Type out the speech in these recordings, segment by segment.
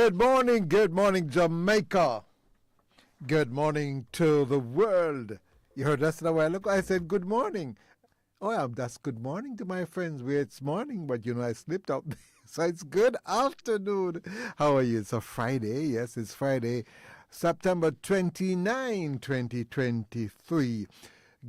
Good morning, Jamaica. Good morning to the world. You heard us a while ago. I said good morning. Oh, yeah, that's good morning to my friends. Where it's morning, but I slipped up. So it's good afternoon. How are you? It's a Friday. Yes, it's Friday, September 29, 2023.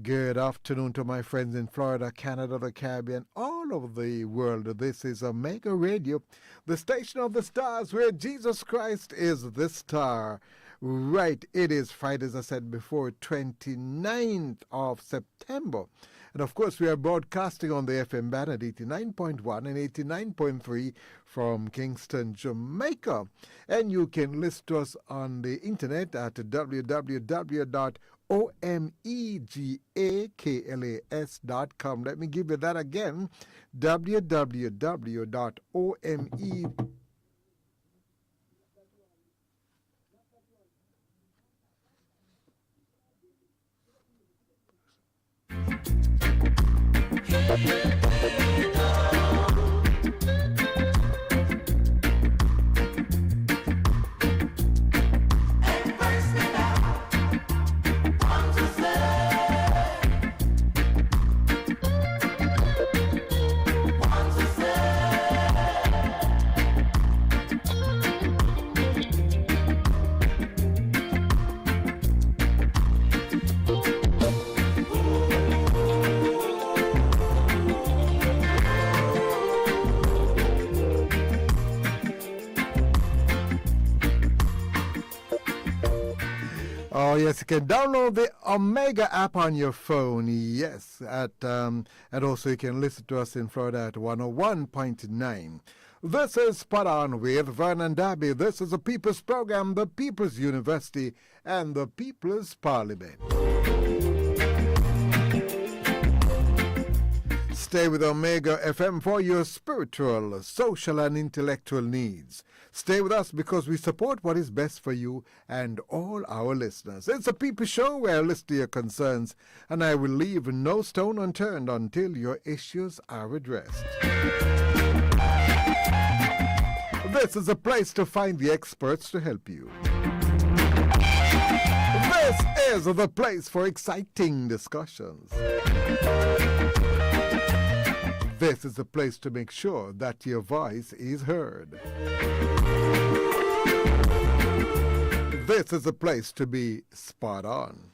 Good afternoon to my friends in Florida, Canada, the Caribbean, all over the world. This is Omega Radio, the station of the stars where Jesus Christ is the star. Right, it is Friday, as I said before, 29th of September. And of course, we are broadcasting on the FM band at 89.1 and 89.3 from Kingston, Jamaica. And you can listen to us on the internet at www.omegaklas.com. Let me give you that again, www.ome. Oh, yes, you can download the Omega app on your phone, yes. And also you can listen to us in Florida at 101.9. This is Spot On with Vernon Darby. This is the People's Program, the People's University, and the People's Parliament. Stay with Omega FM for your spiritual, social, and intellectual needs. Stay with us because we support what is best for you and all our listeners. It's a People Show where I listen to your concerns, and I will leave no stone unturned until your issues are addressed. This is a place to find the experts to help you. This is the place for exciting discussions. This is a place to make sure that your voice is heard. This is a place to be spot on.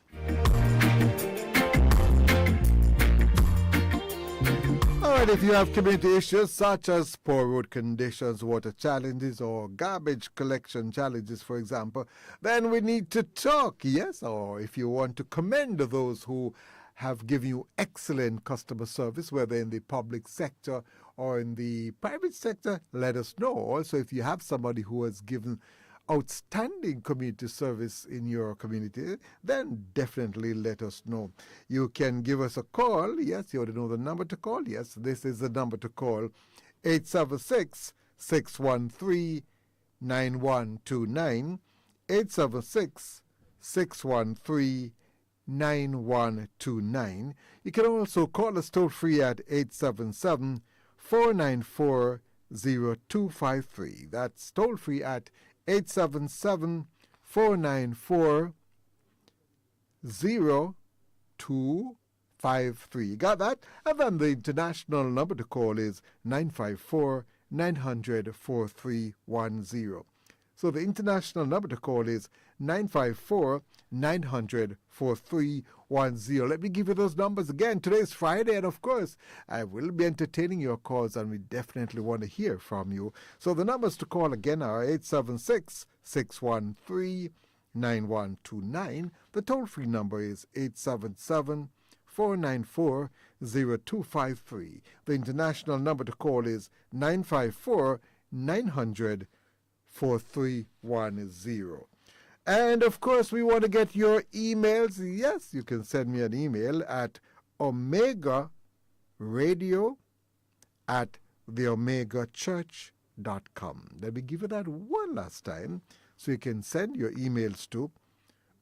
Alright, if you have community issues such as poor road conditions, water challenges, or garbage collection challenges, for example, then we need to talk, yes? Or if you want to commend those who have given you excellent customer service, whether in the public sector or in the private sector, let us know. Also, if you have somebody who has given outstanding community service in your community, then definitely let us know. You can give us a call. Yes, you already know the number to call. Yes, this is the number to call, 876-613-9129, 876-613-9129. You can also call us toll free at 877-494-0253. That's toll free at 877-494-0253. Got that? And then the international number to call is 954-900-4310. So the international number to call is 954-900-4310. Let me give you those numbers again. Today is Friday, and of course, I will be entertaining your calls, and we definitely want to hear from you. So the numbers to call again are 876-613-9129. The toll-free number is 877-494-0253. The international number to call is 954-900-4310. And of course, we want to get your emails. Yes, you can send me an email at omegaradio@theomegachurch.com. Let me give you that one last time so you can send your emails to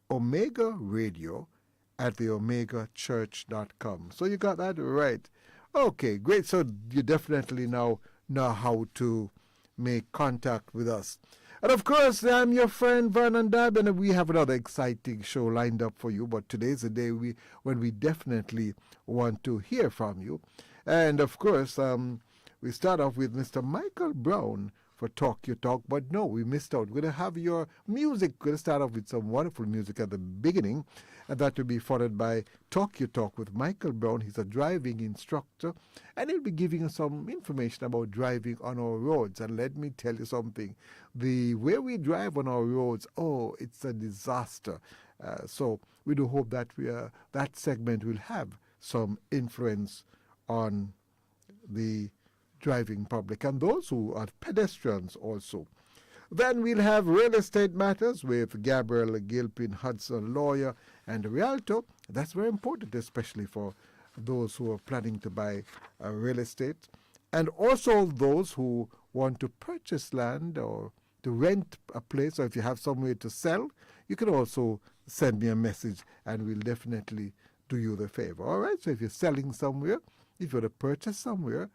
omegaradio@theomegachurch.com. So you got that right. Okay, great. So you definitely now know how to make contact with us. And of course, I'm your friend Vernon Darby, and we have another exciting show lined up for you. But today's the day when we definitely want to hear from you. And of course, we start off with Mr. Michael Brown for Talk Your Talk. But no, we missed out. We're going to have your music. We're going to start off with some wonderful music at the beginning. And that will be followed by Talk Your Talk with Michael Brown. He's a driving instructor. And he'll be giving us some information about driving on our roads. And let me tell you something. The way we drive on our roads, oh, it's a disaster. So we do hope that that segment will have some influence on the driving public and those who are pedestrians also. Then we'll have Real Estate Matters with Gabriel Gilpin Hudson, lawyer and realtor. That's very important, especially for those who are planning to buy real estate. And also those who want to purchase land or to rent a place, or if you have somewhere to sell, you can also send me a message and we'll definitely do you the favor. All right, so if you're selling somewhere, if you want to purchase somewhere,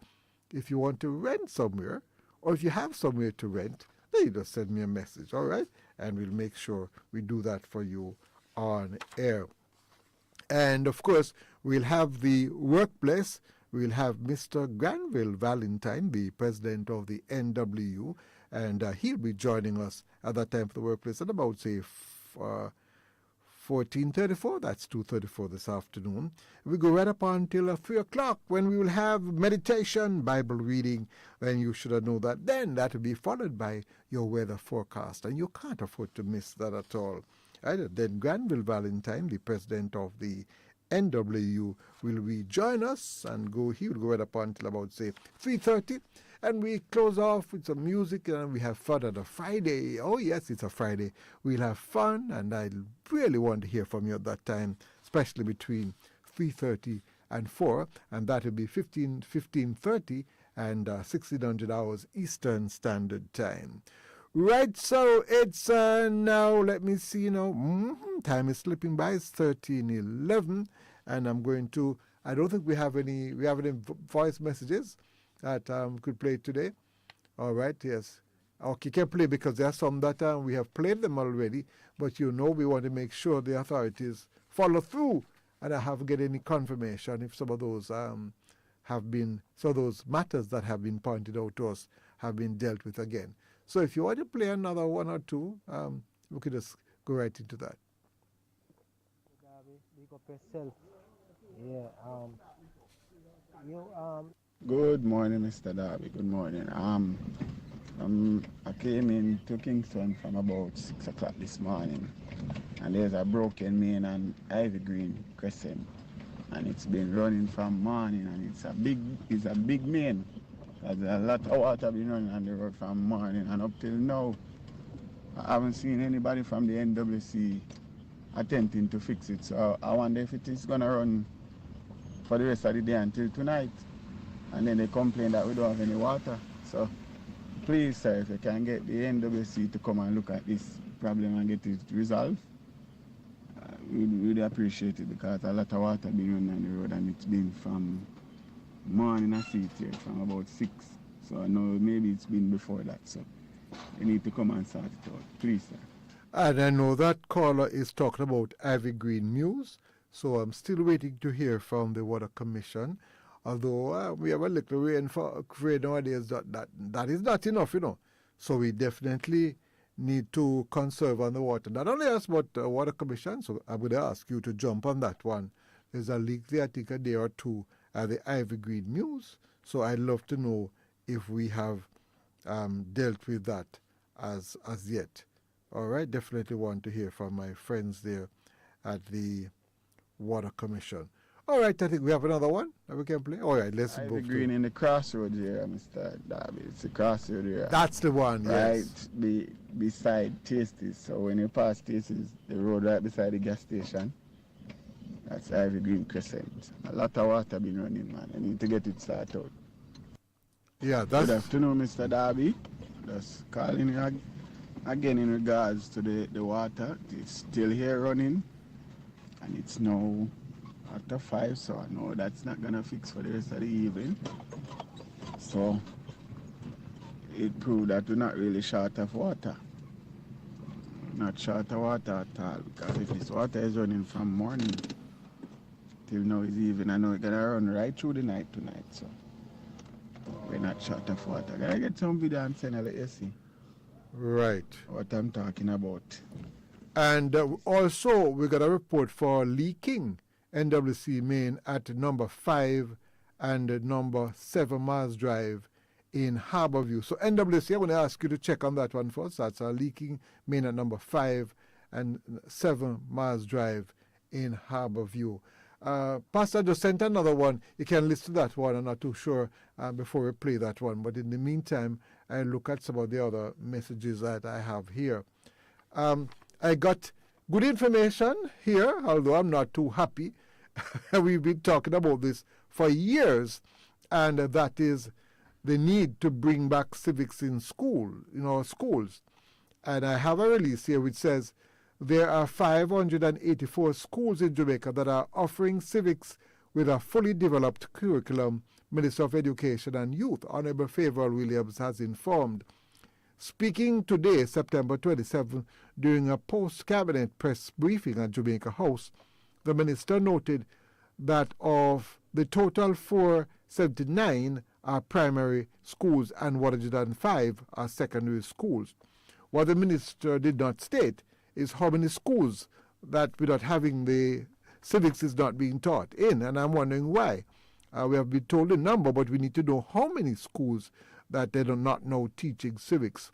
if you want to rent somewhere, or if you have somewhere to rent, then you just send me a message, all right? And we'll make sure we do that for you on air. And of course, we'll have the workplace. We'll have Mr. Granville Valentine, the president of the NWU, and he'll be joining us at that time for the workplace at about, say, 14:34. That's 2:34 this afternoon. We go right up until 3 o'clock when we will have meditation, Bible reading, and you should know that. Then that will be followed by your weather forecast, and you can't afford to miss that at all. Right? Then Granville Valentine, the president of the NWU, will rejoin us and he will go right up until about, say, 3:30. And we close off with some music and we have fun on a Friday. Oh, yes, it's a Friday. We'll have fun, and I really want to hear from you at that time, especially between 3:30 and 4. And that will be 15:30 and 1600 hours Eastern Standard Time. Right, so it's now, let me see now. Time is slipping by. It's 13:11. And I'm going to, I don't think we have any voice messages that could play today. All right, yes. Okay, can play because there are some that we have played them already, but we want to make sure the authorities follow through, and I haven't get any confirmation if some of those those matters that have been pointed out to us have been dealt with again. So if you want to play another one or two, we could just go right into that. Big up yourself. Yeah. Good morning, Mr. Darby. Good morning. I came into Kingston from about 6 o'clock this morning, and there's a broken main on Ivy Green Crescent, and it's been running from morning, and it's a big main. There's a lot of water been running on the road from morning, and up till now, I haven't seen anybody from the NWC attempting to fix it. So I wonder if it is gonna run for the rest of the day until tonight. And then they complain that we don't have any water. So please, sir, if you can get the NWC to come and look at this problem and get it resolved, we'd appreciate it, because a lot of water been running on the road, and it's been from morning I see it here, from about 6. So I know maybe it's been before that. So you need to come and sort it out. Please, sir. And I know that caller is talking about Ivy Green News, so I'm still waiting to hear from the Water Commission. Although we have a little rain nowadays, that is not enough, So we definitely need to conserve on the water. Not only us, but Water Commission. So I would ask you to jump on that one. There's a leak there, I think a day or two, at the Ivy Green News. So I'd love to know if we have dealt with that as yet. All right, definitely want to hear from my friends there at the Water Commission. All right, I think we have another one that we can play. All right, let's go. Ivy Green in the crossroads here, Mr. Darby. It's the crossroad here. That's the one, yes. Right beside Tasties. So when you pass Tasties, the road right beside the gas station, that's Ivy Green Crescent. A lot of water been running, man. I need to get it started out. Yeah, that's... Good afternoon, Mr. Darby. Just calling you again in regards to the water. It's still here running, and it's now after 5, so I know that's not gonna fix for the rest of the evening. So it proved that we're not really short of water. not short of water at all. Because if this water is running from morning till now is even, I know it's gonna run right through the night tonight. So we're not short of water. Gotta get some video and send it, you see Right. what I'm talking about. And also, we got a report for leaking NWC main at number 5 and number 7 Mars Drive in Harborview. So NWC, I'm going to ask you to check on that one first. That's a leaking main at number 5 and 7 Mars Drive in Harborview. Pastor just sent another one. You can listen to that one. I'm not too sure before we play that one. But in the meantime, I look at some of the other messages that I have here. I got good information here, although I'm not too happy. We've been talking about this for years, and that is the need to bring back civics in school, in our schools. And I have a release here which says there are 584 schools in Jamaica that are offering civics with a fully developed curriculum, Minister of Education and Youth, Honorable Favour Williams, has informed. Speaking today, September 27, during a post-cabinet press briefing at Jamaica House, the minister noted that of the total 479 are primary schools and 105 are secondary schools. What the minister did not state is how many schools that without having the civics is not being taught in, and I'm wondering why. We have been told a number, but we need to know how many schools that they do not know teaching civics.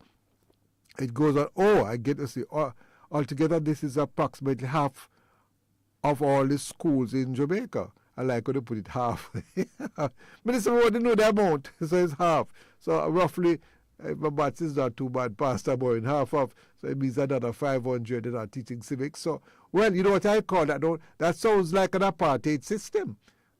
It goes on, I get to see, altogether this is approximately half of all the schools in Jamaica. I like to put it half. Minister, we want to know the amount, so it's half. So roughly, if my maths is not too bad, Pastor Boy, half of, so it means another 500 that are teaching civics. So, well, you know what I call that? That sounds like an apartheid system.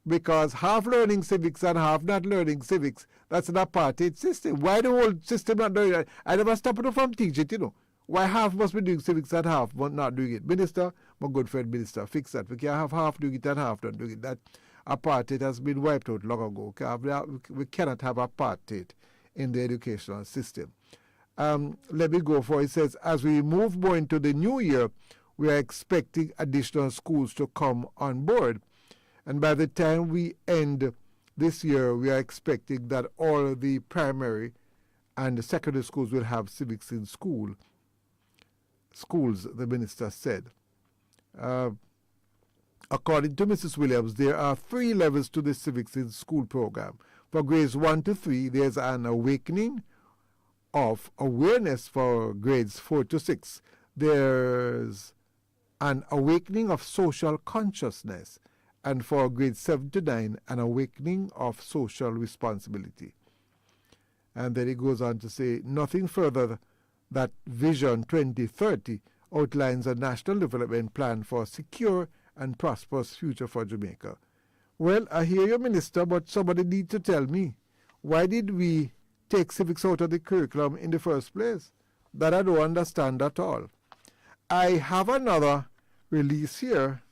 Because half learning civics and half not learning civics, that's an apartheid system. Why the whole system not doing it? I never stop it from teaching it, you know. Why half must be doing civics and half not doing it? Minister, my good friend minister, fix that. We can't have half doing it and half not doing it. That apartheid has been wiped out long ago. We cannot have apartheid in the educational system. Let me go for it. It says, as we move more into the new year, we are expecting additional schools to come on board. And by the time we end this year, we are expecting that all the primary and the secondary schools will have civics in schools, the minister said. According to Mrs. Williams, there are 3 levels to the civics in school program. For grades 1 to 3, there's an awakening of awareness for grades 4 to 6. There's an awakening of social consciousness. And for grades 7 to 9, an awakening of social responsibility. And then it goes on to say, nothing further that Vision 2030 outlines a national development plan for a secure and prosperous future for Jamaica. Well, I hear you, Minister, but somebody needs to tell me, why did we take civics out of the curriculum in the first place? That I don't understand at all. I have another release here.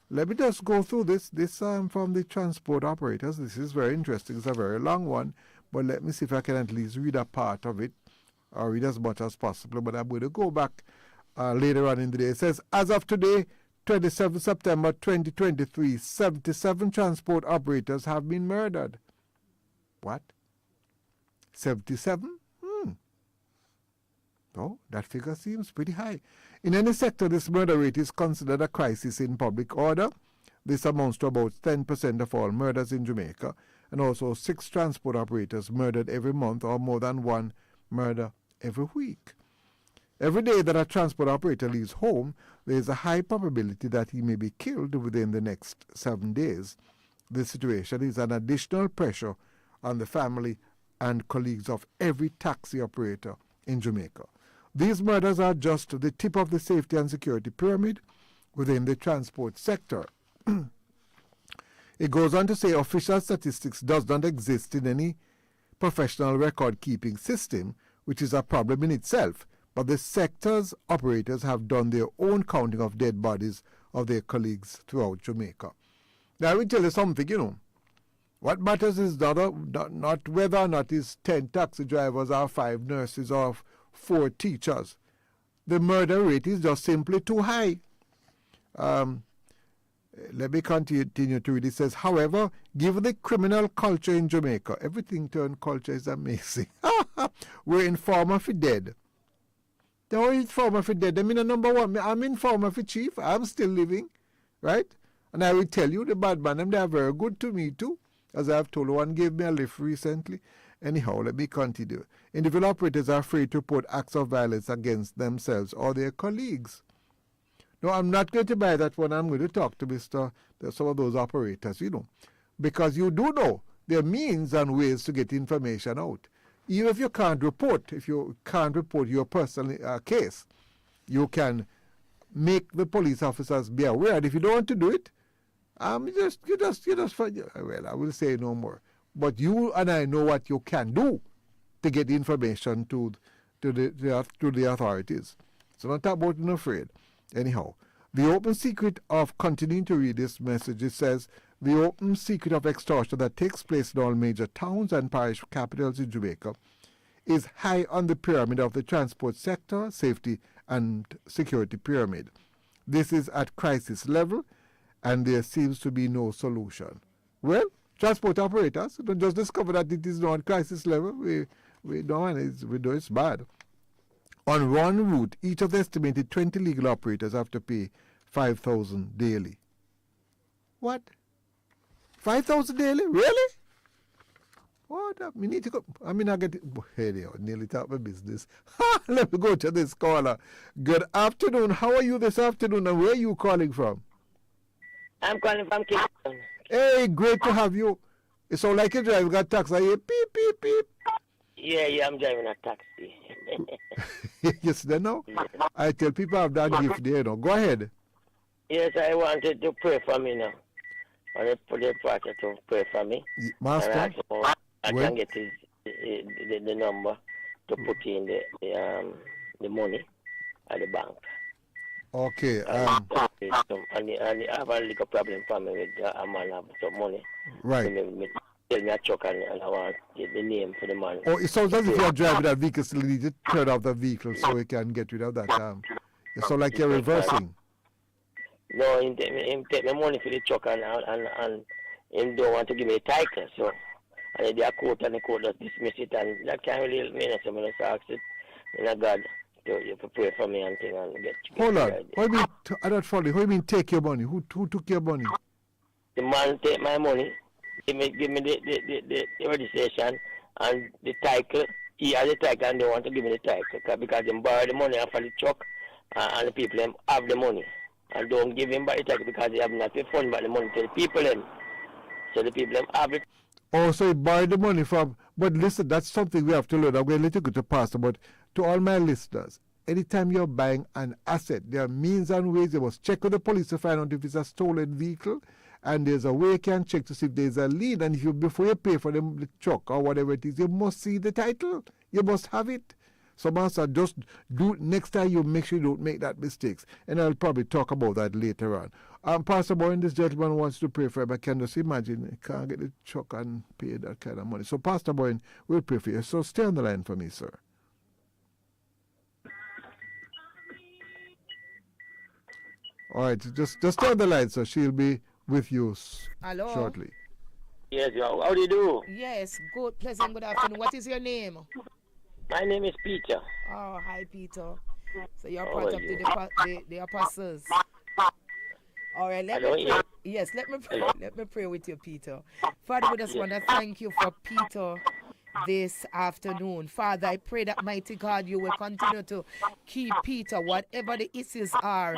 Let me just go through this. This from the transport operators. This is very interesting. It's a very long one, but let me see if I can at least read a part of it, or read as much as possible. But I'm going to go back later on in the day. It says, as of today, 27 September 2023, 77 transport operators have been murdered. What? 77? Oh, that figure seems pretty high. In any sector, this murder rate is considered a crisis in public order. This amounts to about 10% of all murders in Jamaica, and also 6 transport operators murdered every month, or more than 1 murder every week. Every day that a transport operator leaves home, there is a high probability that he may be killed within the next 7 days. This situation is an additional pressure on the family and colleagues of every taxi operator in Jamaica. These murders are just the tip of the safety and security pyramid within the transport sector. It goes on to say official statistics does not exist in any professional record-keeping system, which is a problem in itself, but the sector's operators have done their own counting of dead bodies of their colleagues throughout Jamaica. Now, I will tell you something, you know. What matters is not whether or not it's 10 taxi drivers or 5 nurses or 4 teachers. the murder rate is just simply too high. Let me continue to read. It says, however, given the criminal culture in Jamaica, everything turned culture is amazing. We're informer for dead. They are informer for dead. I mean, number one, I'm informer for chief. I'm still living, right? And I will tell you, the bad man, they are very good to me too. As I've told, one gave me a lift recently. Anyhow, let me continue. Individual operators are free to report acts of violence against themselves or their colleagues. No, I'm not going to buy that one. I'm going to talk to some of those operators, because you do know there are means and ways to get information out. Even if you can't report, your personal case, you can make the police officers be aware. And if you don't want to do it, you just well, I will say no more. But you and I know what you can do to get information to the authorities. So don't talk about being afraid. Anyhow, the open secret of continuing to read this message, it says, the open secret of extortion that takes place in all major towns and parish capitals in Jamaica is high on the pyramid of the transport sector, safety and security pyramid. This is at crisis level, and there seems to be no solution. Well, transport operators don't just discover that it is not at crisis level. We know it's bad. On one route, each of the estimated 20 legal operators have to pay $5,000 daily. What? $5,000 daily? Really? What? I need to go. I get it. Hey, they are nearly top of business. Let me go to this caller. Good afternoon. How are you this afternoon, and where are you calling from? I'm calling from Kingston. Hey, great to have you. It sounds like you drive got taxi. I hear beep, beep, beep. Yeah, I'm driving a taxi. Yes, they know. I tell people I've done gift there, Go ahead. Yes, I wanted to pray for me now. I want the pastor to pray for me. Master? I can get the number to put in the money at the bank. Okay. And I have a little problem for me with a man have some money. Right. Tell me a truck and I want the name for the man. Oh, it sounds as if you're driving that vehicle, still need to turn off the vehicle so we can get rid of that. It sounds like you're reversing. No, he take my money for the truck and he don't want to give me a title. So, and the court just dismiss it, and that can't really help me. So I'm just ask it, God, to pray for me and thing and get. Hold on. What do you mean? I don't follow. What do you mean take your money? Who took your money? The man take my money. Give me the registration and the title. He has the title and they want to give me the title because they borrow the money off of the truck and the people have the money. And don't give him back the title because they have not to fund back the money to the people then. So the people have it. Oh, so you borrow the money from... But listen, that's something we have to learn. I'm going to let you go to Pastor, but to all my listeners, anytime you're buying an asset, there are means and ways. You must check with the police to find out if it's a stolen vehicle, and there's a way you can check to see if there's a lien. And if before you pay for the truck or whatever it is, you must see the title. You must have it. So, Master, just do next time you make sure you don't make that mistakes. And I'll probably talk about that later on. Pastor Boy, this gentleman wants to pray for him. I can just imagine he can't get the truck and pay that kind of money. So, Pastor Boy, we'll pray for you. So, stay on the line for me, sir. All right, just stay on the line, so she'll be with you shortly. Yes, how do you do? Yes, good, pleasant, good afternoon. What is your name? My name is Peter. Oh, hi, Peter. So you're part of the apostles. All right, let me pray with you, Peter. Father, we just want to thank you for Peter this afternoon. Father, I pray that, mighty God, you will continue to keep Peter, whatever the issues are,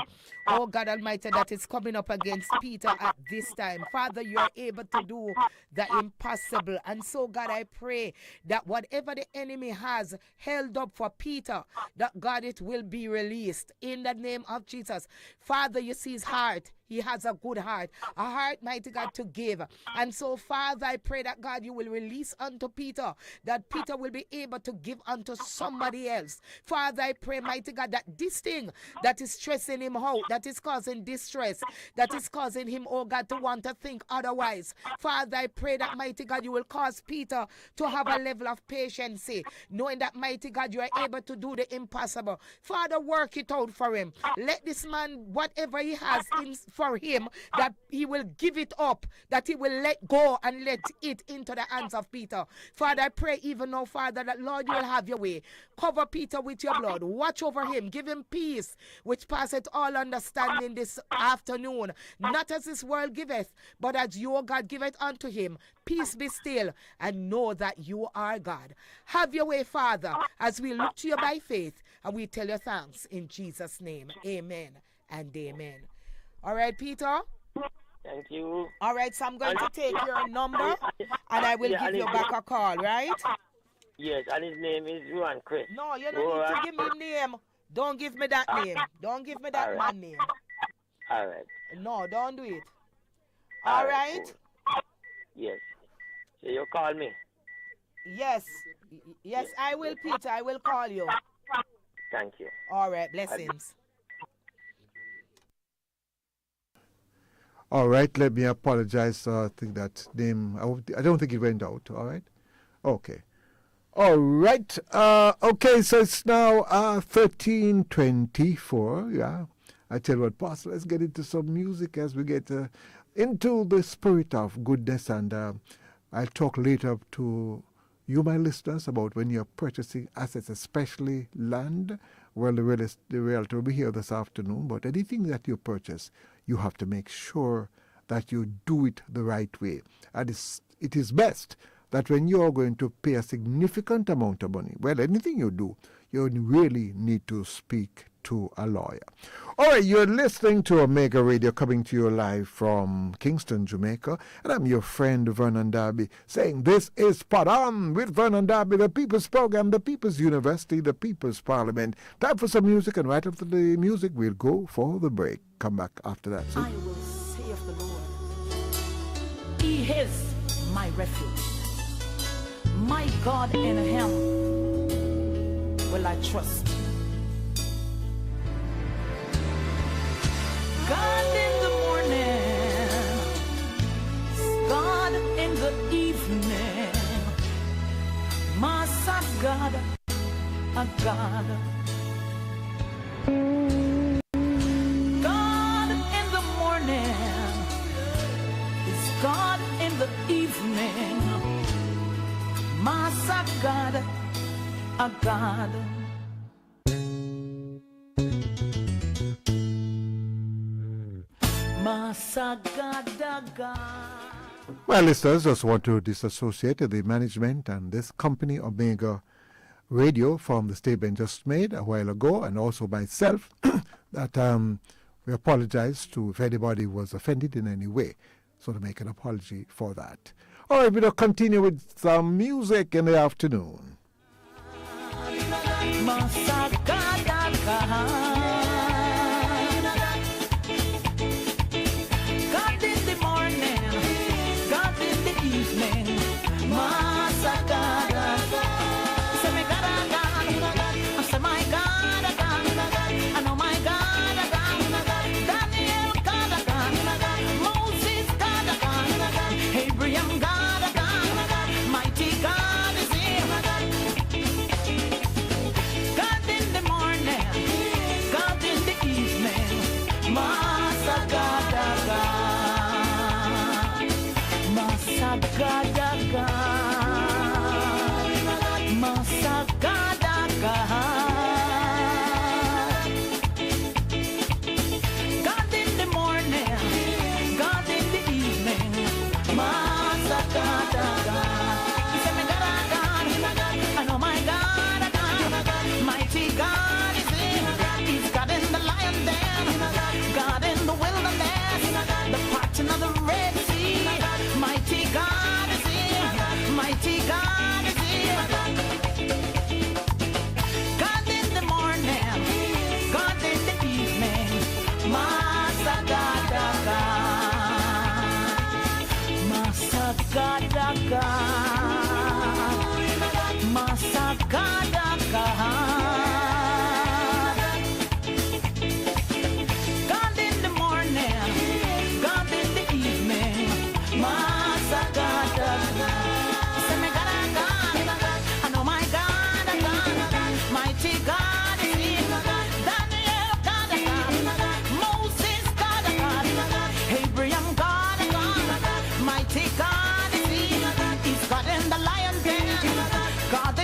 oh God Almighty, that is coming up against Peter at this time. Father, you are able to do the impossible. And so, God, I pray that whatever the enemy has held up for Peter, that God, it will be released in the name of Jesus. Father, you see his heart. he has a good heart, a heart, mighty God, to give. And so, Father, I pray that, God, you will release unto Peter, that Peter will be able to give unto somebody else. Father, I pray, mighty God, that this thing that is stressing him out, that is causing distress, that is causing him, oh God, to want to think otherwise. Father, I pray that, mighty God, you will cause Peter to have a level of patience, knowing that, mighty God, you are able to do the impossible. Father, work it out for him. Let this man, whatever he has in for him, that he will give it up, that he will let go and let it into the hands of Peter. Father, I pray even now, Father, that, Lord, you will have your way. Cover Peter with your blood. Watch over him. Give him peace, which passeth all understanding this afternoon. Not as this world giveth, but as your God giveth unto him. Peace be still, and know that you are God. Have your way, Father, as we look to you by faith, and we tell you thanks in Jesus' name. Amen and amen. All right, Peter? Thank you. All right, so I'm going to take your number, and I will give you back a call, right? Yes, and his name is Juan Chris. No, you don't need to give me name. Don't give me that name. Don't give me that man name. All right. No, don't do it. All right? Cool. Yes. So you call me? Yes. Yes, I will, Peter. I will call you. Thank you. All right, blessings. All right, let me apologize. I think that name, I don't think it went out. All right? Okay. All right. Okay, so it's now 13:24. Yeah. I tell you what, Pastor, let's get into some music as we get into the spirit of goodness. And I'll talk later to you, my listeners, about when you're purchasing assets, especially land. Well, the realtor will be here this afternoon, but anything that you purchase, you have to make sure that you do it the right way. And it is best that when you are going to pay a significant amount of money, well, anything you do, you really need to speak to a lawyer. All right, you're listening to Omega Radio, coming to you live from Kingston, Jamaica, and I'm your friend Vernon Darby, saying this is Spot On with Vernon Darby, the People's Program, the People's University, the People's Parliament. Time for some music, and right after the music, we'll go for the break. Come back after that. I will say of the Lord, He is my refuge. My God, in Him will I trust. God in the morning, God in the evening, my son God, a God. God in the morning is God in the evening, my son God, a God. Well, listeners, just want to disassociate the management and this company, Omega Radio, from the statement just made a while ago, and also myself, that we apologize to if anybody was offended in any way. So to make an apology for that. All right, we'll continue with some music in the afternoon. God in the morning.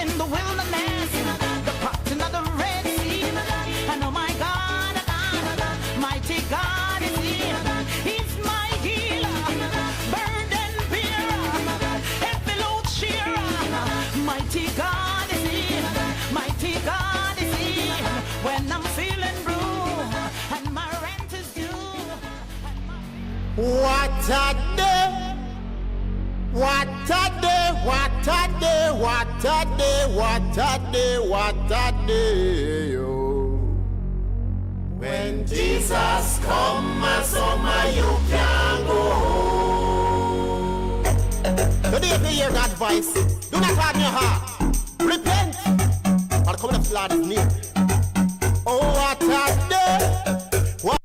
in the wilderness, the parting of the Red Sea. And oh my God, mighty God is here. He's my healer, burden bearer, heavy load sharer. Mighty God is here, mighty God is here. When I'm feeling blue and my rent is due. What a day! What a day! What a day! What a day! What a day! What a day! Oh. When Jesus come, my summer you can go home. Today if you hear God's voice, do not harden your heart. Repent, for the coming of the Lord is near. Oh, what a day! What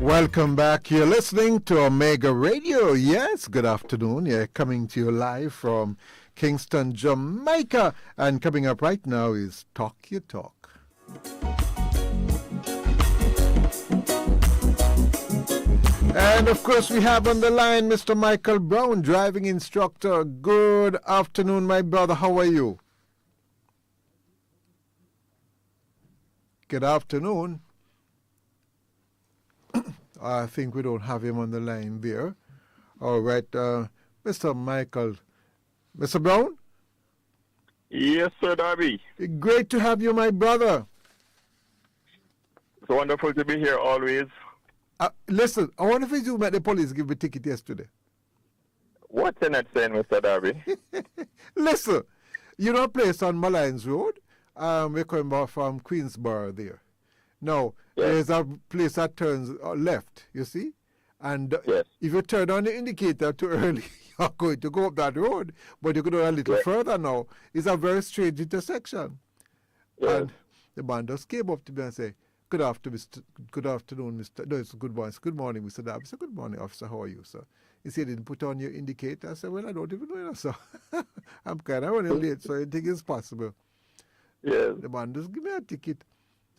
Welcome back. You're listening to Omega Radio. Yes, good afternoon. Yeah, coming to you live from Kingston, Jamaica. And coming up right now is Talk Your Talk. And of course, we have on the line Mr. Michael Brown, driving instructor. Good afternoon, my brother. How are you? Good afternoon. I think we don't have him on the line there. All right, Mr. Michael. Mr. Brown? Yes, sir, Darby. Great to have you, my brother. It's wonderful to be here always. Listen, I wonder if you met the police give me a ticket yesterday. What you not saying, Mr. Darby? Listen, you know a place on Malines Road? We're coming back from Queensborough there. Now, there's a place that turns left, you see? And if you turn on the indicator too early, you're going to go up that road. But you could go a little further now. It's a very strange intersection. And the man just came up to me and said, good afternoon, Mr. No, it's good morning. Good morning, Mr. Darby. I said, good morning, officer. How are you, sir? He said, didn't put on your indicator. I said, well, I don't even know, sir. I'm kind of running late, so anything is possible. Yes. The man just give me a ticket.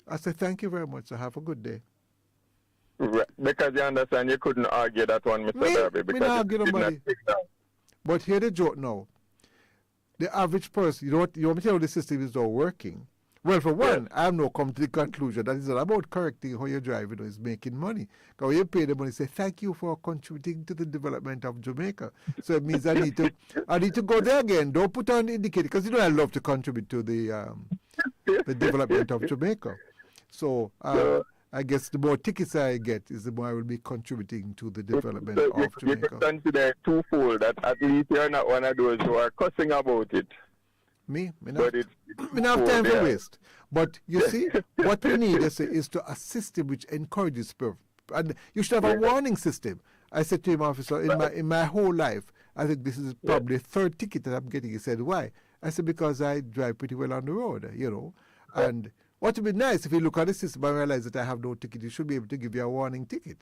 I said, thank you very much, sir. Have a good day. Right. Because you understand, you couldn't argue that one, Mr. Darby. Because not argue nobody. But hear the joke now. The average person, you want me to tell you how the system is not working? Well, for one, I have no come to the conclusion that it's not about correcting how you're driving, it's making money. Because when you pay the money, say, thank you for contributing to the development of Jamaica. So it means I need to go there again. Don't put on the indicator, because you know I love to contribute to the development of Jamaica. So I guess the more tickets I get is the more I will be contributing to the development of Jamaica. You can consider twofold, that at least you're not one of those who are cussing about it. Me not have time for waste. But you see, what we need is to a system which encourages people. And you should have a warning system. I said to him, officer, in my whole life, I think this is probably the third ticket that I'm getting. He said, why? I said, because I drive pretty well on the road, you know. And what would be nice if you look at the system and realize that I have no ticket, you should be able to give you a warning ticket.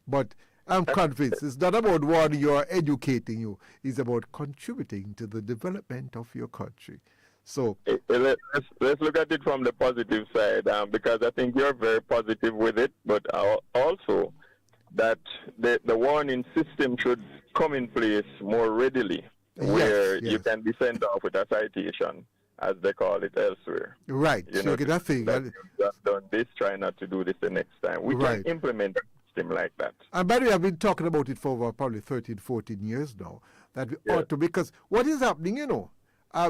But I'm convinced it's not about warning you or educating you. It's about contributing to the development of your country. So let's look at it from the positive side, because I think you're very positive with it, but also that the warning system should come in place more readily, where you can be sent off with a citation, as they call it elsewhere. Right. You know, that thing. You have done this, try not to do this the next time. We can implement like that. And by the way, I've been talking about it for over probably 13, 14 years now, that we ought to, because what is happening, you know,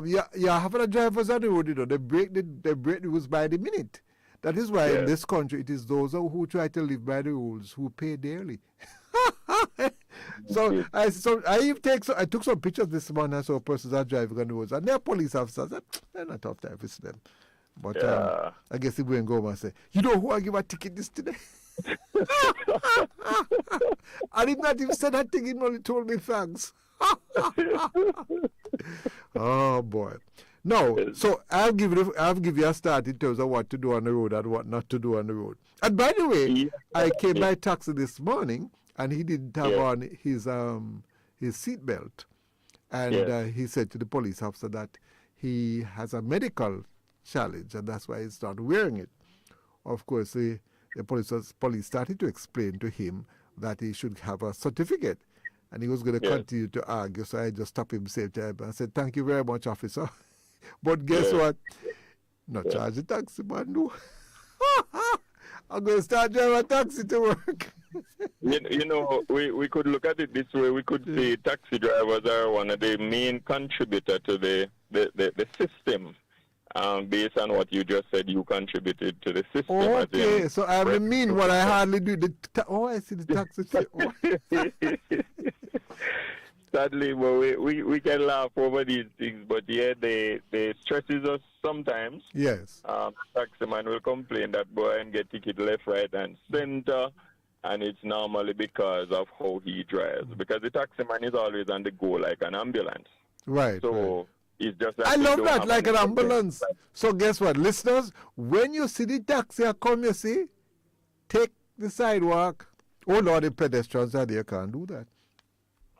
you have a drivers on the road, you know, they break the rules by the minute. That is why in this country, it is those who try to live by the rules who pay dearly. So I took some pictures this morning. I saw persons are driving on the roads, and they're police officers. They're not tough to visit them. But I guess if we can go home and say, you know who I give a ticket this today? I did not even say that thing, he only told me thanks. Oh boy. No, so I'll give you a start in terms of what to do on the road and what not to do on the road. And by the way, I came by taxi this morning and he didn't have on his seatbelt. And he said to the police officer that he has a medical challenge and that's why he's not wearing it. Of course, the police started to explain to him that he should have a certificate. And he was going to continue to argue, so I just stopped him same time and said, thank you very much, officer. But guess what? Not charge the taxi man, no. I'm going to start driving a taxi to work. you know, we could look at it this way. We could say taxi drivers are one of the main contributors to the system. Based on what you just said, you contributed to the system. Okay, so I mean what I hardly do. I see the taxi. Sadly, but we can laugh over these things, but they stresses us sometimes. Yes. Taxi man will complain that boy and get ticket left, right, and center, and it's normally because of how he drives. Because the taxi man is always on the go like an ambulance. Right. So. Right. Just that I love that, like an ambulance. So guess what, listeners? When you see the taxi come, you see, take the sidewalk. Oh, Lord, the pedestrians are there, can't do that.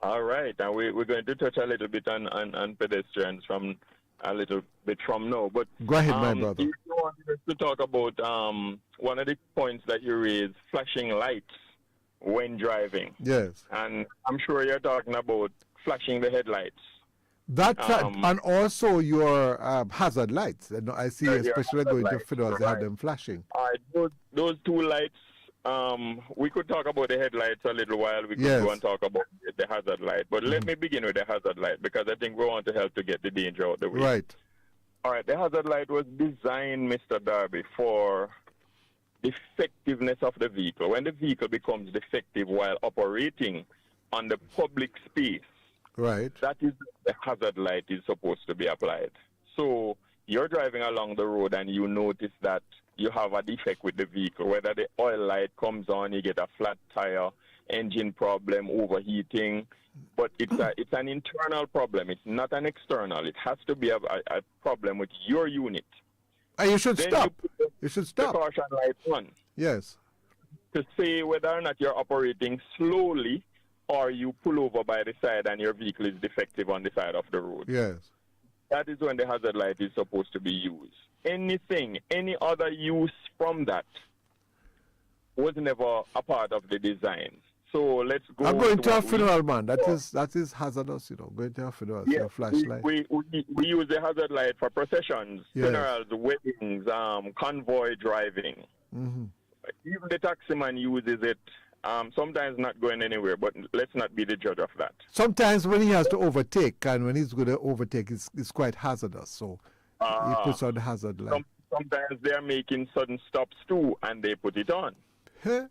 All right, and we're going to touch a little bit on pedestrians from a little bit from now. But Go ahead, my brother. if you want us to talk about one of the points that you raised, flashing lights when driving. Yes. And I'm sure you're talking about flashing the headlights. That's and also your hazard lights. And I see, Your especially hazard going to lights, funerals, they have right. them flashing. All right, those two lights, we could talk about the headlights a little while. We could Yes. go and talk about the hazard light. But let me begin with the hazard light because I think we want to help to get the danger out of the way. Right. All right, the hazard light was designed, Mr. Darby, for the effectiveness of the vehicle. When the vehicle becomes defective while operating on the public space, Right. that is the hazard light is supposed to be applied. So you're driving along the road and you notice that you have a defect with the vehicle, whether the oil light comes on, you get a flat tire, engine problem, overheating, but it's an internal problem. It's not an external. It has to be a problem with your unit. And you should Then stop. you You should put stop. the caution light on Yes. to say whether or not you're operating slowly or you pull over by the side and your vehicle is defective on the side of the road. Yes. That is when the hazard light is supposed to be used. Anything, any other use from that was never a part of the design. So let's go. I'm going to a what we- funeral, man. That is hazardous, you know. Going to a funeral, see a Yes, flashlight. we use the hazard light for processions, Yes. funerals, weddings, convoy driving. Mm-hmm. Even the taximan uses it. Sometimes not going anywhere, but let's not be the judge of that. Sometimes when he has to overtake, and when he's going to overtake, it's quite hazardous. So he puts on the hazard light. Sometimes they're making sudden stops too, and they put it on. Huh?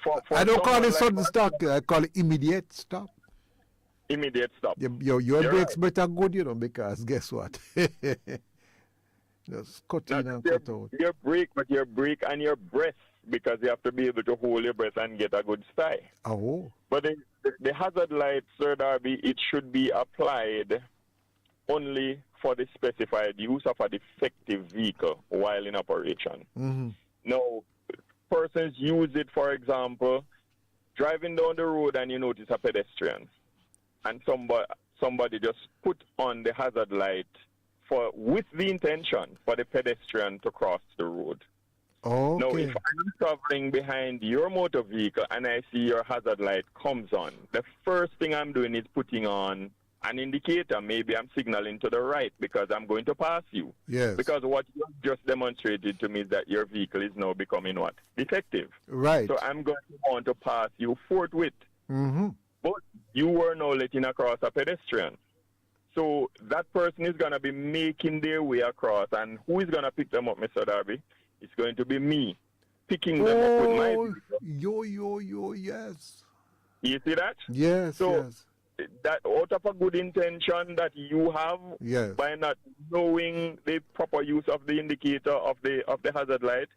For I don't call someone it like sudden that, stop. I call it immediate stop. Immediate stop. Your You're brakes right. better good, you know, because guess what? Just cut in and cut out. Your brake, but your brake and your breath, because you have to be able to hold your breath and get a good stay. Oh. But the hazard light, Sir Darby, it should be applied only for the specified use of a defective vehicle while in operation. Mm-hmm. Now, persons use it, for example, driving down the road and you notice a pedestrian, and somebody just put on the hazard light with the intention for the pedestrian to cross the road. Okay. Now, if I'm traveling behind your motor vehicle and I see your hazard light comes on, the first thing I'm doing is putting on an indicator. Maybe I'm signaling to the right because I'm going to pass you. Yes. Because what you just demonstrated to me is that your vehicle is now becoming what? Defective. Right. So I'm going to want to pass you forthwith. Mm-hmm. But you were now letting across a pedestrian. So that person is going to be making their way across. And who is going to pick them up, Mr. Darby? It's going to be me picking them up with my vehicle. Yes. You see that? Yes, So yes. that out of a good intention that you have Yes. by not knowing the proper use of the indicator of the hazard light,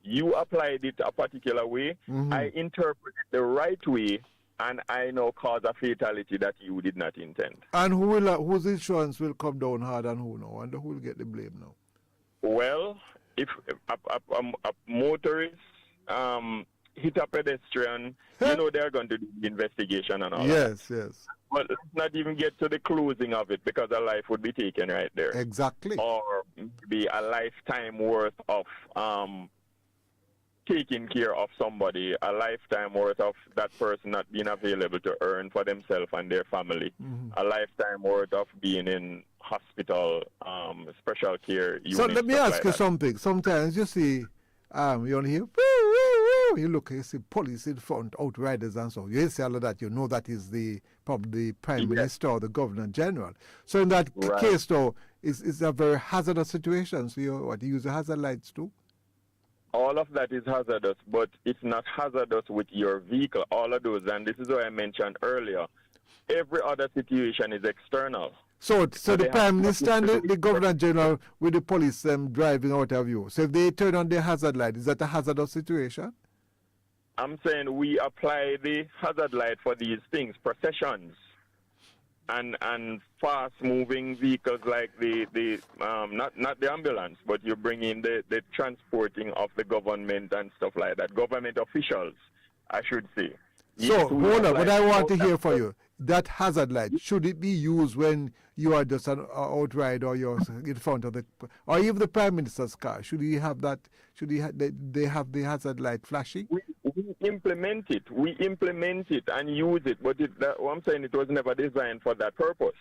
you applied it a particular way. Mm-hmm. I interpret it the right way, and I now cause a fatality that you did not intend. And whose insurance will come down hard and who now? And who will get the blame now? Well, if a motorist hit a pedestrian, you know they're going to do the investigation and all that. Yes, yes. But let's not even get to the closing of it because a life would be taken right there. Exactly. Or maybe a lifetime worth of taking care of somebody, a lifetime worth of that person not being available to earn for themselves and their family, a lifetime worth of being in hospital, special care unit. So let me stuff ask like you that. something. Sometimes you see, you only hear, woo, woo, woo. You look, you see police in front, outriders and so. You see all of that. You know that is probably the Prime Minister or the Governor General. So in that case, though, it's a very hazardous situation. So you use the hazard lights too? All of that is hazardous, but it's not hazardous with your vehicle. All of those, and this is what I mentioned earlier, every other situation is external. So they the have Prime Minister and nothing to do the with Governor General with the police driving out of you. So if they turn on their hazard light, is that a hazardous situation? I'm saying we apply the hazard light for these things, processions, and fast-moving vehicles like not the ambulance, but you bring in the transporting of the government and stuff like that, government officials. I should say. So, Yes, we hold on. apply What I want to all hear that. from you, that hazard light, should it be used when you are just an outrider or you're in front of the, or even the Prime Minister's car? Should he have that, they have the hazard light flashing? We implement it. We implement it and use it, but what I'm saying, it was never designed for that purpose.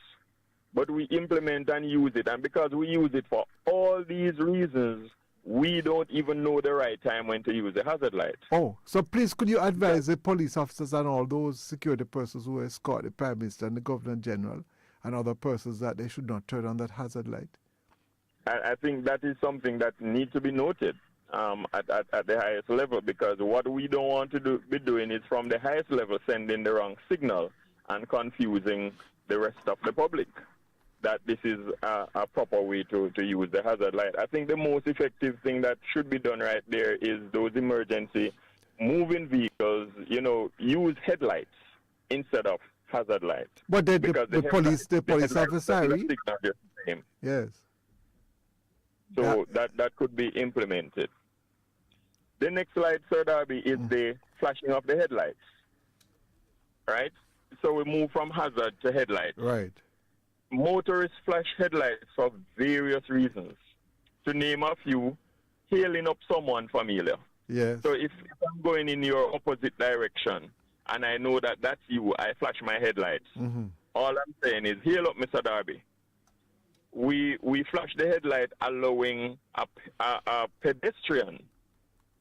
But we implement and use it, and because we use it for all these reasons, we don't even know the right time when to use the hazard light. Oh, so please could you advise the police officers and all those security persons who escort the Prime Minister and the Governor General and other persons that they should not turn on that hazard light? I think that is something that needs to be noted at the highest level, because what we don't want to be doing is from the highest level sending the wrong signal and confusing the rest of the public that this is a proper way to use the hazard light. I think the most effective thing that should be done right there is those emergency moving vehicles, use headlights instead of hazard lights. But the police have a siren. Yes. So that could be implemented. The next slide, Sir Darby, is the flashing of the headlights. Right? So we move from hazard to headlights. Right. Motorists flash headlights for various reasons. To name a few, hailing up someone familiar. Yes. So if I'm going in your opposite direction and I know that that's you, I flash my headlights. Mm-hmm. All I'm saying is, hail up, Mr. Darby. We flash the headlight allowing a pedestrian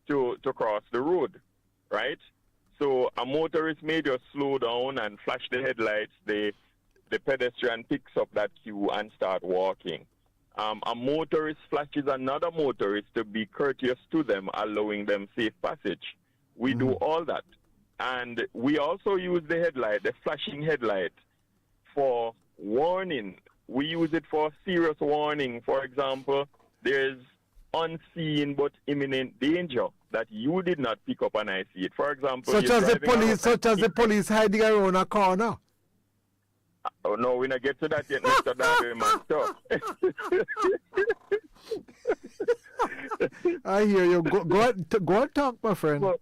to cross the road, right? So a motorist may just slow down and flash the headlights. The pedestrian picks up that cue and start walking. A motorist flashes another motorist to be courteous to them, allowing them safe passage. We do all that. And we also use the headlight, the flashing headlight, for warning. We use it for serious warning. For example, there's unseen but imminent danger that you did not pick up and I see it. For example, such as the police hiding around a corner. Oh no, we not get to that yet, Mr. Darby, man. So. I hear you. Go and talk, my friend. Well,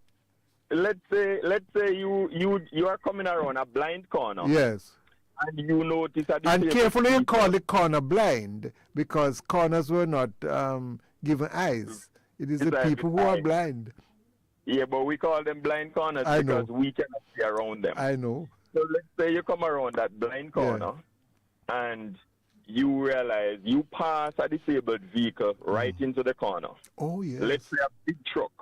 let's say you are coming around a blind corner. Yes. And you notice that. And carefully you call the corner blind, because corners were not given eyes. It is the people who are blind. Yeah, but we call them blind corners because we cannot see around them. I know. So let's say you come around that blind corner and you realize you pass a disabled vehicle right into the corner. Oh, yes. Let's say a big truck.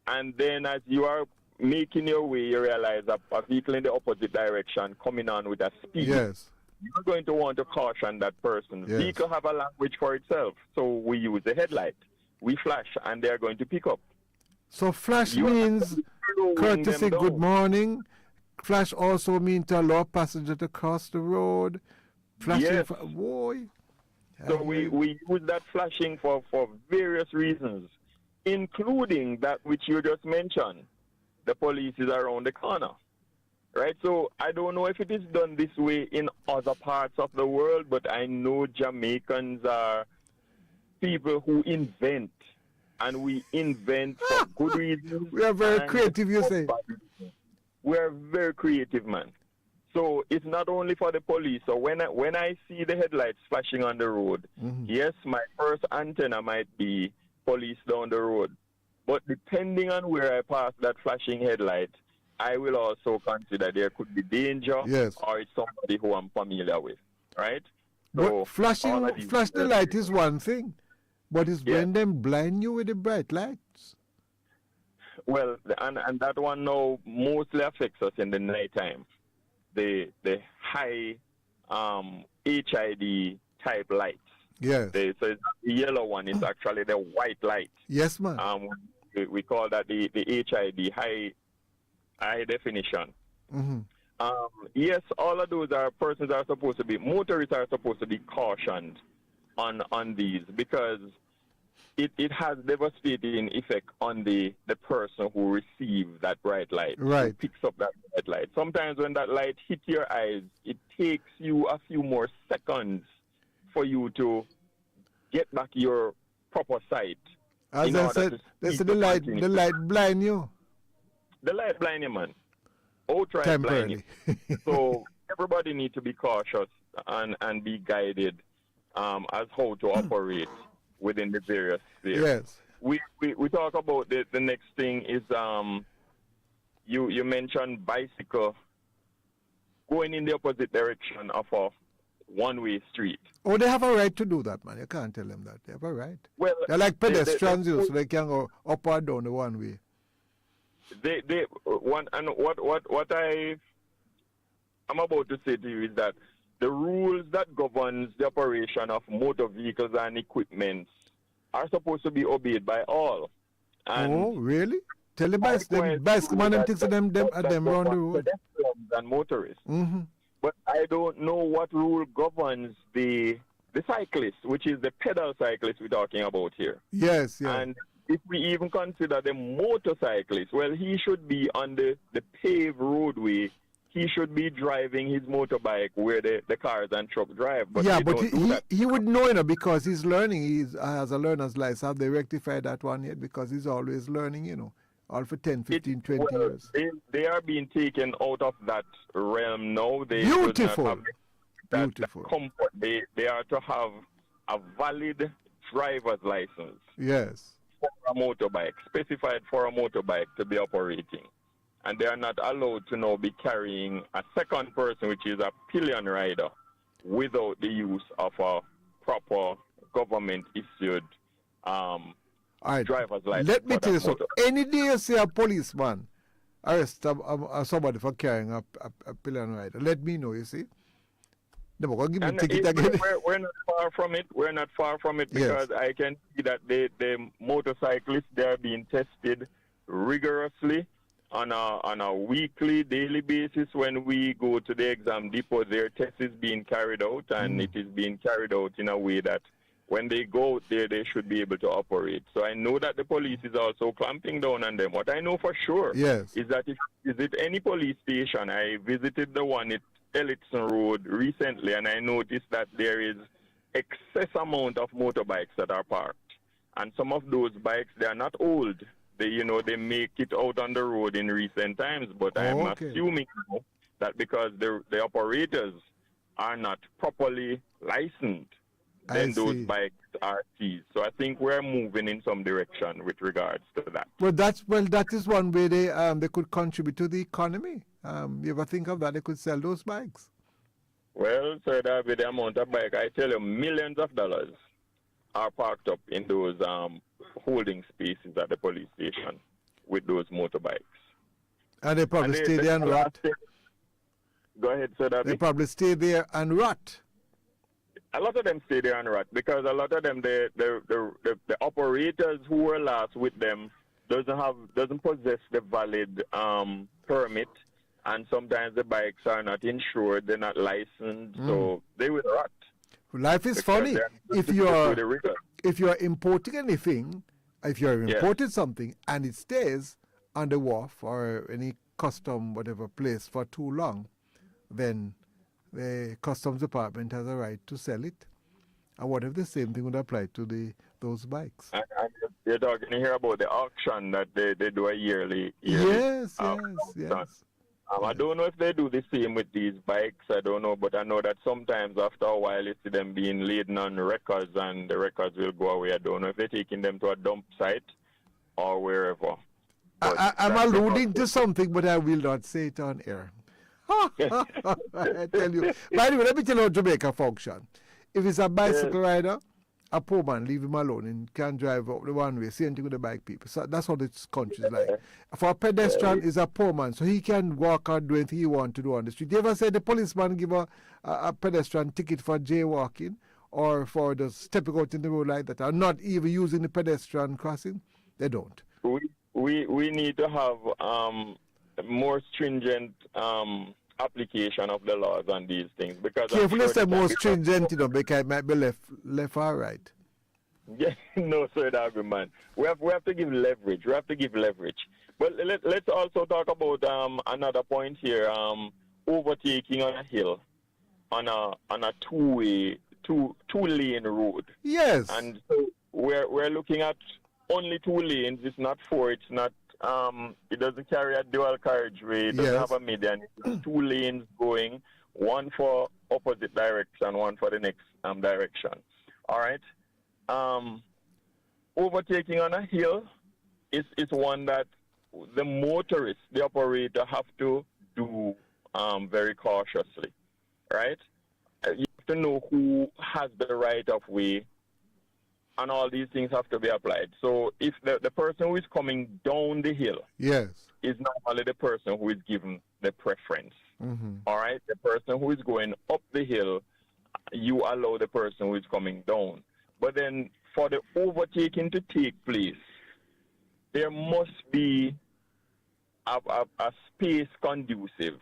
And then as you are making your way, you realize a vehicle in the opposite direction coming on with a speed. Yes. You're going to want to caution that person. Yes. Vehicle have a language for itself. So we use the headlight. We flash and they're going to pick up. So flash means courtesy, good morning. Flash also means to allow passenger to cross the road. Flashing boy. So we use that flashing for various reasons, including that which you just mentioned. The police is around the corner. Right? So I don't know if it is done this way in other parts of the world, but I know Jamaicans are people who invent. And we invent for good reasons. We are very creative, you say. We are very creative, man. So it's not only for the police. So when I see the headlights flashing on the road, yes, my first antenna might be police down the road. But depending on where I pass that flashing headlight, I will also consider there could be danger or it's somebody who I'm familiar with, right? So but flash the light is one thing, but it's when them blind you with the bright lights. Well, and that one now mostly affects us in the nighttime. The high HID type lights. Yes. So the yellow one is actually the white light. Yes, man. We call that the HID, high definition. Yes, all of those motorists are supposed to be cautioned on these, because it has devastating effect on the person who receives that bright light. Right. Who picks up that bright light. Sometimes when that light hits your eyes, it takes you a few more seconds for you to get back your proper sight. As I said, the light blind you. the light blinding, man. Outright blinding. Temporarily. So everybody need to be cautious and be guided as how to operate within the various spheres. Yes. We talk about the next thing is you mentioned bicycle going in the opposite direction of a one-way street. Oh, they have a right to do that, man. You can't tell them that. They have a right. Well, They're like pedestrians, so they can go up or down the one way. What I'm about to say to you is that the rules that governs the operation of motor vehicles and equipment are supposed to be obeyed by all. And oh, really? Tell the bicycle man and things to them around the road. Pedestrians and motorists. Mm-hmm. But I don't know what rule governs the cyclist, which is the pedal cyclist we're talking about here. Yes, yes. And if we even consider the motorcyclist, well, he should be on the paved roadway. He should be driving his motorbike where the cars and trucks drive. But yeah, but he would know, because he's learning. He has a learner's license. Have they rectified that one yet? Because he's always learning, all for 10, 15, 20 years. They are being taken out of that realm now. They Beautiful. That comfort. They are to have a valid driver's license. Yes. For a motorbike, specified for a motorbike to be operating. And they are not allowed to now be carrying a second person, which is a pillion rider, without the use of a proper government-issued driver's license. Let me tell you something. Any day you see a policeman arrest somebody for carrying a pillion rider, let me know, you see. They're going to give me a ticket again. We're not far from it. We're not far from it because I can see that the motorcyclists, they are being tested rigorously on a weekly, daily basis. When we go to the exam depot, their test is being carried out, and it is being carried out in a way that when they go out there, they should be able to operate. So I know that the police is also clamping down on them. What I know for sure is that if you visit any police station, I visited the one at Telethon Road recently, and I noticed that there is excess amount of motorbikes that are parked. And some of those bikes, they are not old. They make it out on the road in recent times, but I'm assuming that because the operators are not properly licensed, then those bikes are seized. So I think we're moving in some direction with regards to that. Well, that is one way they could contribute to the economy. You ever think of that? They could sell those bikes. Well, Sir David, the amount of bike, I tell you, millions of dollars are parked up in those holding spaces at the police station with those motorbikes. And they probably stay there and rot. Go ahead, Sir David. They probably stay there and rot. A lot of them stay there and rot because a lot of them, the operators who were last with them doesn't possess the valid permit, and sometimes the bikes are not insured, they're not licensed, so they will rot. Life is funny. If you are importing anything, if you are importing something and it stays on the wharf or any custom whatever place for too long, then the customs department has a right to sell it. And what if the same thing would apply to those bikes? And you're talking here about the auction that they do a yearly. Yes. I don't know if they do the same with these bikes. I don't know, but I know that sometimes after a while you see them being laden on records and the records will go away. I don't know if they're taking them to a dump site or wherever. I'm alluding to something, but I will not say it on air. I tell you. By the way, let me tell you how Jamaica function. If it's a bicycle rider, a poor man, leave him alone and can't drive up the one way. Same thing with the bike people. So that's how this country is like. For a pedestrian, is a poor man, so he can walk or do anything he wants to do on the street. You ever say the policeman give a pedestrian ticket for jaywalking or for just stepping out in the road like that, or not even using the pedestrian crossing? They don't. We need to have more stringent application of the laws on these things, because carefully say more stringent, because it might be left or right. Yeah, no, sir, argument. We have to give leverage. We have to give leverage. But let's also talk about another point here. Overtaking on a hill, on a two-lane road. Yes. And so we're looking at only 2 lanes. It's not 4. It's not it doesn't carry a dual carriageway. It doesn't Yes. have a median. It's 2 lanes going, one for opposite direction, one for the next direction. All right. Overtaking on a hill is one that the motorist, the operator, have to do very cautiously. Right. You have to know who has the right of way, and all these things have to be applied. So if the person who is coming down the hill Yes. is normally the person who is given the preference. Mm-hmm. All right? The person who is going up the hill, you allow the person who is coming down. But then for the overtaking to take place, there must be a space conducive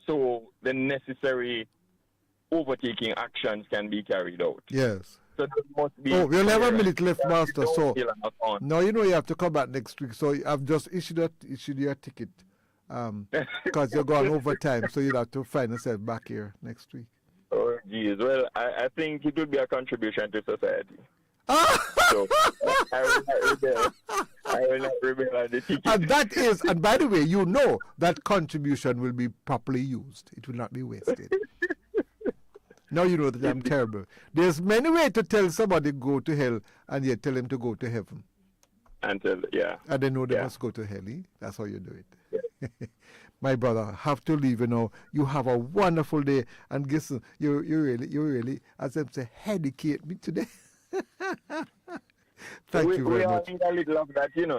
so the necessary overtaking actions can be carried out. Yes. So there must be. Oh, we'll have a clearance. minute left, Master. So Hill and not on. now you know you have to come back next week. So I've just issued your ticket because you're going overtime. So you'll have to find yourself back here next week. Oh, geez. Well, I think it would be a contribution to society. So I will not rebel. I will not rebel on the ticket. And that is, and by the way, you know that contribution will be properly used. It will not be wasted. Now you know that I'm terrible. There's many ways to tell somebody go to hell and yet tell them to go to heaven. Yeah. And they know they Yeah. must go to hell. Eh? That's how you do it. My brother, have to leave, you know. You have a wonderful day. And guess you really, as I say, educate me today. Thank you very we all much. need a little of that, you know.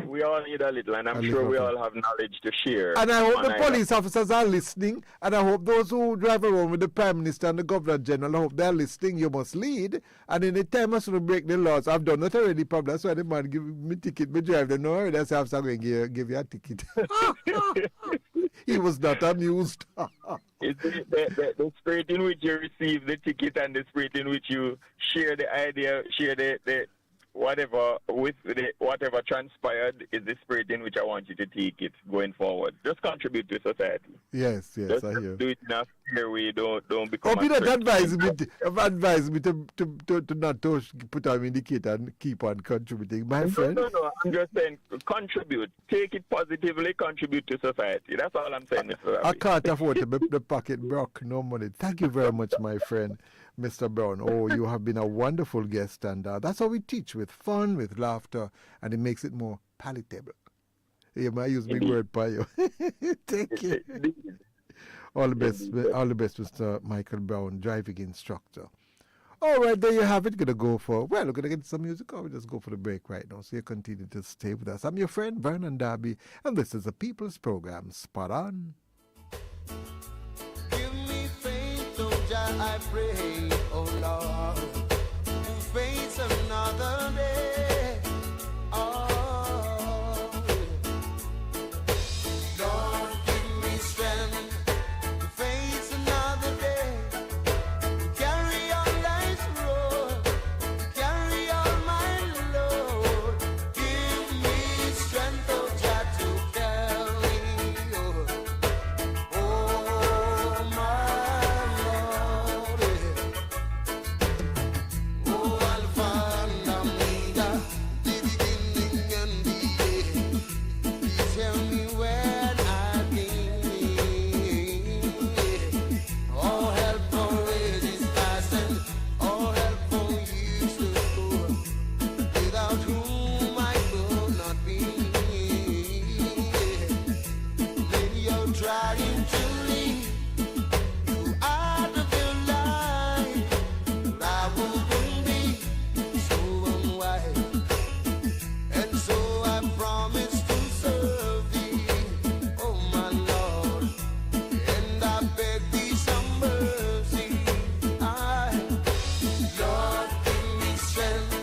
We all need a little, and I'm A sure little we of all have knowledge to share. And I hope the I- police officers are listening, and I hope those who drive around with the Prime Minister and the Governor General, I hope they're listening. You must lead, and in the time I should break the laws. I've done that already, probably. That's why the man give me ticket, me drive them. No, that's how I'm going to give you a ticket. He was not amused. It's the spirit in which you receive the ticket and the spirit in which you share the idea, share the whatever transpired is the spirit in which I want you to take it going forward. Just contribute to society. Yes, Just I hear. do it in a fair way. Don't become. Hope you a not threat. advise me to not to put on indicator and keep on contributing. My friend. No. I'm just saying, contribute. Take it positively. Contribute to society. That's all I'm saying, Mr. I Ravi. can't afford to the pocket broke, no money. Thank you very much, my friend, Mr. Brown. Oh, you have been a wonderful guest, and that's how we teach, with fun, with laughter, and it makes it more palatable. You might use big word by you. Thank you. All the best, Mr. Michael Brown, driving instructor. All right, there you have it. Gonna go for, well, we're gonna get some music, or we just go for the break right now. So you continue to stay with us. I'm your friend Vernon Darby, and this is the People's Program. Spot on. Give me faith, oh Jah, I pray, oh Lord, to face another day. Oh, Lord, give me strength to face another day. Carry on life's road, carry on my load. Give me strength, oh Jah, to carry on. Oh, my Lord, oh, Alpha and Omega, the beginning and the end. Please tell me when I begin. All help for resistance, all help for useless poor, without whom I could not be. When you're trying to leave you out of your life, but I wouldn't be so unwise, and so I promise to serve thee, oh my Lord, and I beg thee some mercy. Lord, give me strength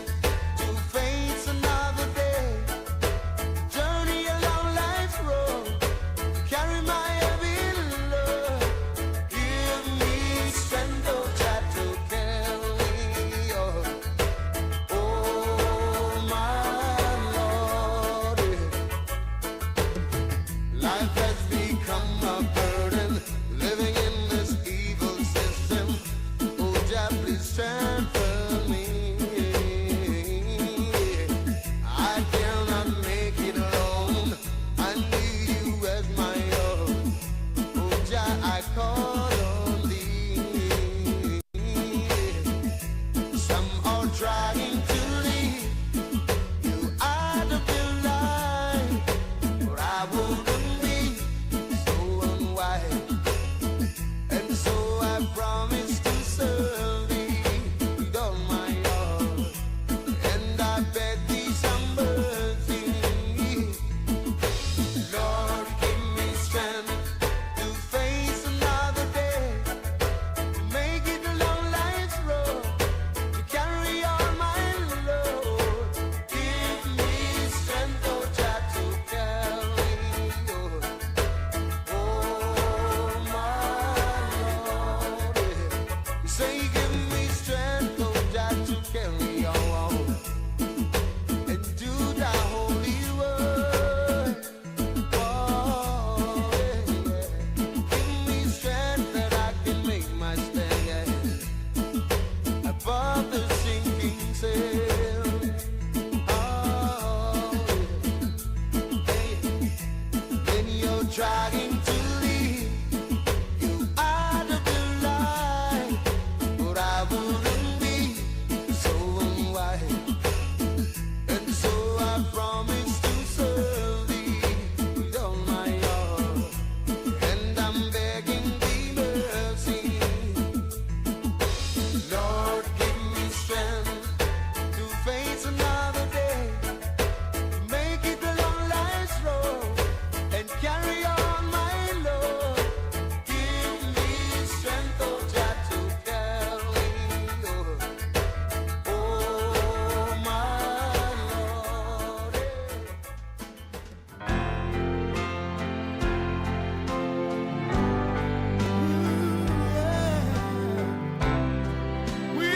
to face another day, journey along life's road, carry my heavy load. Give me strength, oh Jah, to carry on. Oh my Lord, life has become a burden, living in this evil system. Oh Jah, please strengthen me. I cannot make it alone. trying to lead you out of the light, but I wouldn't be so unwise. And so I promise to serve thee with all my heart, and I'm begging thee mercy. Lord, give me strength to face another day, to make it a long life's road and carry on my load. Give me strength, oh Jah, to carry on. Oh my Lord. We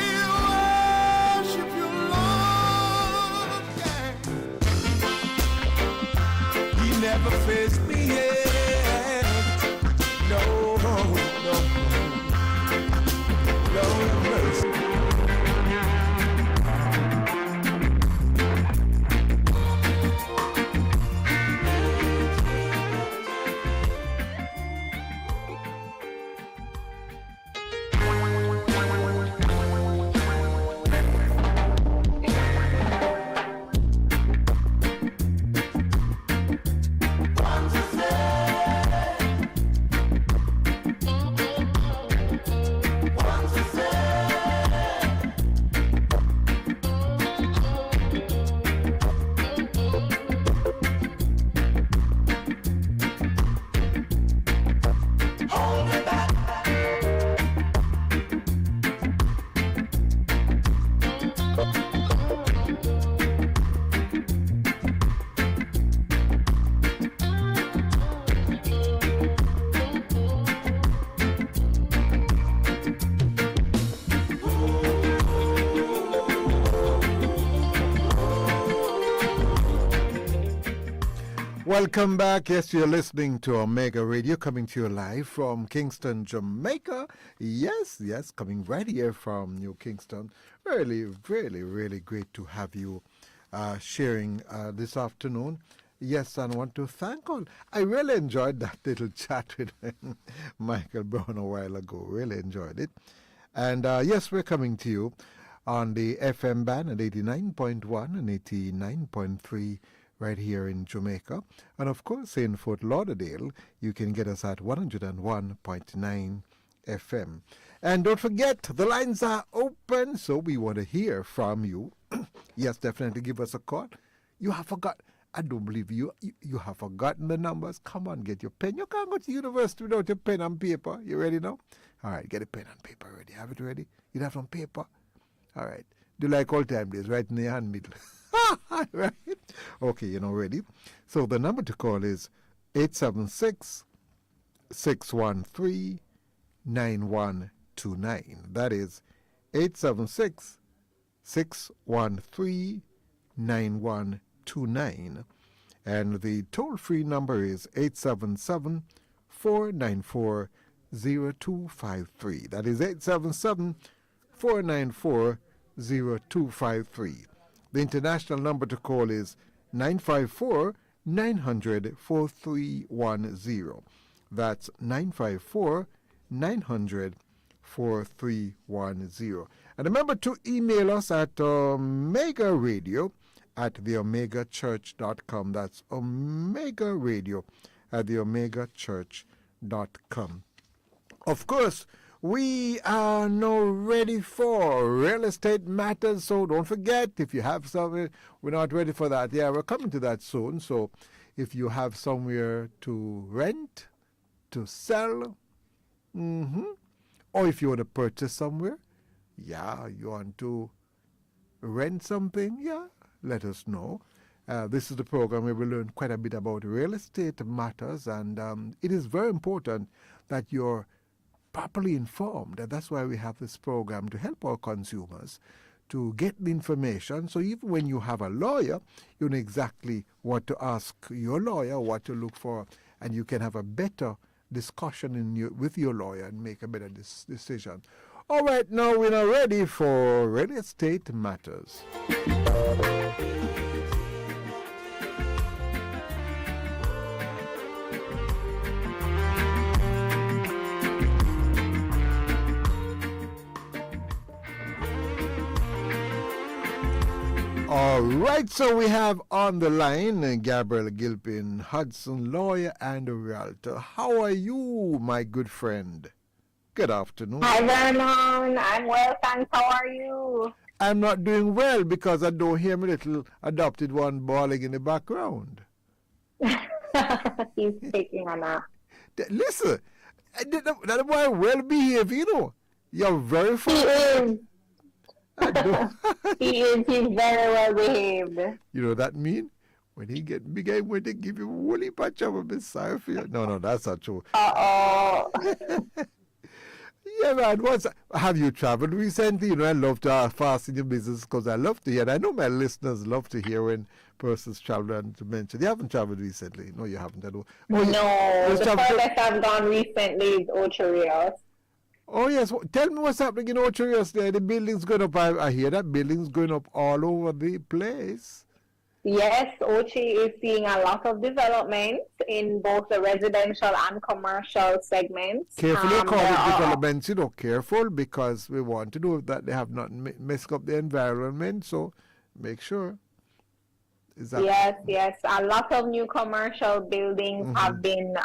worship you, Lord. He never faced me yet. No, no, no. Lord have mercy. Welcome back. Yes, you're listening to Omega Radio, coming to you live from Kingston, Jamaica. Yes, coming right here from New Kingston. Really, really, really great to have you sharing this afternoon. Yes, and I want to thank all. I really enjoyed that little chat with Michael Brown a while ago. Really enjoyed it. And yes, we're coming to you on the FM band at 89.1 and 89.3 right here in Jamaica. And of course, in Fort Lauderdale, you can get us at 101.9 FM. And don't forget, the lines are open, so we want to hear from you. Yes, definitely give us a call. You have forgot. I don't believe you. You have forgotten the numbers. Come on, get your pen. You can't go to university without your pen and paper. You ready now? All right, get a pen and paper ready. Have it ready? You have some paper? All right. Do like old time days, right in the hand middle. Right? Okay, you know, ready? So the number to call is 876-613-9129. That is 876-613-9129. And the toll-free number is 877-494-0253. That is 877-494-0253. The international number to call is 954-900-4310. That's 954-900-4310. And remember to email us at Omega Radio at theomegachurch.com. That's Omega Radio at theomegachurch.com. Of course, we are now ready for real estate matters, so don't forget, if you have something, we're not ready for that. Yeah, we're coming to that soon. So if you have somewhere to rent, to sell, or if you want to purchase somewhere, yeah, you want to rent something, yeah, let us know. This is the program where we learn quite a bit about real estate matters, and it is very important that you're properly informed. And that's why we have this program, to help our consumers to get the information. So even when you have a lawyer, you know exactly what to ask your lawyer, what to look for, and you can have a better discussion with your lawyer and make a better decision. All right, now we're now ready for real estate matters. All right, so we have on the line Gabriel Gilpin, Hudson lawyer and a realtor. How are you, my good friend? Good afternoon. Hi, Vernon. I'm well, thanks. How are you? I'm not doing well because I don't hear my little adopted one bawling in the background. He's taking a nap. Listen, that boy well behaved, you know. You're very He funny. is. He is. He's very well behaved. You know what that mean? When he get big, I'm going to give you a woolly patch of a Messiah for you. No, that's not true. Uh-oh. Yeah, man. Have you traveled recently? You know, I love to fasten your business because I love to hear. And I know my listeners love to hear when persons travel and to mention. You haven't traveled recently. No, you haven't. No, the furthest I've gone recently is Ocho Rios. Oh, yes. Tell me what's happening in Ocho Rios there. The building's going up. I hear that building's going up all over the place. Yes, Ochi is seeing a lot of development in both the residential and commercial segments. Careful, you call it developments, you know, careful, because we want to know that they have not messed up the environment, so make sure. Yes. A lot of new commercial buildings have been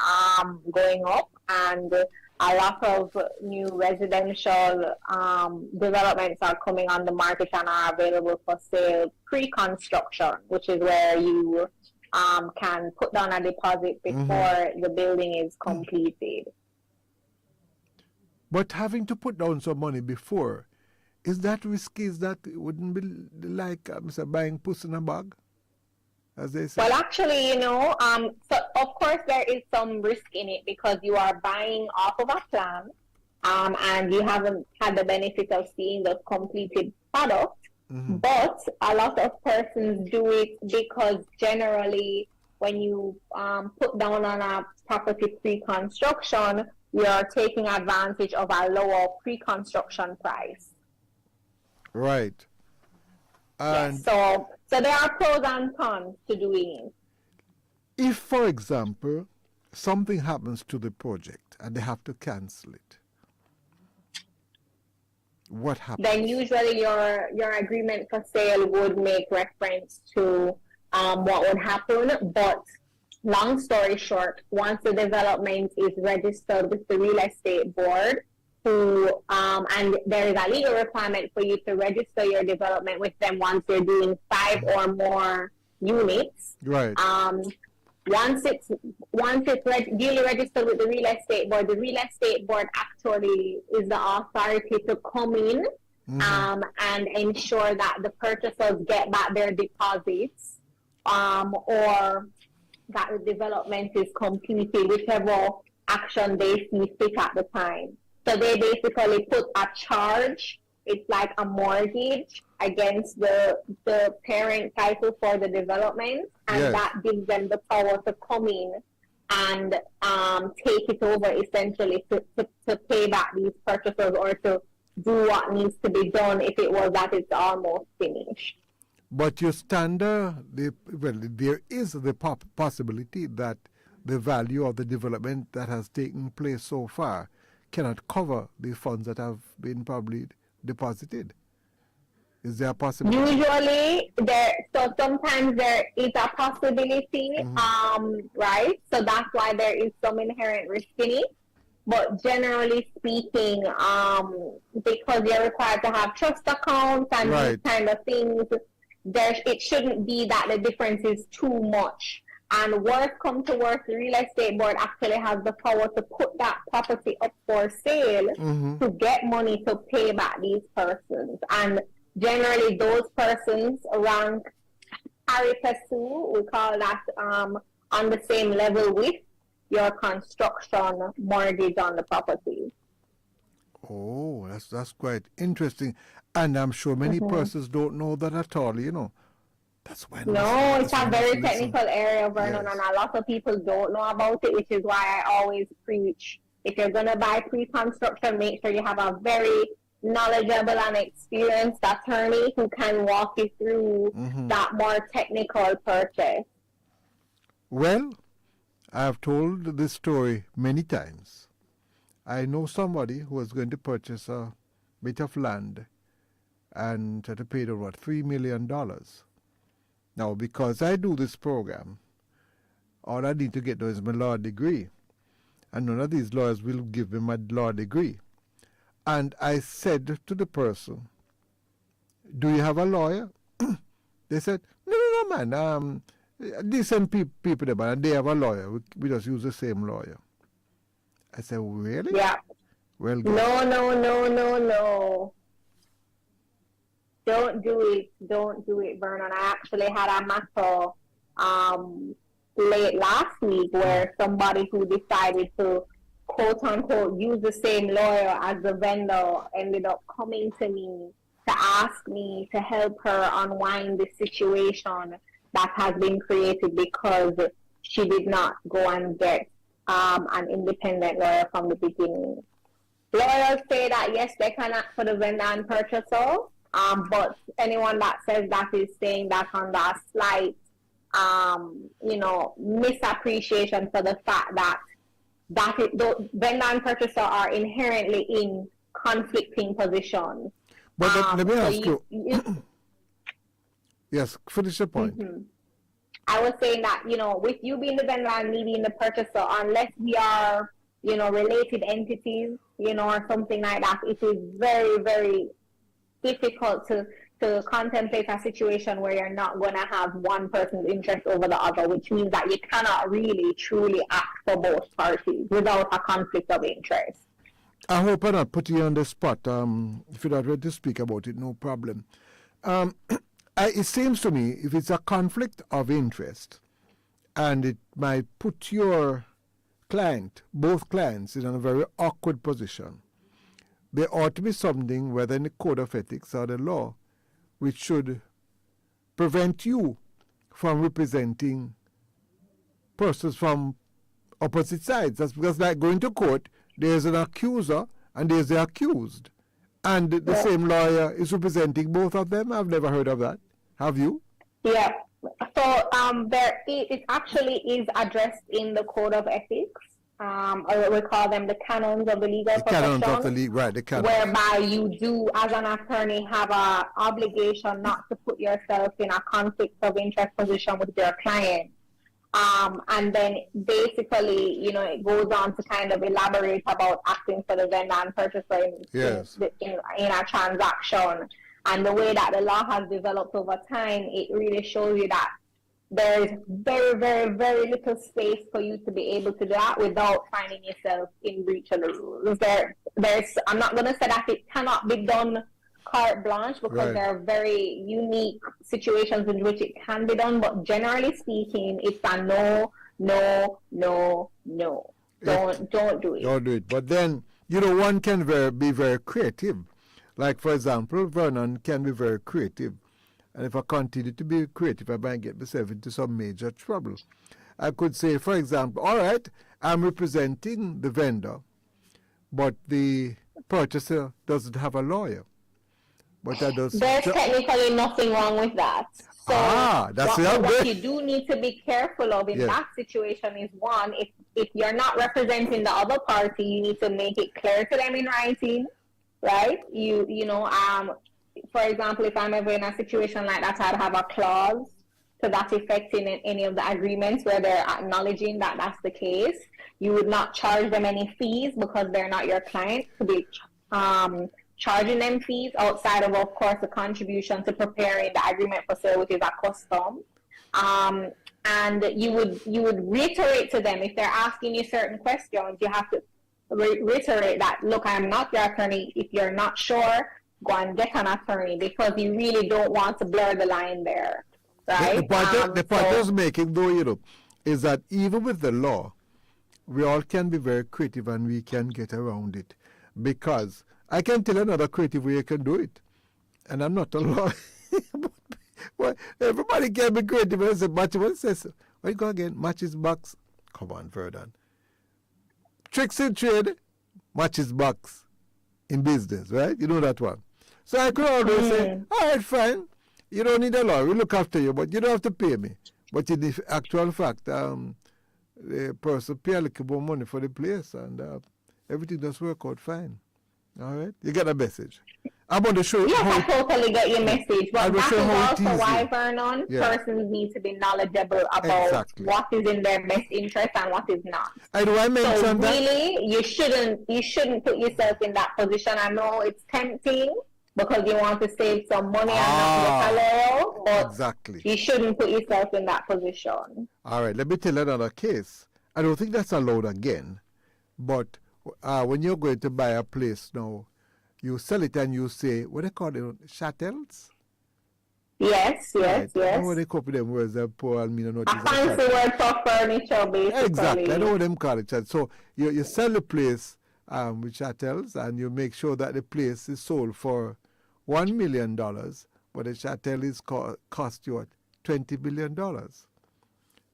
going up, and a lot of new residential developments are coming on the market and are available for sale pre-construction, which is where you can put down a deposit before the building is completed. But having to put down some money before, is that risky? Is that wouldn't be like buying puss in a bag? As they say? Well, actually, you know, so of course there is some risk in it because you are buying off of a plan, and you haven't had the benefit of seeing the completed product. But a lot of persons do it because generally when you put down on a property pre-construction, you are taking advantage of a lower pre-construction price. Right. And yes, so there are pros and cons to doing it. If, for example, something happens to the project and they have to cancel it, what happens? Then usually your agreement for sale would make reference to what would happen. But long story short, once the development is registered with the real estate board, and there is a legal requirement for you to register your development with them once you're doing 5 or more units. Right. Once it's duly registered with the real estate board actually is the authority to come in and ensure that the purchasers get back their deposits, or that the development is completed, whichever action they see fit at the time. So they basically put a charge, it's like a mortgage, against the parent title for the development, and that gives them the power to come in and take it over essentially to pay back these purchasers or to do what needs to be done if it was that it's almost finished. But your standard, there is the possibility that the value of the development that has taken place so far cannot cover the funds that have been probably deposited. Is there a possibility? Usually, so sometimes there is a possibility, right? So that's why there is some inherent risk in it. But generally speaking, because you're required to have trust accounts and these kind of things, it shouldn't be that the difference is too much. And worst come to worst, the real estate board actually has the power to put that property up for sale to get money to pay back these persons. And generally, those persons rank pari passu, we call that, on the same level with your construction mortgage on the property. Oh, that's quite interesting. And I'm sure many persons don't know that at all, you know. That's why. No, it's a very technical area, Vernon, and a lot of people don't know about it, which is why I always preach, if you're going to buy pre-construction, make sure you have a very knowledgeable and experienced attorney who can walk you through that more technical purchase. Well, I've told this story many times. I know somebody who was going to purchase a bit of land and had to pay $3 million. Now, because I do this program, all I need to get though is my law degree. And none of these lawyers will give me my law degree. And I said to the person, do you have a lawyer? They said, no, man. Decent people there, man, and they have a lawyer. We just use the same lawyer. I said, really? Yeah. Well, No. Don't do it, Vernon. I actually had a matter late last week where somebody who decided to quote unquote use the same lawyer as the vendor ended up coming to me to ask me to help her unwind the situation that has been created because she did not go and get an independent lawyer from the beginning. Lawyers say that yes, they can act for the vendor and purchaser, but anyone that says that is saying that under a slight, misappreciation for the fact that the vendor and purchaser are inherently in conflicting positions. But let me ask you. Yes, finish your point. Mm-hmm. I was saying that, with you being the vendor and me being the purchaser, unless we are, related entities, or something like that, it is very, very difficult to contemplate a situation where you're not going to have one person's interest over the other, which means that you cannot really, truly act for both parties without a conflict of interest. I hope I'm not putting you on the spot. If you're not ready to speak about it, no problem. It seems to me if it's a conflict of interest and it might put your client, both clients, in a very awkward position, there ought to be something, whether in the code of ethics or the law, which should prevent you from representing persons from opposite sides. That's because, like going to court, there's an accuser and there's the accused. And the same lawyer is representing both of them. I've never heard of that. Have you? Yeah. So it actually is addressed in the code of ethics, or we call them the canons of the legal profession. Canons of the league, right? The canons. Whereby you do, as an attorney, have an obligation not to put yourself in a conflict of interest position with your client. And then basically, it goes on to kind of elaborate about acting for the vendor and purchaser in a transaction. And the way that the law has developed over time, it really shows you that there's very, very, very little space for you to be able to do that without finding yourself in breach of the rules. I'm not going to say that it cannot be done carte blanche because there are very unique situations in which it can be done, but generally speaking, it's a no. Don't do it. Don't do it. But then, one can be very creative. Like, for example, Vernon can be very creative. And if I continue to be creative, I might get myself into some major trouble. I could say, for example, all right, I'm representing the vendor, but the purchaser doesn't have a lawyer. But there's technically nothing wrong with that. So what you do need to be careful of in that situation is, one, if you're not representing the other party, you need to make it clear to them in writing, right? For example, if I'm ever in a situation like that, I'd have a clause to that effect in any of the agreements where they're acknowledging that that's the case. You would not charge them any fees because they're not your client to be charging them fees outside of course, the contribution to preparing the agreement for sale, which is a custom. And you would reiterate to them if they're asking you certain questions, you have to reiterate that, look, I'm not your attorney. If you're not sure, go and get an attorney because you really don't want to blur the line there, right? The point I was making, though, is that even with the law, we all can be very creative and we can get around it. Because I can tell another creative way you can do it. And I'm not a lawyer. Well, everybody can be creative. I said, what says, where you go again? Matches box. Come on, Vernon. Tricks in trade, matches box in business, right? You know that one. So I could always say, all right, fine. You don't need a lawyer. We look after you, but you don't have to pay me. But in the actual fact, the person pay a little more money for the place, and everything does work out fine. All right? You get a message. I'm going to show Yes, how I totally get your message, I but will that show is how it also is. why, Vernon, Yeah. persons need to be knowledgeable about Exactly. what is in their best interest and what is not. And do I So mention that? really, you shouldn't put yourself in that position. I know it's tempting because you want to save some money and not get a layout, but Exactly. you shouldn't put yourself in that position. All right, let me tell you another case. I don't think that's allowed again, but when you're going to buy a place now, you sell it and you say, what they call it, chattels? Yes, yes, Right. I yes. know what they copy them words that poor Almina A notice. fancy word for furniture, basically. Exactly. I know what them call it. Chat. So you sell the place with chattels and you make sure that the place is sold for $1 million, but the chattel is cost you what, $20 billion.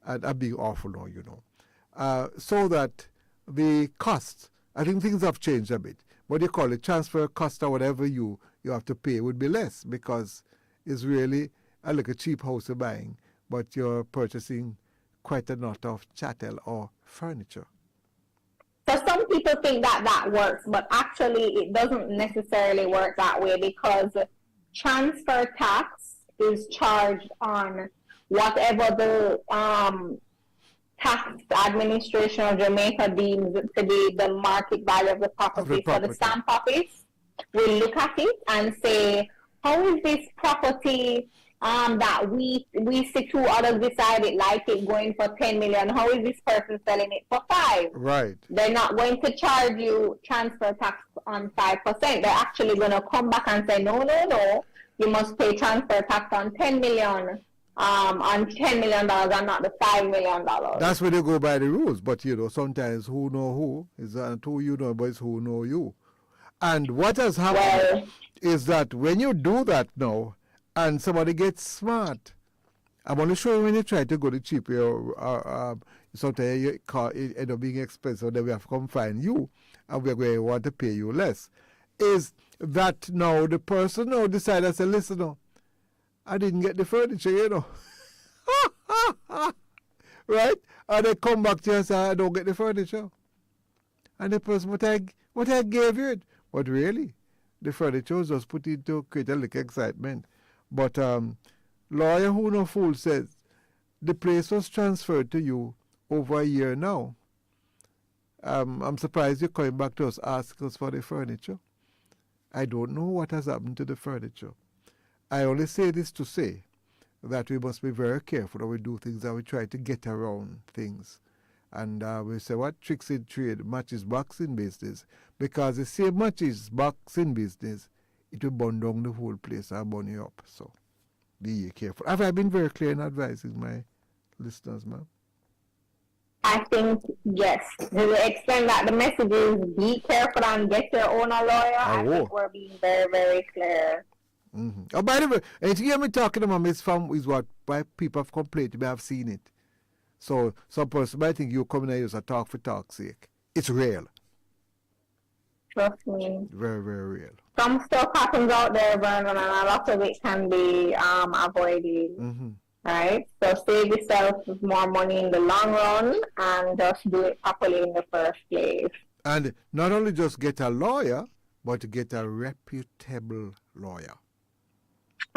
And that'd be awful now, you know. So that the cost, I think things have changed a bit. What do you call it? Transfer cost or whatever you have to pay would be less because it's really like a cheap house you're buying, but you're purchasing quite a lot of chattel or furniture. So some people think that works, but actually it doesn't necessarily work that way because transfer tax is charged on whatever the tax administration of Jamaica deems to be the market value of the property. So the stamp office will look at it and say, how is this property that we see two others decided like it going for 10 million? How is this person selling it for 5? Right. They're not going to charge you transfer tax on 5%. They're actually going to come back and say, no, you must pay transfer tax on 10 million. On $10 million and not the $5 million. That's where they go by the rules. But, you know, sometimes who know who is not who you know, but it's who know you. And what has happened is that when you do that now and somebody gets smart, I'm only sure when you try to go the cheap way or sometimes your car end up being expensive, then we have to come find you and we're going to want to pay you less, is that now the person now decides, I say, listen, no, I didn't get the furniture, you know. Right? And they come back to you and say, I don't get the furniture. And the person, what I gave you it. But really, the furniture was just put in to create a little excitement. But lawyer who no fool says, the place was transferred to you over a year now. I'm surprised you're coming back to us asking us for the furniture. I don't know what has happened to the furniture. I only say this to say that we must be very careful when we do things and we try to get around things. And we say, what tricks in trade, matches box in business. Because the same matches box in business, it will burn down the whole place and burn you up. So be careful. Have I been very clear in advising my listeners, ma'am? I think, yes. To the extent that the message is be careful and get your own a lawyer, I think we're being very, very clear. Mm-hmm. Oh, by the way, anything you hear me talking about is what why people have complained to me. I've seen it. So some person might think you coming here as a talk for talk's sake. It's real. Trust me. Very, very real. Some stuff happens out there, Vernon, and a lot of it can be avoided. Mm-hmm. Right? So save yourself more money in the long run and just do it properly in the first place. And not only just get a lawyer, but to get a reputable lawyer.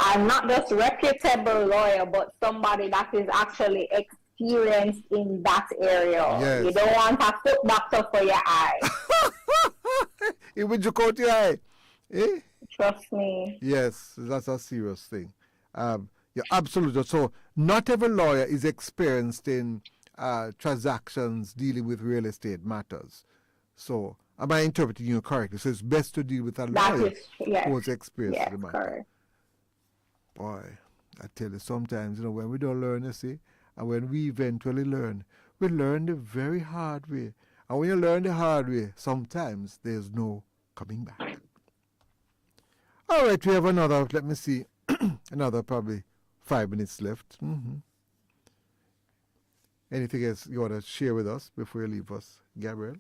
And not just reputable lawyer, but somebody that is actually experienced in that area. Yes. You don't want a foot doctor for your eye. It will you out your eye. Eh? Trust me. Yes, that's a serious thing. You're absolutely. So not every lawyer is experienced in transactions dealing with real estate matters. So am I interpreting you correctly? So it's best to deal with a lawyer who is experienced in the matter. Correct. Boy, I tell you, sometimes, when we don't learn, you see, and when we eventually learn, we learn the very hard way. And when you learn the hard way, sometimes there's no coming back. All right, we have another, let me see, another probably 5 minutes left. Mm-hmm. Anything else you want to share with us before you leave us, Gabriel?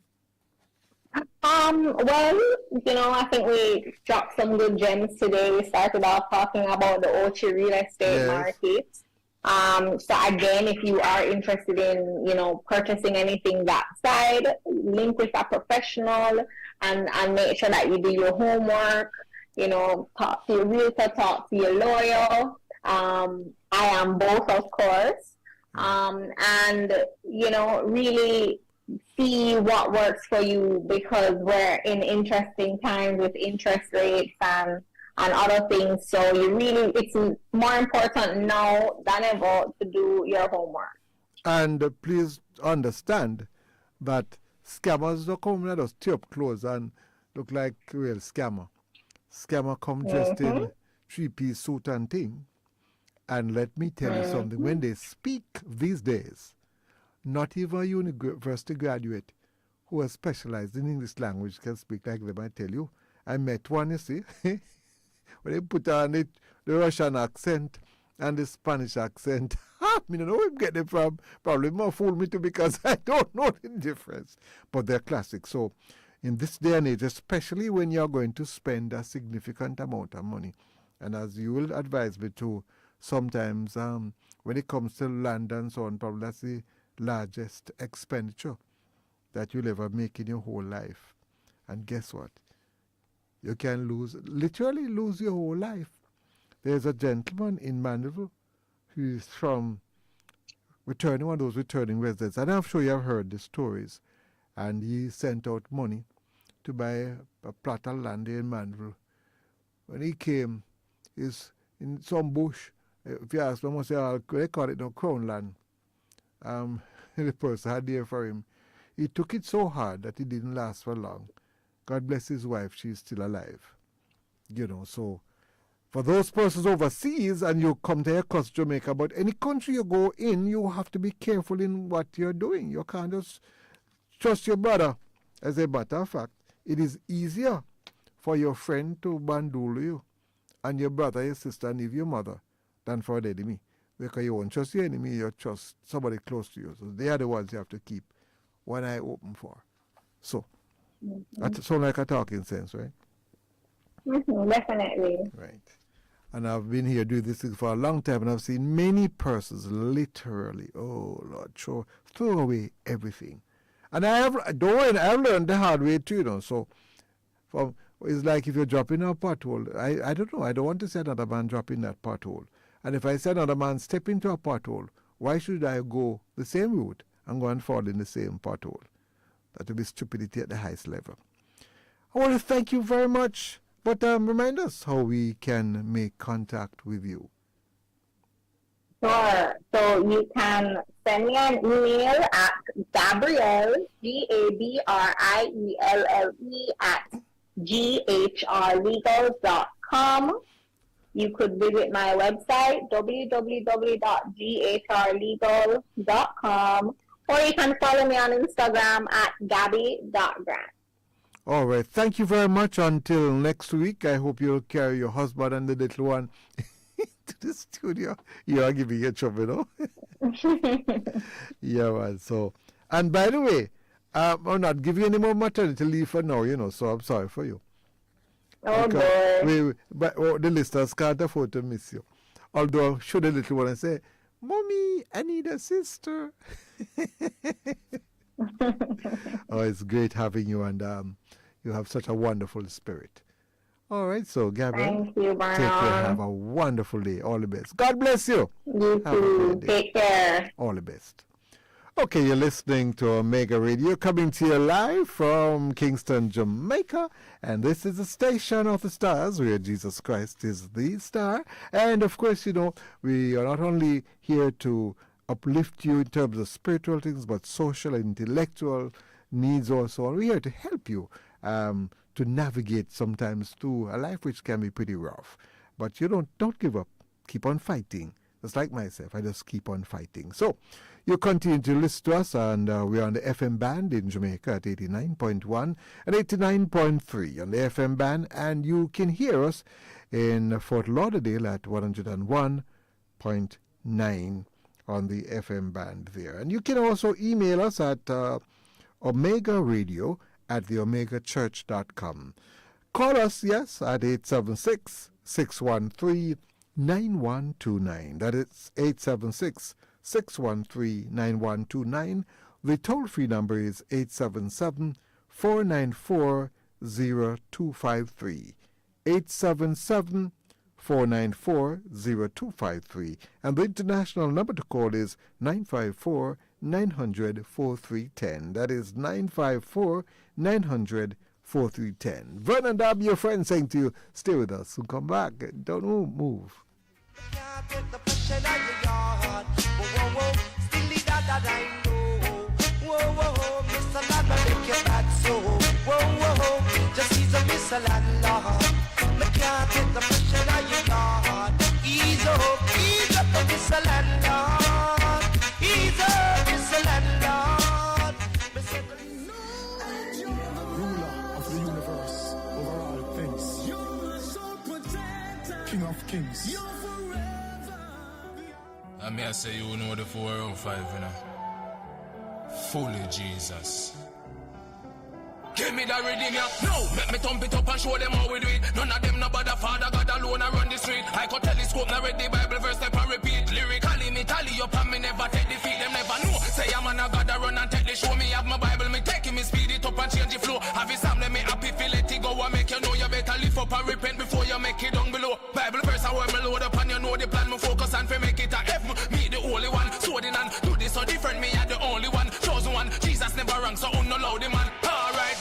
Well, I think we dropped some good gems today. We started off talking about the Ochi real estate market. So again, if you are interested in, purchasing anything that side, link with a professional and make sure that you do your homework. talk to your realtor, talk to your lawyer. I am both, of course. And, really see what works for you, because we're in interesting times with interest rates and other things. So it's more important now than ever to do your homework. And please understand that scammers don't come and just tear up clothes and look like real scammer. Scammer come dressed in three-piece suit and thing. And let me tell you something, when they speak these days, not even a university graduate who has specialized in English language can speak like them, I tell you. I met one, you see, when they put on the Russian accent and the Spanish accent. I don't know where I'm getting it from. Probably more fool me too, because I don't know the difference. But they're classic. So in this day and age, especially when you're going to spend a significant amount of money, and as you will advise me to, sometimes when it comes to land and so on, probably that's the largest expenditure that you'll ever make in your whole life. And guess what? You can literally lose your whole life. There's a gentleman in Mandeville who is from one of those returning residents. And I'm sure you have heard the stories. And he sent out money to buy a plot of land in Mandeville. When he came, he's in some bush. If you ask them, they call it no crown land. The person had there for him. He took it so hard that it didn't last for long. God bless his wife, she's still alive. So for those persons overseas and you come to across Jamaica, but any country you go in, you have to be careful in what you're doing. You can't just trust your brother. As a matter of fact, it is easier for your friend to bandule you and your brother, your sister, and even your mother than for the enemy. Because you won't trust your enemy, you trust somebody close to you. So they are the ones you have to keep one eye open for. So, that sounds like a talking sense, right? Definitely. Right. And I've been here doing this thing for a long time, and I've seen many persons literally, oh Lord, throw away everything. And I've learned the hard way too, So, it's like if you're dropping a pothole, I don't know, I don't want to see another man drop in that pothole. And if I see another man step into a pothole, why should I go the same route and go and fall in the same pothole? That would be stupidity at the highest level. I want to thank you very much, but remind us how we can make contact with you. Sure. So you can send me an email at Gabrielle, GABRIELLE at ghrlegal.com. You could visit my website, www.ghrlegal.com, or you can follow me on Instagram at gabby.grant. All right. Thank you very much. Until next week, I hope you'll carry your husband and the little one to the studio. You are giving you trouble, Yeah, man. So, and by the way, I'm not giving you any more maternity leave for now, so I'm sorry for you. Oh, boy. The listeners can't afford to miss you. Although, should the little one say, Mommy, I need a sister. Oh, it's great having you, and you have such a wonderful spirit. All right, so Gabrielle, thank you, Barnum. Take care. Have a wonderful day. All the best. God bless you. You too. Take care. All the best. Okay, you're listening to Omega Radio, coming to you live from Kingston, Jamaica. And this is the station of the stars, where Jesus Christ is the star. And of course, we are not only here to uplift you in terms of spiritual things, but social and intellectual needs also. We're here to help you to navigate sometimes through a life which can be pretty rough. But don't give up. Keep on fighting. Just like myself, I just keep on fighting. So, you continue to listen to us, and we're on the FM band in Jamaica at 89.1 and 89.3 on the FM band, and you can hear us in Fort Lauderdale at 101.9 on the FM band there. And you can also email us at Omega Radio at theomegachurch.com. Call us, yes, at 876-613-9129. That is 876-613-9129. The toll-free number is 877-494-0253. 877-494-0253. And the international number to call is 954-900-4310. That is 954-900-4310. Vernon Darby, your friend, saying to you, stay with us. We'll come back. Don't move. Just he's a missile landlord. Me can't take the pressure on you, Lord. Ease up the missile landlord. Ease up, missile landlord. Ruler of the universe, over all things. King of kings. I may I say you know the 405, you know. Fully Jesus. Give me that rhythm, yeah. No, make me thump it up and show them how we do it. None of them no bother, Father God alone I run the street. I could telescope, now read the Bible verse, step and repeat. Lyrically, me tally up and me never take defeat. Them never know. Say I'm an a God, I run and take the show. Me have my Bible, me take it, me speed it up and change the flow. Have it some, let me happy, feel let it go and make you know you better lift up and repent before you make it down below. Bible verse, I want me load up and you know the plan, me focus and fi make it a F. Me the only one, so the and do this so different, me are the only one, chosen one. Jesus never wrong, so no loud the man. Alright,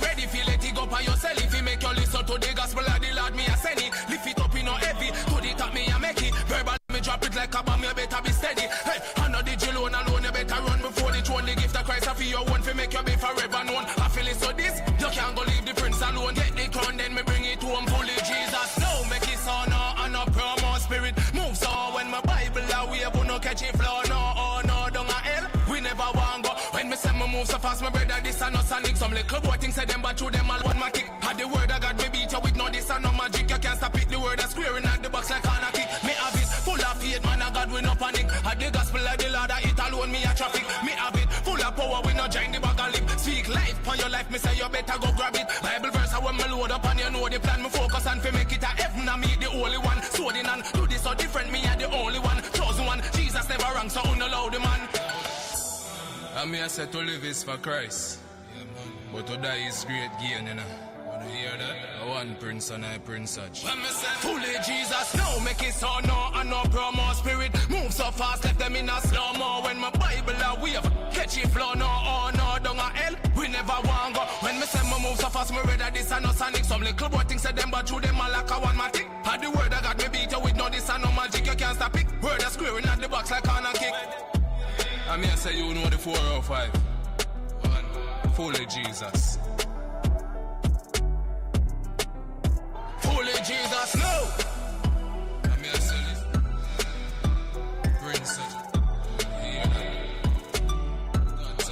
ready, feel let it go by yourself. If you make your listen to the gospel of the Lord, me a send it. Lift it up in no heavy, to the top me a make it. Verbal, me drop it like a bomb, you better be steady. Hey, I know the jail alone, you better run before the throne. The gift of Christ, I feel your one, fi make you be forever known. I feel it so this, you can't go leave the prince alone. Get the crown, then me bring it to him fully, Jesus. No, make it so no, and no promo spirit. Move so when my Bible a wave, no catch it flow, no, oh no, down a hell. We never want go. When me say me move so fast, my brother, this and no sonic. Some little boy things say them, but through them all one my kick. Had the word I got me beat you with no this and no magic. You can't stop it, the word I squaring at the box like on a kick. Me have it, full of faith, man, I God we no panic. Had the gospel of the Lord, I it alone, me a traffic. Me have it, full of power, we no join the bag of lip. Speak life for your life, me say you better go grab it. Bible verse, I want me load up and you know the plan. Me focus and fi make it a heaven, I me the only one. So the nan, do this so different, me are the only one. Chosen one, Jesus never wrong, so no loud the man. I mean, I said to live is for Christ, but to die is great gain, you know. Wanna hear that? I want prince and I prince such. When me say fully Jesus, no make it so no and no promo spirit. Move so fast, left them in a slow mo. When my Bible a wave, catch it flow, no, oh no, down a hell. We never want go. When me say me move so fast, me ready this and no sonic. Some little boy things say them, but through them all like a one matic. Had the word I got me beat you with no this and no magic. You can't stop it. Word a squaring at the box like on a kick. I mean, I say you know the 405. Fully Jesus. Fully Jesus, no! I mean, I say this. Prince. Hear that? God's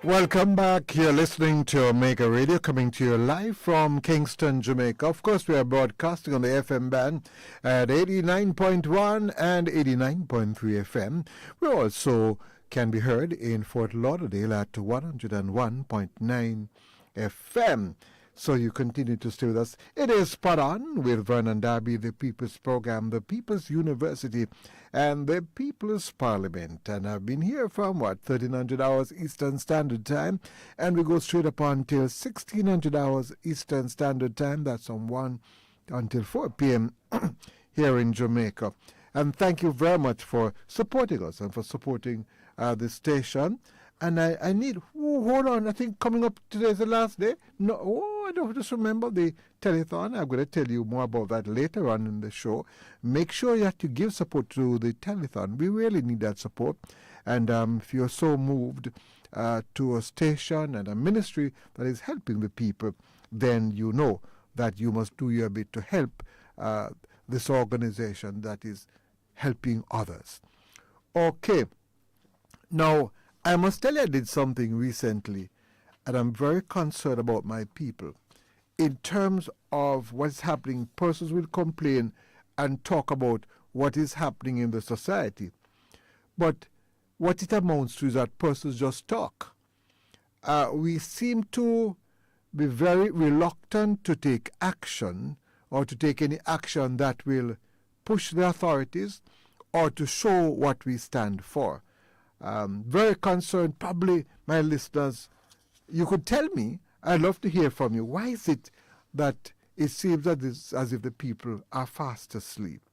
Welcome back. You're listening to Omega Radio, coming to you live from Kingston, Jamaica. Of course, we are broadcasting on the FM band at 89.1 and 89.3 FM. We also can be heard in Fort Lauderdale at 101.9 FM. So you continue to stay with us. It is Spot On with Vernon Darby, the People's Program, the People's University, and the People's Parliament. And I've been here from, 1300 hours Eastern Standard Time, and we go straight up until 1600 hours Eastern Standard Time. That's from 1 until 4 p.m. here in Jamaica. And thank you very much for supporting us and for supporting the station. And I need, hold on, I think coming up today is the last day. No, I don't just remember the telethon. I'm going to tell you more about that later on in the show. Make sure that you give support to the telethon. We really need that support. And if you're so moved to a station and a ministry that is helping the people, then you know that you must do your bit to help this organization that is helping others. Okay. Now, I must tell you, I did something recently, and I'm very concerned about my people. In terms of what's happening, persons will complain and talk about what is happening in the society. But what it amounts to is that persons just talk. We seem to be very reluctant to take action or to take any action that will push the authorities or to show what we stand for. Very concerned, probably my listeners, you could tell me, I'd love to hear from you. Why is it that it seems that it's as if the people are fast asleep?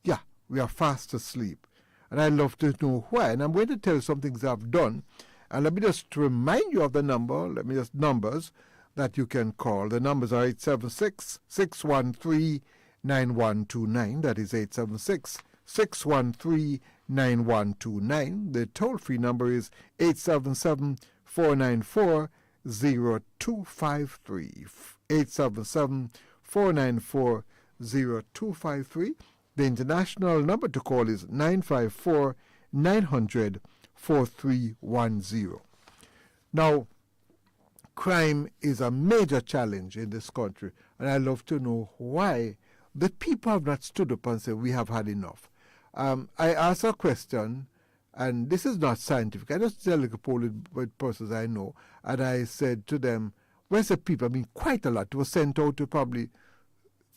Yeah, we are fast asleep. And I'd love to know why. And I'm going to tell you some things I've done. And let me just remind you of the numbers that you can call. The numbers are 876-613-9129. That is 876-613-9129. The toll-free number is 877-494-0253. 877-494-0253. The international number to call is 954-900-4310. Now, crime is a major challenge in this country, and I'd love to know why the people have not stood up and said, we have had enough. I asked a question, and this is not scientific. I just tell like a poll with persons I know, and I said to them, where's the people? I mean, quite a lot. It was sent out to probably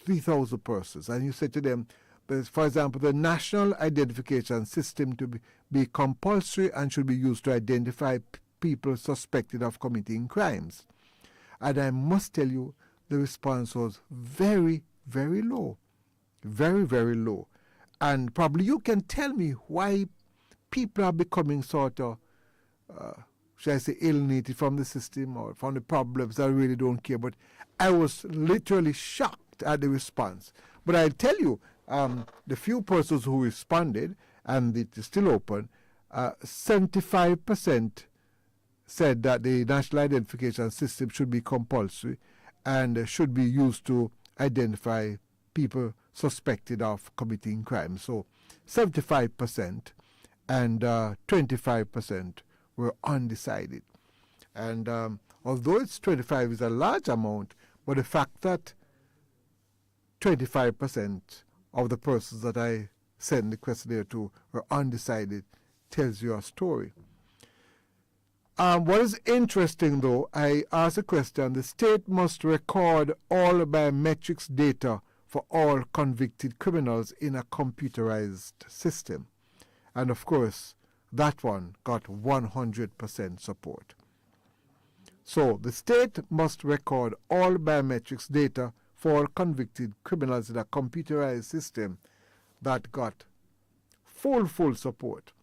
3,000 persons. And you said to them, for example, the national identification system to be compulsory and should be used to identify people suspected of committing crimes. And I must tell you, the response was very, very low. Very, very low. And probably you can tell me why people are becoming sort of, should I say, alienated from the system or from the problems. I really don't care. But I was literally shocked at the response. But I'll tell you, the few persons who responded, and it is still open, 75% said that the national identification system should be compulsory and should be used to identify people suspected of committing crime. So 75% and 25% were undecided. And although it's 25 is a large amount, but the fact that 25% of the persons that I sent the questionnaire to were undecided tells you a story. What is interesting, though, I asked a question. The state must record all biometrics data for all convicted criminals in a computerized system. And, of course, that one got 100% support. So the state must record all biometrics data for all convicted criminals in a computerized system. That got full support.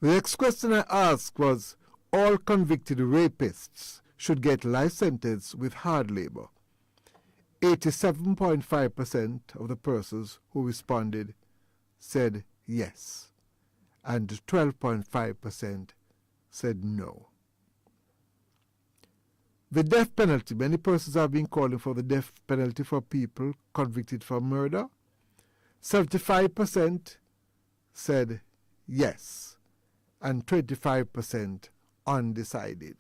The next question I asked was, all convicted rapists should get life sentence with hard labor. 87.5% of the persons who responded said yes, and 12.5% said no. The death penalty, many persons have been calling for the death penalty for people convicted for murder. 75% said yes, and 25% undecided.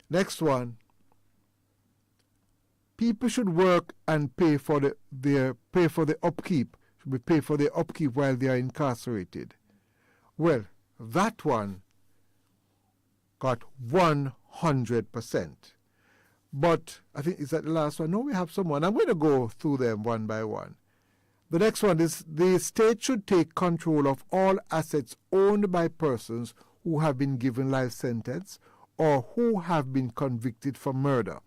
Next one. People should work and pay for the upkeep. Should be pay for their upkeep while they are incarcerated. Well, that one got 100%. But I think is that the last one? No, we have someone. I'm going to go through them one by one. The next one is the state should take control of all assets owned by persons who have been given life sentence or who have been convicted for murder.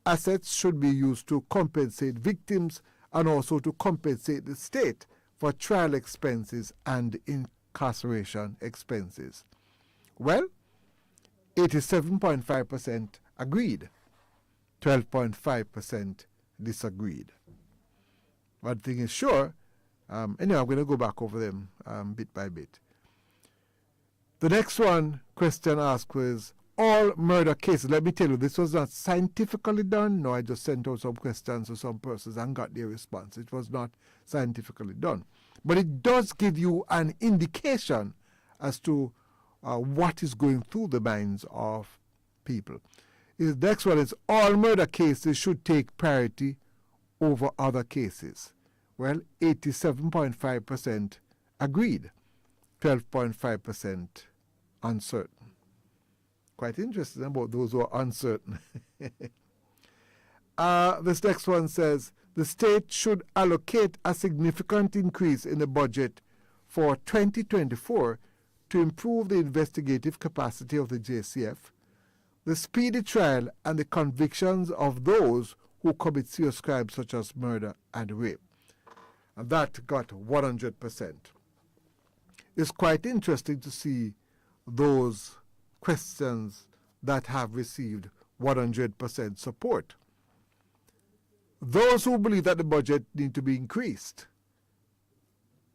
Assets should be used to compensate victims and also to compensate the state for trial expenses and incarceration expenses. Well, 87.5% agreed, 12.5% disagreed. One thing is sure, anyway, I'm going to go back over them bit by bit. The next one question asked was, all murder cases, let me tell you, this was not scientifically done. No, I just sent out some questions to some persons and got their response. It was not scientifically done. But it does give you an indication as to what is going through the minds of people. The next one is, all murder cases should take priority over other cases. Well, 87.5% agreed, 12.5% uncertain. Quite interesting about those who are uncertain. This next one says, the state should allocate a significant increase in the budget for 2024 to improve the investigative capacity of the JCF, the speedy trial and the convictions of those who commit serious crimes such as murder and rape. And that got 100%. It's quite interesting to see those questions that have received 100% support. Those who believe that the budget need to be increased,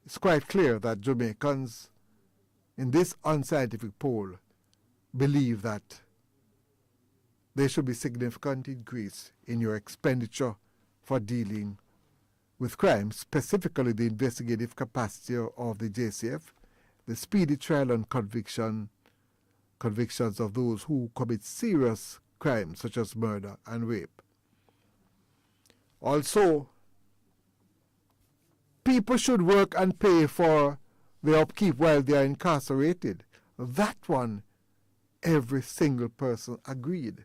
it's quite clear that Jamaicans in this unscientific poll believe that there should be significant increase in your expenditure for dealing with crime, specifically the investigative capacity of the JCF, the speedy trial and convictions of those who commit serious crimes such as murder and rape. Also, people should work and pay for their upkeep while they are incarcerated. That one, every single person agreed.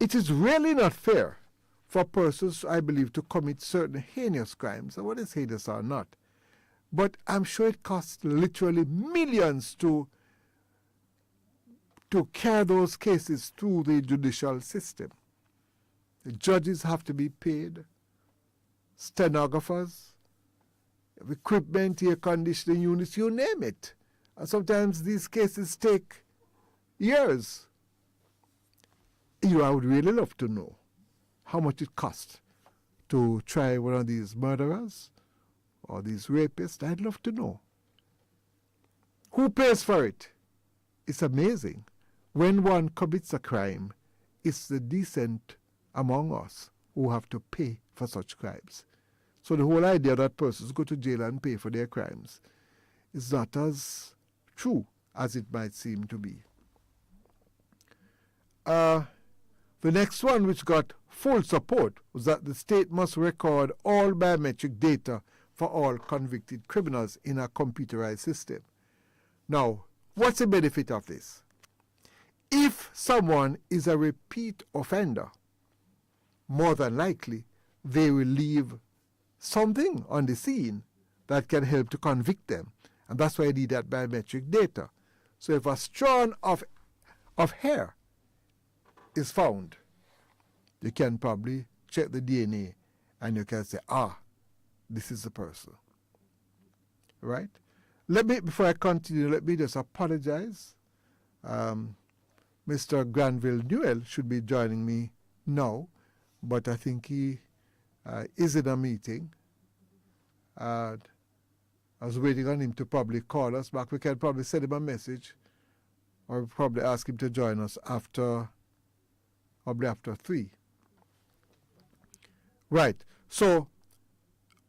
It is really not fair for persons, I believe, to commit certain heinous crimes, and whether it's heinous or not. But I'm sure it costs literally millions to carry those cases through the judicial system. The judges have to be paid, stenographers, equipment, air conditioning units, you name it. And sometimes these cases take years. I would really love to know how much it costs to try one of these murderers or these rapists. I'd love to know. Who pays for it? It's amazing. When one commits a crime, it's the decent among us who have to pay for such crimes. So the whole idea that persons go to jail and pay for their crimes is not as true as it might seem to be. The next one, which got full support, was that the state must record all biometric data for all convicted criminals in a computerized system. Now, what's the benefit of this? If someone is a repeat offender, more than likely they will leave something on the scene that can help to convict them. And that's why I need that biometric data. So if a strand of hair is found, you can probably check the DNA and you can say, this is the person. Right? Before I continue, let me just apologize. Mr. Granville Newell should be joining me now, but I think he is in a meeting. I was waiting on him to probably call us back. We can probably send him a message or probably ask him to join us probably after 3. Right. So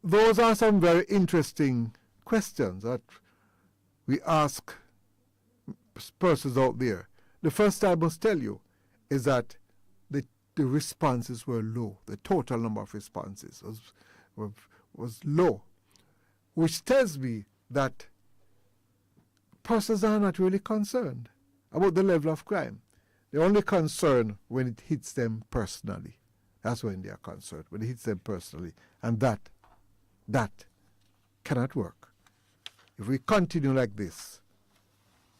those are some very interesting questions that we ask persons out there, the first I must tell you is that the responses were low. The total number of responses was low, which tells me that persons are not really concerned about the level of crime. They're only concerned when it hits them personally. That's when they are concerned, when it hits them personally. And that cannot work. If we continue like this,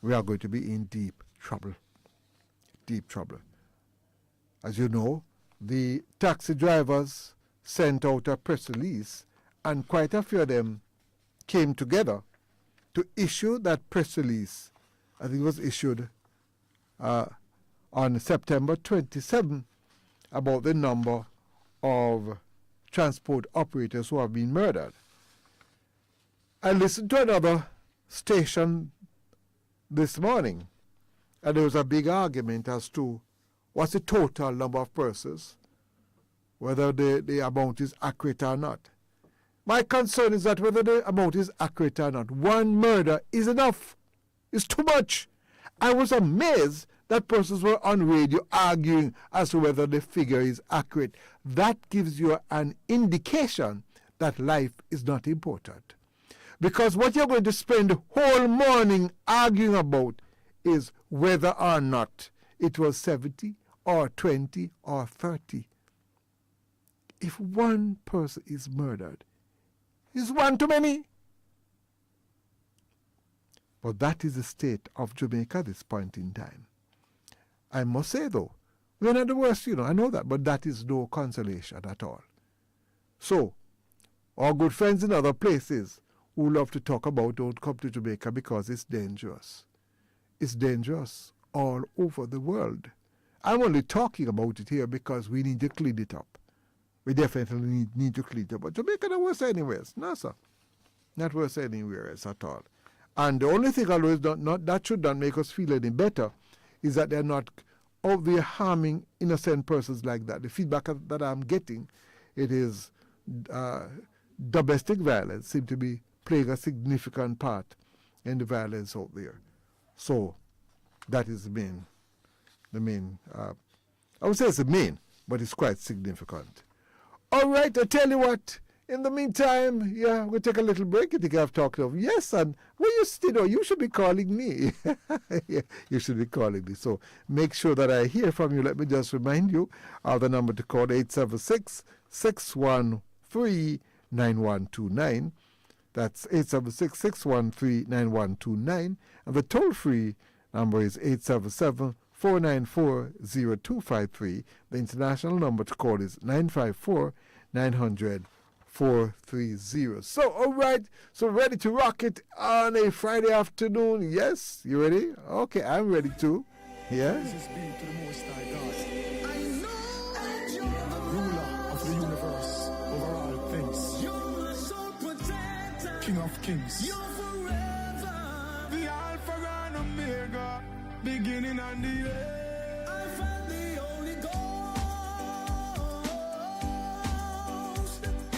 we are going to be in deep trouble. Deep trouble. As you know, the taxi drivers sent out a press release, and quite a few of them came together to issue that press release. I think it was issued on September 27 about the number of transport operators who have been murdered. I listened to another station this morning, and there was a big argument as to what's the total number of persons, whether the amount is accurate or not. My concern is that whether the amount is accurate or not, one murder is enough. It's too much. I was amazed that persons were on radio arguing as to whether the figure is accurate. That gives you an indication that life is not important. Because what you're going to spend the whole morning arguing about is whether or not it was 70 or 20 or 30. If one person is murdered, is one too many. But that is the state of Jamaica at this point in time. I must say, though, we're not the worst, I know that, but that is no consolation at all. So, our good friends in other places who love to talk about don't come to Jamaica because it's dangerous. It's dangerous all over the world. I'm only talking about it here because we need to clean it up. We definitely need to clean it up. But Jamaica not worse anywhere else. No, sir. Not worse anywhere else at all. And the only thing always that should not make us feel any better is that they're not out there harming innocent persons like that. The feedback that I'm getting, it is domestic violence seems to be playing a significant part in the violence out there. So that is the main, I would say it's the main, but it's quite significant. All right, I tell you what, in the meantime, we'll take a little break. You think I've talked of? Yes, and you should be calling me. Yeah, you should be calling me. So make sure that I hear from you. Let me just remind you of the number to call, 876-613-9129. That's 876-613-9129. And the toll-free number is 877-494-0253. The international number to call is 954-900-430. So, all right. So, ready to rock it on a Friday afternoon? Yes? You ready? Okay, I'm ready too. Yeah? This is being to the Most High God, ruler of the universe over all things, King of kings, the Alpha and Omega, beginning and the end. I found the Holy Ghost,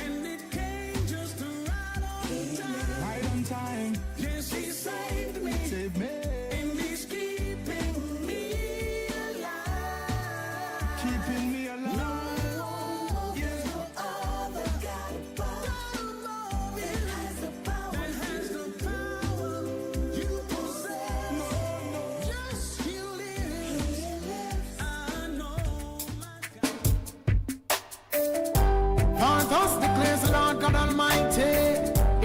and it came just right on time. Right on time. Yes, He saved me. Saved me. And He's keeping me alive. Keeping me alive. No other God but that has the power. That has the power you possess. No. Yes, He lives. I know my God. For thus declares the Lord God Almighty,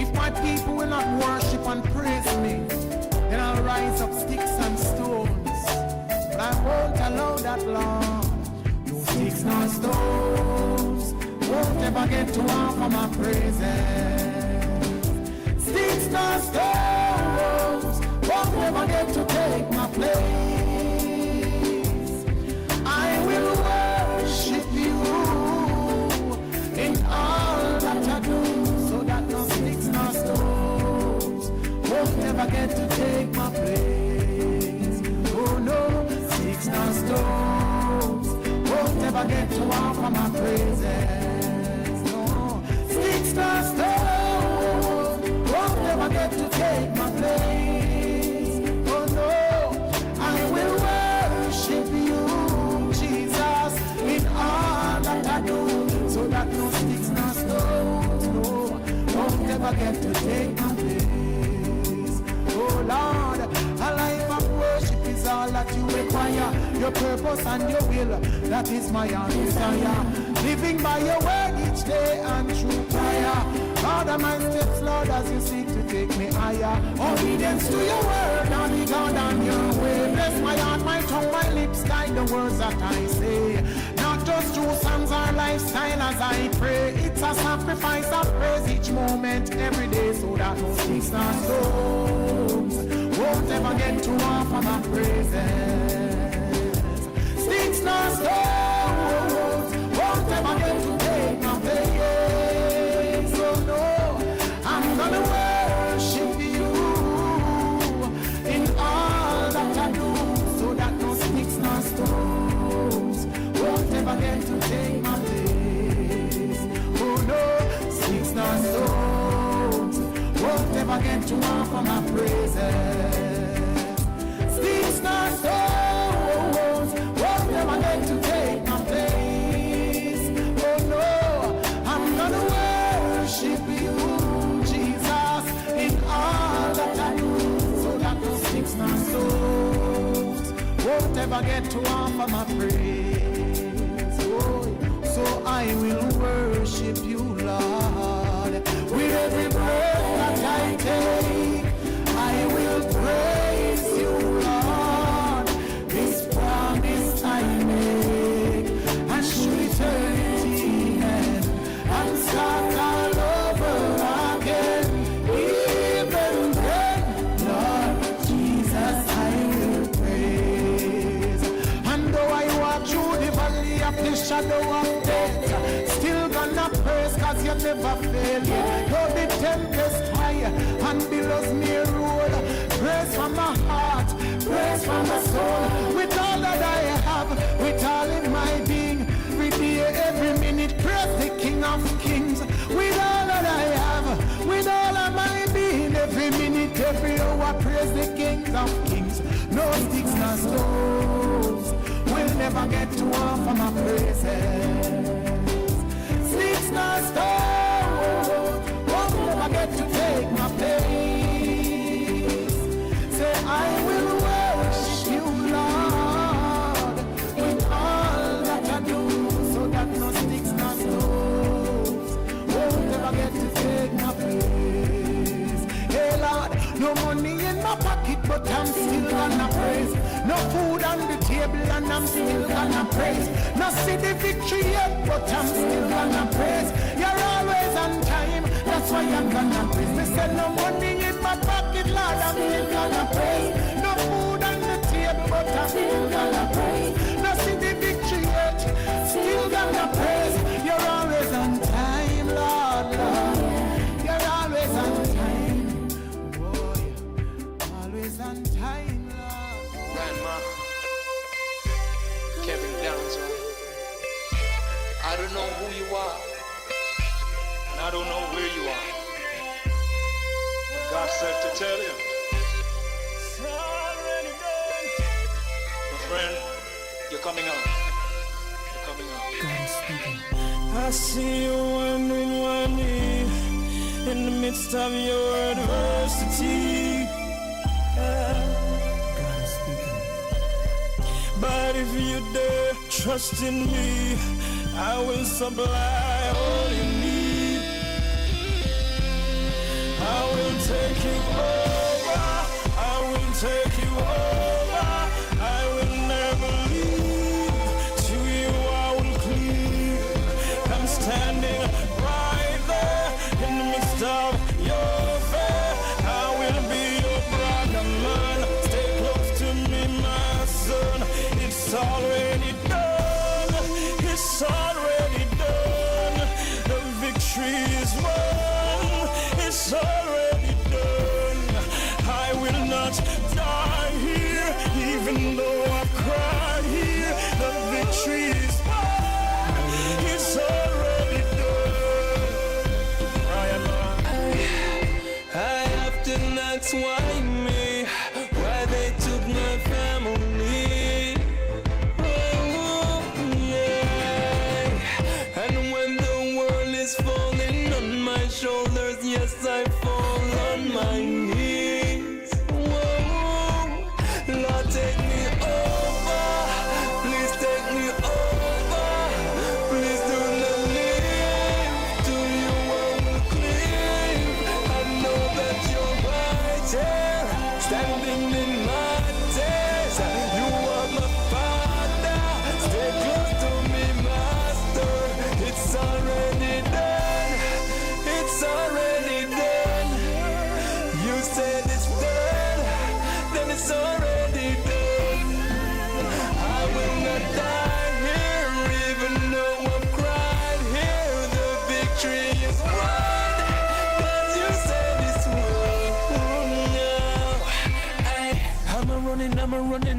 if my people will not worship and praise me, then I'll rise up sticks and stones. But I won't allow that, Lord. No sticks nor stones won't ever get to offer my praises. Sticks nor stones won't ever get to take my place. I will worship you in all that I do, so that no sticks nor stones won't ever get to take my place. Oh no, sticks nor stones won't ever get to offer my praises. No, sticks nor stones won't ever get to take my place. get to take my place. Oh Lord, a life of worship is all that you require. Your purpose and your will, that is my own desire. Living by your word each day and through prayer. Order my steps, Lord, as you seek to take me higher. Obedience to your word, now be God on your way. Bless my heart, my tongue, my lips, guide the words that I say. Not just through songs or lifestyle as I pray. It's a sacrifice of praise each moment, every day, so that no sticks nor stones won't ever get to offer my praises. Sticks nor stones won't ever get to take my place. So no, I'm gonna worship you in all that I do, so that no sticks nor stones won't ever get to take my place. Oh no, sticks nor stones won't ever get to offer my praises. Sticks nor stones won't ever get to take my place. Oh no, I'm gonna worship you, Jesus, in all that I do, so that no sticks nor stones won't ever get to offer my praise. Oh, so I will worship you, Lord, with every breath that I take. I will praise you, Lord, this promise I make. And should eternity end and start all over again, even then, Lord Jesus, I will praise. And though I walk through the valley of the shadow of death, still gonna praise, cause you never fail yet. Though the tempest high and billows near roll, praise from my heart, praise from my soul. With all that I have, with all in my being, every day, every minute, praise the King of Kings. With all that I have, with all of my being, every minute, every hour, praise the King of Kings. No sticks nor stones will never get to offer my praises. Sticks nor stones won't never get to take my place. Say, I will worship you, Lord, with all that I do, so that no sticks nor stones won't ever get to take my place. Hey Lord, no money in my pocket, but I'm still gonna praise. No food on the table, and I'm still gonna praise. No see the victory yet, but I'm still gonna praise. You're always on time, that's why I'm gonna praise. Me said no money in my pocket, Lord, I'm still gonna praise. No food on the table, but I'm still gonna praise. No see the victory yet, still gonna praise. You're always on time, Lord, Lord. You're always on time, boy. Always on time, Lord. Grandma, Kevin Downsville. I don't know who you are, and I don't know where you are. But God said to tell you, my friend, you're coming out. You're coming out. God is speaking. I see you on one knee in the midst of your adversity. God is speaking. But if you dare trust in me, I will supply all you need. I will take you over. I will take you over. I will never leave. To you I will cleave. I'm standing right there in the midst of your fair. I will be your brother, man. Stay close to me, my son. It's already done. It's already done. The victory is won. It's already done. I will not die here, even though I cry here. The victory is won. It's already done. I often ask why me, why they took my family. Oh, yeah. And when the world is falling on my shoulders, yes, I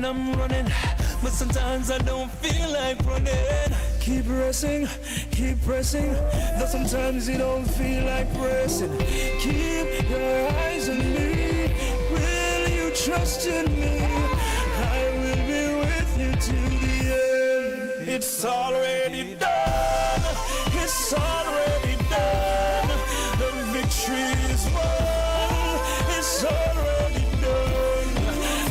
when I'm running, but sometimes I don't feel like running. Keep pressing, though sometimes you don't feel like pressing. Keep your eyes on me, will you trust in me? I will be with you to the end. It's already done, it's already done. The victory is won, it's already done.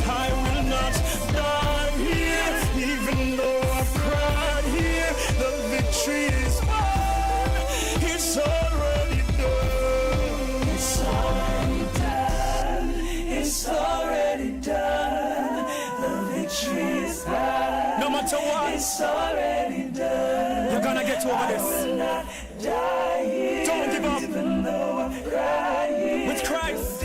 I will not die here, even though I've cried here. The victory is won, it's already done. It's already done, it's already done. The victory is won. No matter what, it's already done. You're gonna get over this. I will not die here. Don't give up. Even though I'm crying. With Christ.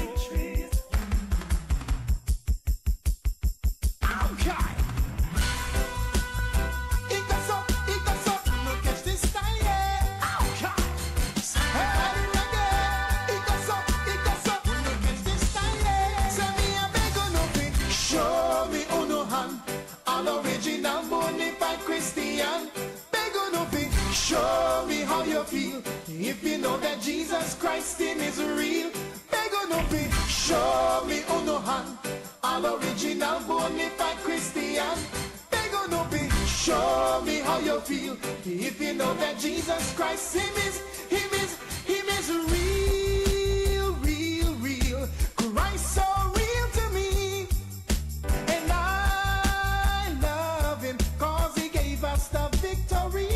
Show me how you feel if you know that Jesus Christ in is real. Beg on no be. Show me on no hand, all original bonafide Christian. Beg on no be. Show me how you feel if you know that Jesus Christ him is real, real, real. Christ so real to me, and I love him 'cause he gave us the victory.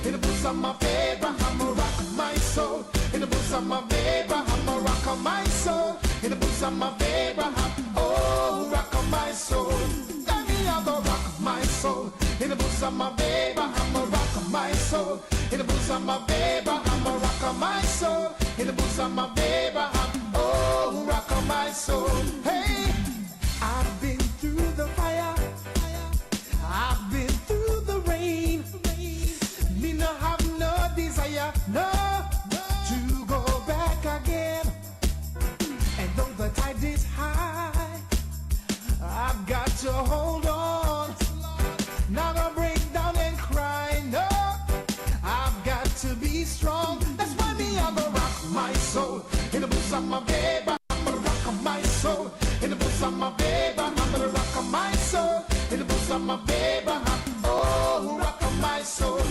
In the bosom of Abraham, rock my soul. In the bosom of Abraham, rock my soul. In the bosom of Abraham, oh, rock my soul. Let me go rock my soul. In the bosom of Abraham, rock my soul. In the bosom of Abraham, rock my soul. In the bosom of Abraham, oh, rock my soul. Hey, I've been through the fire, I've been through the rain. Me no have no desire, no, to go back again. And though the tide is high, I've got to hold on. Not gonna break down and cry, no, I've got to be strong. That's why me I'm gonna rock my soul. In the bosom of Abraham, I'm gonna rock my soul. In the bosom of Abraham, I'm gonna rock my soul. In the bosom of Abraham, oh, rock my soul.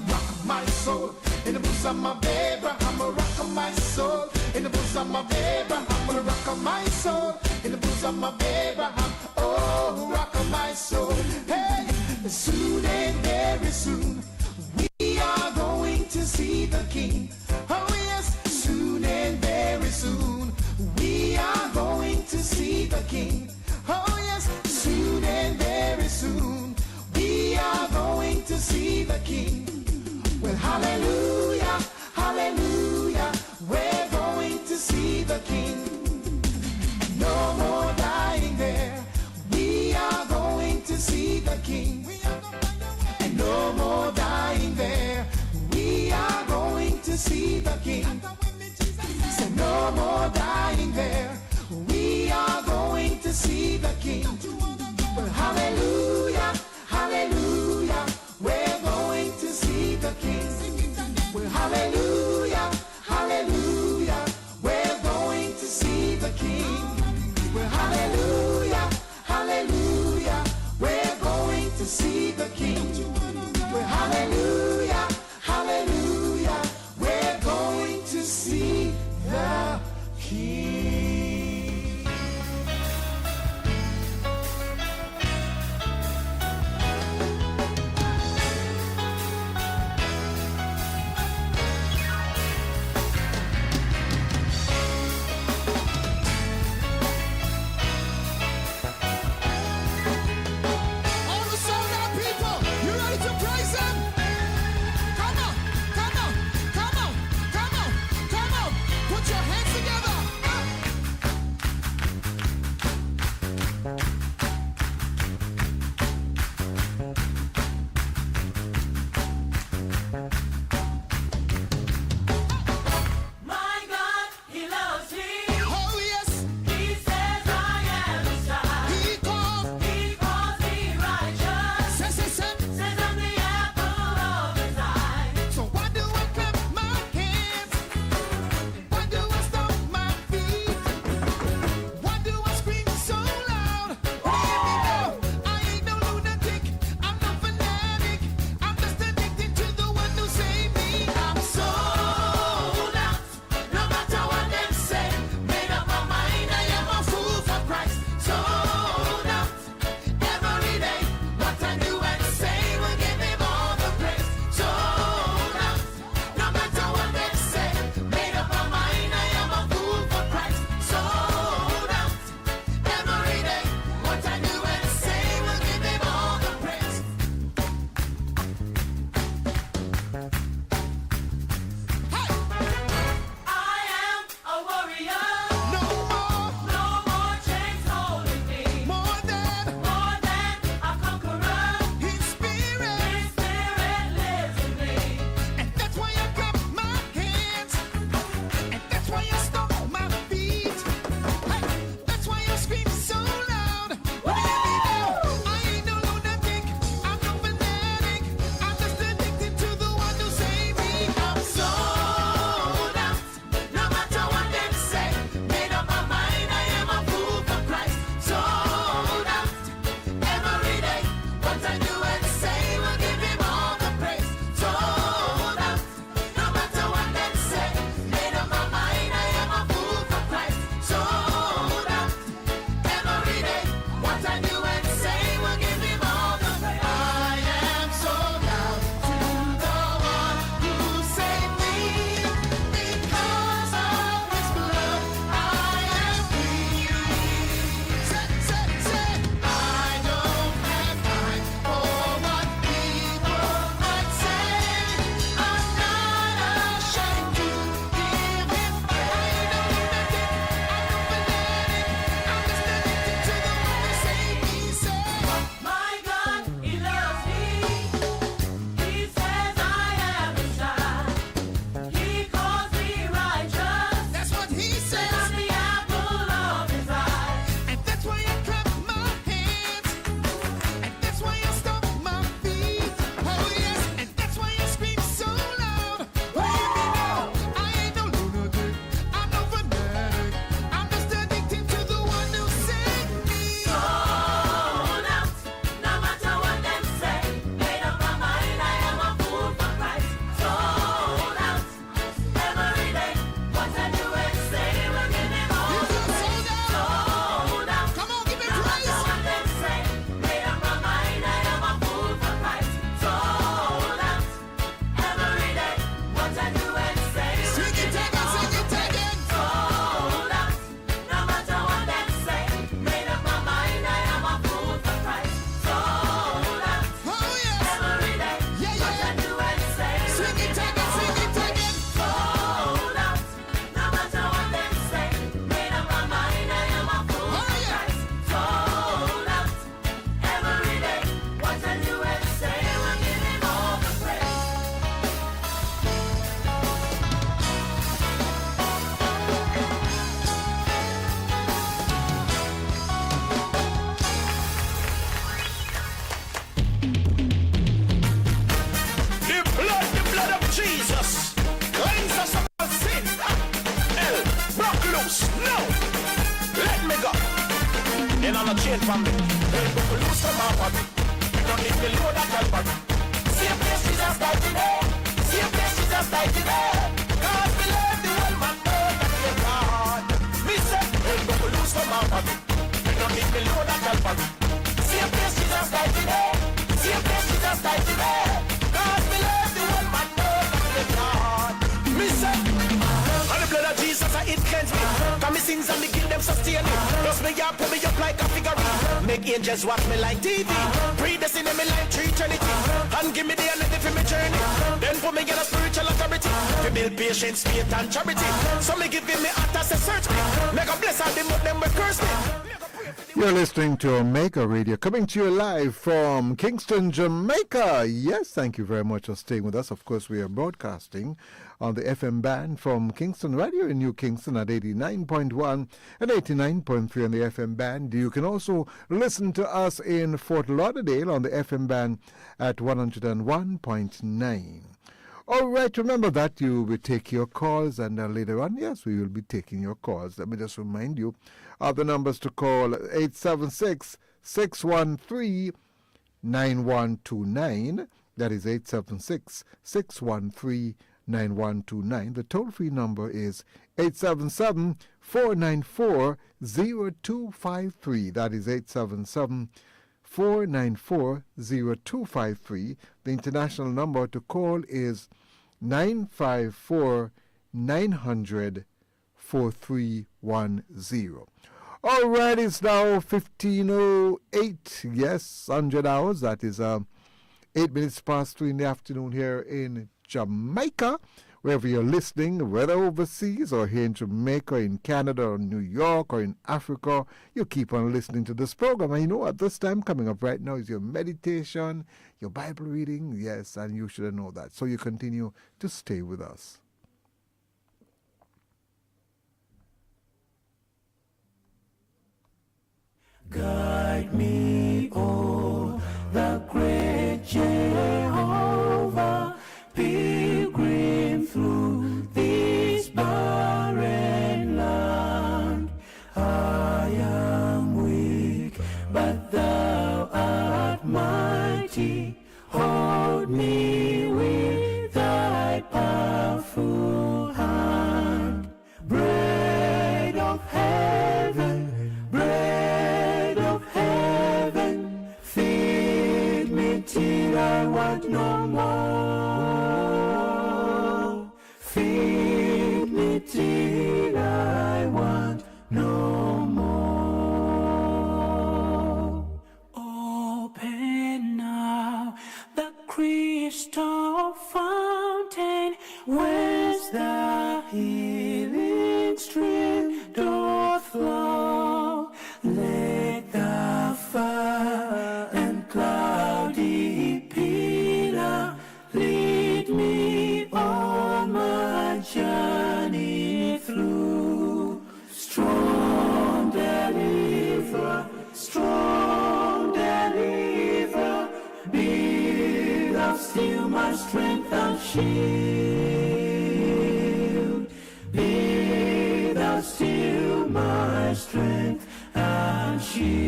Rock my soul. In the bosom of Abraham, rock my soul. In the bosom of Abraham, rock my soul. In the bosom of Abraham, oh, rock my soul. Hey, soon and very soon, we are going to see the King. Oh yes, soon and very soon, we are going to see the King. Oh yes, soon and very soon, we are going to see the King. Well, hallelujah, hallelujah, we're going to see the King. No more dying there, we are going to see the King. And no more dying there, we are going to see the King. So no more dying there, we are going to see the King. Well, hallelujah, hallelujah, we're going to see the King. Well, hallelujah, hallelujah, we're going to see the King. Well, hallelujah, hallelujah, we're going to see the King. Well, hallelujah, hallelujah, we're going to see the King. went from me. Hey, but we lose some of it. We don't need the load of Calvary. Same place Jesus died today. Same place Jesus died today. God believe the one man know that he is God. Me say, hey, but we lose some of it. We don't need the load of Calvary. Same place Jesus died today. Same place Jesus died today. God believe the one man know that he is God. Me say, and the blood of Jesus, it cleanse me. Got me sins and me guilt them sustain me. Plus me up, pull me up like a figurine. Make angels watch me like TV. Predestinate me like tree eternity. And give me the energy for me journey. Then put me in a spiritual authority. To build patience, faith and charity. So me give me heart as a search me. Make a bless all them will curse me. You're listening to Omega Radio, coming to you live from Kingston, Jamaica. Yes, thank you very much for staying with us. Of course, we are broadcasting on the FM band from Kingston Radio in New Kingston at 89.1 and 89.3 on the FM band. You can also listen to us in Fort Lauderdale on the FM band at 101.9. All right, remember that you will take your calls, and later on, yes, we will be taking your calls. Let me just remind you of the numbers to call: 876-613-9129. That is 876-613-9129. The toll-free number is 877-494-0253. That is 877-494-0253. The international number to call is 954-900-4310. All right, it's now 15:08. Yes, 100 hours. That is 8 minutes past 3 in the afternoon here in Jamaica. Wherever you're listening, whether overseas or here in Jamaica, in Canada, or New York, or in Africa, you keep on listening to this program. And you know what? This time coming up right now is your meditation, your Bible reading. Yes, and you should know that. So you continue to stay with us. Guide me, oh, the great Jehovah, pilgrim through this barren land. I am weak, but thou art mighty. Hold me with thy powerful hand. Bread of heaven, bread of heaven, feed me till I want no more. Feed me till I want no more. Open now the crystal fountain, whence the healing stream doth flow. Let the fire and cloudy pillar lead me on my journey through. Strong deliverer, be thou still my strength and shield. Be thou still my strength and shield.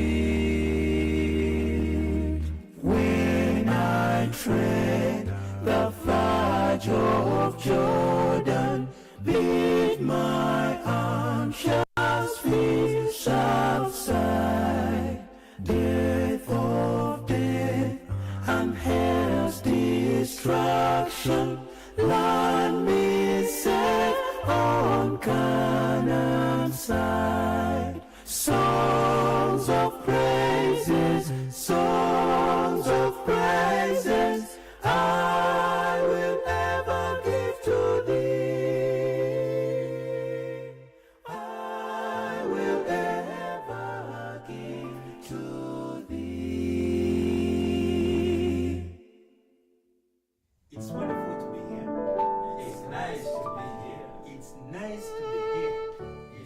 When I tread the verge of Jordan, bid my arms shall flee southside. Death of death and hell's destruction, land me safe on Canaan's side. Songs of praises, I will ever give to thee. I will ever give to thee. It's wonderful to be here. It's nice to be here. It's nice to be here.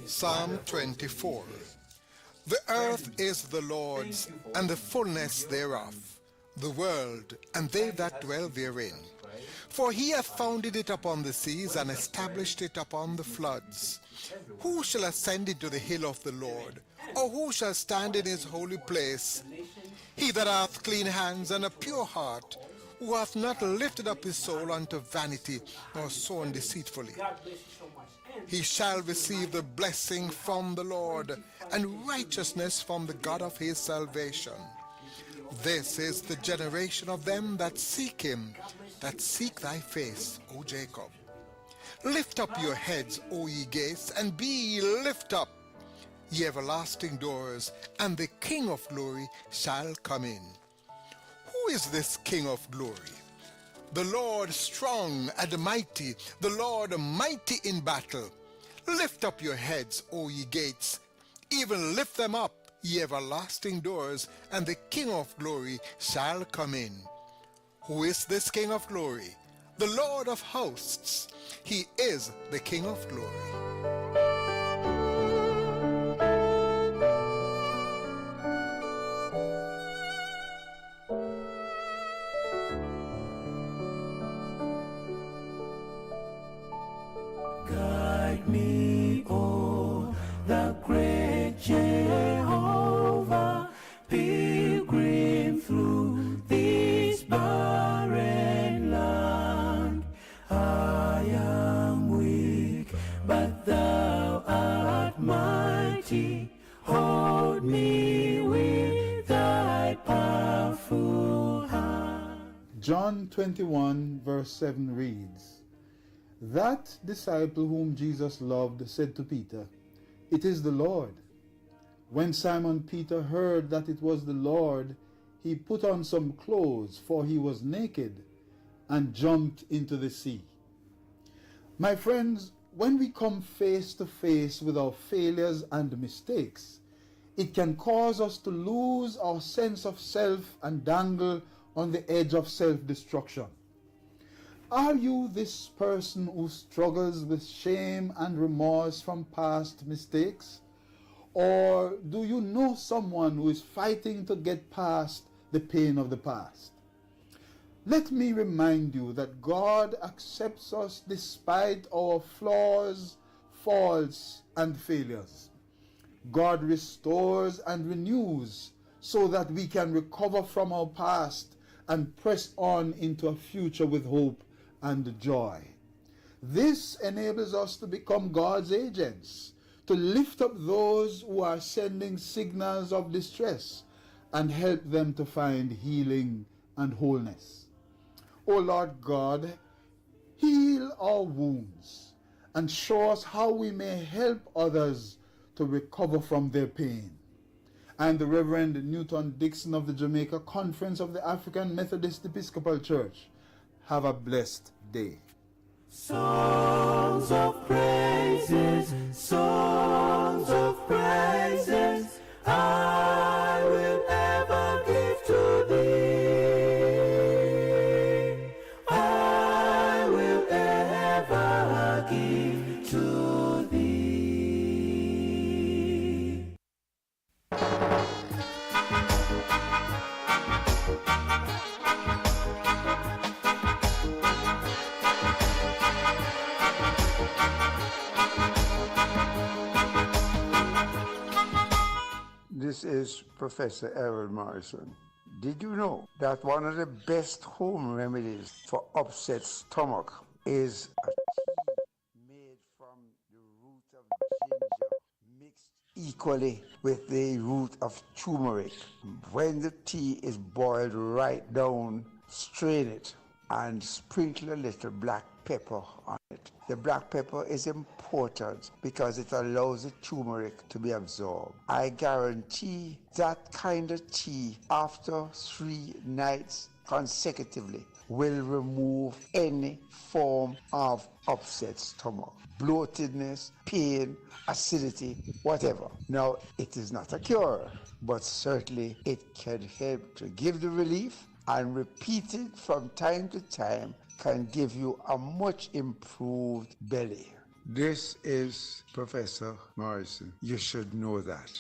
Psalm 24. The earth is the Lord's, and the fullness thereof, the world, and they that dwell therein. For he hath founded it upon the seas and established it upon the floods. Who shall ascend into the hill of the Lord? Or who shall stand in his holy place? He that hath clean hands and a pure heart, who hath not lifted up his soul unto vanity, nor sown deceitfully. He shall receive the blessing from the Lord, and righteousness from the God of his salvation. This is the generation of them that seek him, that seek thy face, O Jacob. Lift up your heads, O ye gates, and be ye lift up, ye everlasting doors, and the King of glory shall come in. Who is this King of glory? The Lord strong and mighty, the Lord mighty in battle. Lift up your heads, O ye gates, even lift them up, ye everlasting doors, and the King of glory shall come in. Who is this King of glory? The Lord of hosts. He is the King of glory. Guide me, oh, the great Jehovah, pilgrim through this barren land. I am weak, but thou art mighty. Hold me with thy powerful hand. John 21 verse 7 reads, That disciple whom Jesus loved said to Peter, It is the Lord. When Simon Peter heard that it was the Lord, he put on some clothes, for he was naked, and jumped into the sea. My friends, when we come face to face with our failures and mistakes, it can cause us to lose our sense of self and dangle on the edge of self-destruction. Are you this person who struggles with shame and remorse from past mistakes? Or do you know someone who is fighting to get past the pain of the past? Let me remind you that God accepts us despite our flaws, faults, and failures. God restores and renews so that we can recover from our past and press on into a future with hope and joy. This enables us to become God's agents, to lift up those who are sending signals of distress and help them to find healing and wholeness. O Lord God, heal our wounds and show us how we may help others to recover from their pain. I am the Reverend Newton Dixon of the Jamaica Conference of the African Methodist Episcopal Church. Have a blessed day. Songs of praises, songs of praises, I will ever give to thee. I will ever give to thee. This is Professor Aaron Morrison. Did you know that one of the best home remedies for upset stomach is a tea made from the root of ginger mixed equally with the root of turmeric? When the tea is boiled right down, strain it and sprinkle a little black pepper on it. The black pepper is important because it allows the turmeric to be absorbed. I guarantee that kind of tea after 3 nights consecutively will remove any form of upset stomach, bloatedness, pain, acidity, whatever. Now, it is not a cure, but certainly it can help to give the relief, and repeated from time to time can give you a much improved belly. This is Professor Morrison. You should know that.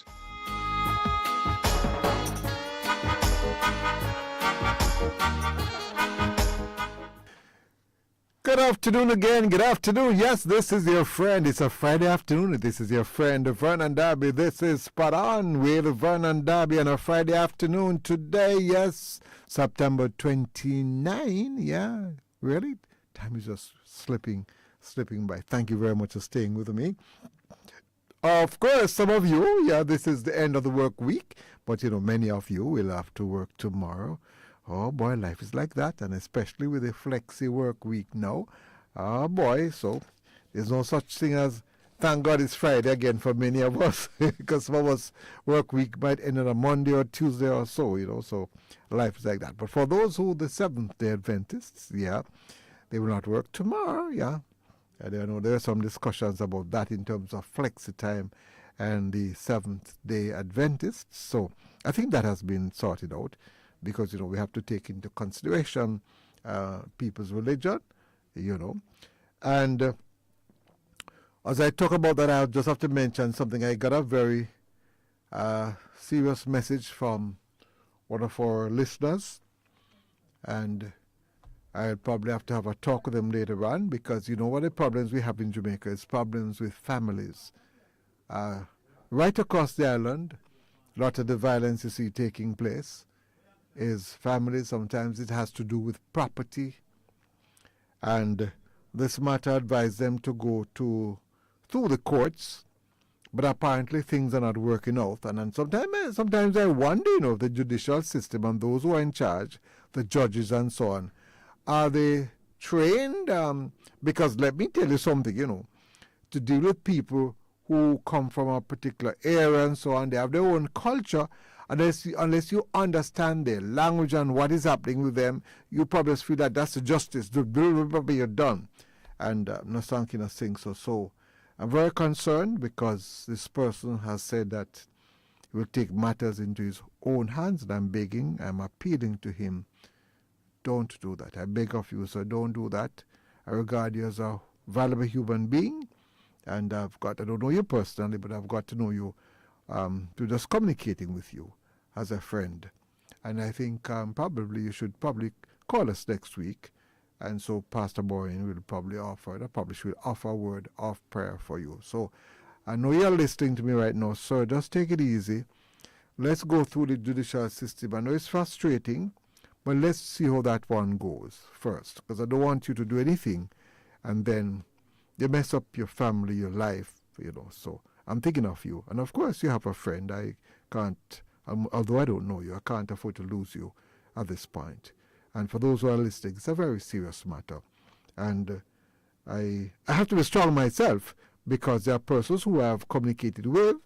Good afternoon again. Good afternoon. Yes, this is your friend. It's a Friday afternoon. This is your friend Vernon Darby. This is Spot On with Vernon Darby on a Friday afternoon today. Yes, September 29. Yeah, really? Time is just slipping by. Thank you very much for staying with me. Of course, some of you, this is the end of the work week, but many of you will have to work tomorrow. Oh boy, life is like that, and especially with a flexi work week now. Oh boy, so there's no such thing as, thank God it's Friday again for many of us, because some of us work week might end on a Monday or Tuesday or so, so life is like that. But for those who the Seventh-day Adventists, they will not work tomorrow, And I know there are some discussions about that in terms of flexi time and the Seventh-day Adventists. So I think that has been sorted out because, we have to take into consideration people's religion, And as I talk about that, I just have to mention something. I got a very serious message from one of our listeners, and I'll probably have to have a talk with them later on because what the problems we have in Jamaica is problems with families. Right across the island, a lot of the violence you see taking place is families. Sometimes it has to do with property. And this matter advised them to go through the courts, but apparently things are not working out. And then sometimes I wonder, if the judicial system and those who are in charge, the judges and so on, are they trained? Because let me tell you something, to deal with people who come from a particular area and so on, they have their own culture. Unless you understand their language and what is happening with them, you probably feel that that's the justice. You're done. And no thanking a thing. So I'm very concerned because this person has said that he will take matters into his own hands. And I'm appealing to him. Don't do that. I beg of you, sir, don't do that. I regard you as a valuable human being, and I don't know you personally, but I've got to know you to just communicating with you as a friend. And I think probably you should call us next week, and so Pastor Boyne will probably should offer a word of prayer for you. So I know you're listening to me right now, sir. Just take it easy. Let's go through the judicial system. I know it's frustrating, but let's see how that one goes first, because I don't want you to do anything and then you mess up your family, your life, So I'm thinking of you. And of course, you have a friend. I can't, although I don't know you, I can't afford to lose you at this point. And for those who are listening, it's a very serious matter. And I have to be strong myself because there are persons who I have communicated with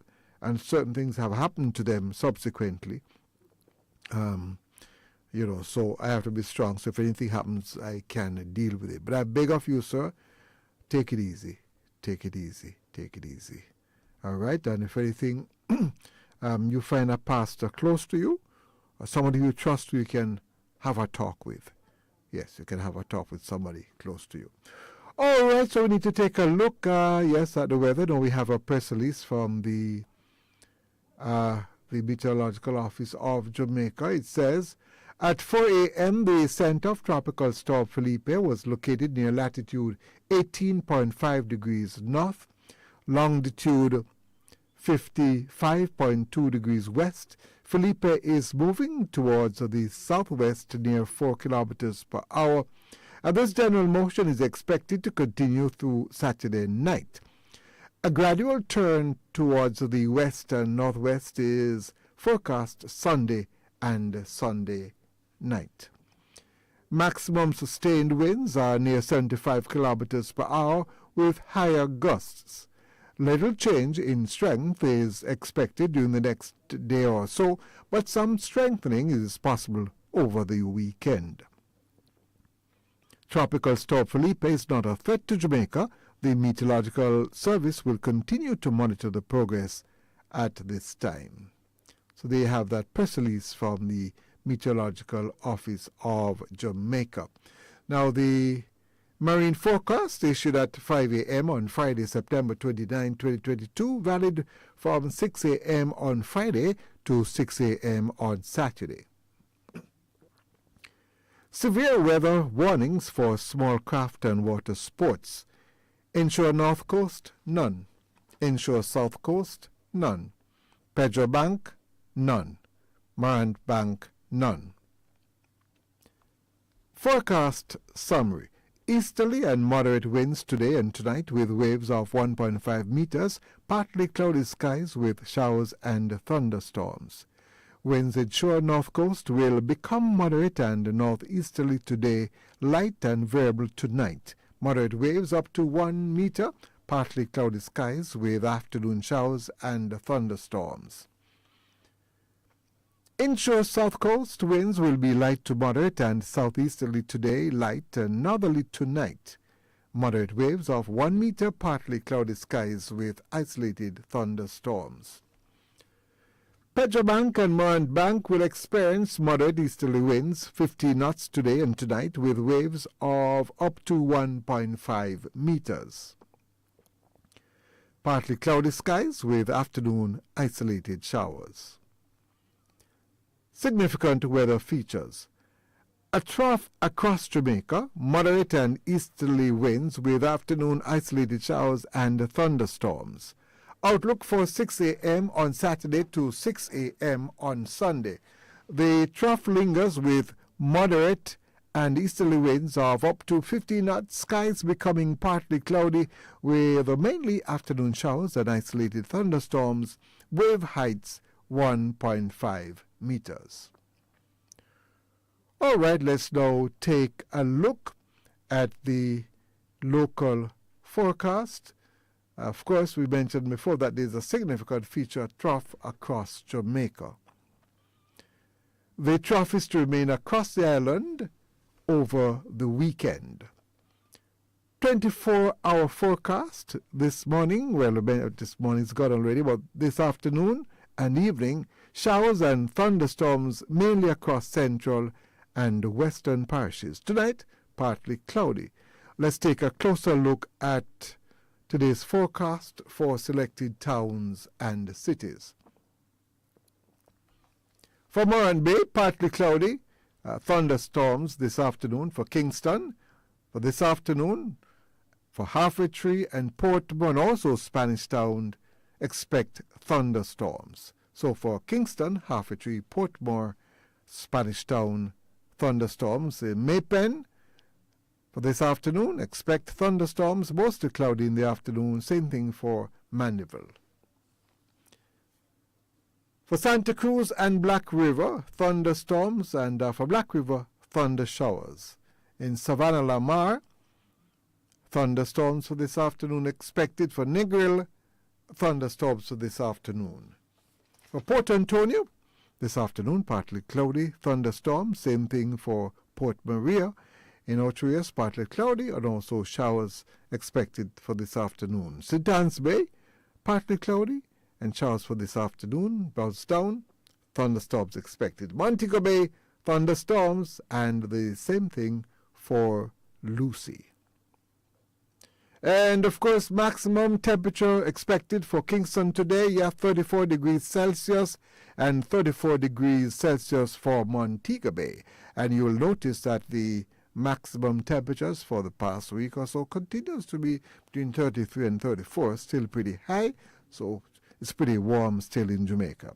and certain things have happened to them subsequently. So I have to be strong. So if anything happens, I can deal with it. But I beg of you, sir, take it easy. Take it easy. Take it easy. All right? And if anything, you find a pastor close to you, or somebody you trust you can have a talk with. Yes, you can have a talk with somebody close to you. All right, so we need to take a look, at the weather. Now we have a press release from the Meteorological Office of Jamaica. It says, at 4 a.m., the center of Tropical Storm Felipe was located near latitude 18.5 degrees north, longitude 55.2 degrees west. Felipe is moving towards the southwest near 4 kilometers per hour, and this general motion is expected to continue through Saturday night. A gradual turn towards the west and northwest is forecast Sunday and Sunday night. Maximum sustained winds are near 75 kilometers per hour with higher gusts. Little change in strength is expected during the next day or so, but some strengthening is possible over the weekend. Tropical Storm Felipe is not a threat to Jamaica. The Meteorological Service will continue to monitor the progress at this time. So they have that press release from the Meteorological Office of Jamaica. Now, the marine forecast issued at 5 a.m. on Friday, September 29, 2022, valid from 6 a.m. on Friday to 6 a.m. on Saturday. Severe weather warnings for small craft and water sports. Inshore North Coast, none. Inshore South Coast, none. Pedro Bank, none. Morant Bank, none. Forecast summary. Easterly and moderate winds today and tonight with waves of 1.5 meters, partly cloudy skies with showers and thunderstorms. Winds in shore north coast will become moderate and northeasterly today, light and variable tonight. Moderate waves up to 1 meter, partly cloudy skies with afternoon showers and thunderstorms. Inshore south coast winds will be light to moderate and southeasterly today, light and northerly tonight. Moderate waves of 1 meter, partly cloudy skies with isolated thunderstorms. Pedro Bank and Morant Bank will experience moderate easterly winds, 50 knots today and tonight, with waves of up to 1.5 meters. Partly cloudy skies with afternoon isolated showers. Significant weather features. A trough across Jamaica, moderate and easterly winds with afternoon isolated showers and thunderstorms. Outlook for 6 a.m. on Saturday to 6 a.m. on Sunday. The trough lingers with moderate and easterly winds of up to 50 knots, skies becoming partly cloudy with mainly afternoon showers and isolated thunderstorms, wave heights 1.5 meters. All right, let's now take a look at the local forecast. Of course, we mentioned before that there's a significant feature trough across Jamaica. The trough is to remain across the island over the weekend. 24-hour forecast this morning, well, this morning's gone already, but this afternoon and evening, showers and thunderstorms mainly across central and western parishes. Tonight, partly cloudy. Let's take a closer look at today's forecast for selected towns and cities. For Moran Bay, partly cloudy, thunderstorms this afternoon for Kingston. For this afternoon, for Halfway Tree and Portmore and also Spanish Town, expect thunderstorms. So for Kingston, Halfway Tree, Portmore, Spanish Town, thunderstorms. In Maypen, for this afternoon, expect thunderstorms, mostly cloudy in the afternoon. Same thing for Mandeville. For Santa Cruz and Black River, thunderstorms, and for Black River, thunder showers. In Savannah Lamar, thunderstorms for this afternoon expected. For Negril, thunderstorms for this afternoon. For Port Antonio, this afternoon, partly cloudy, thunderstorms. Same thing for Port Maria. In Otrias, partly cloudy, and also showers expected for this afternoon. St. Anne's Bay, partly cloudy, and showers for this afternoon. Bowstown, thunderstorms expected. Montego Bay, thunderstorms, and the same thing for Lucy. And of course, maximum temperature expected for Kingston today, 34 degrees Celsius and 34 degrees Celsius for Montego Bay. And you will notice that the maximum temperatures for the past week or so continues to be between 33 and 34, still pretty high, so it's pretty warm still in Jamaica.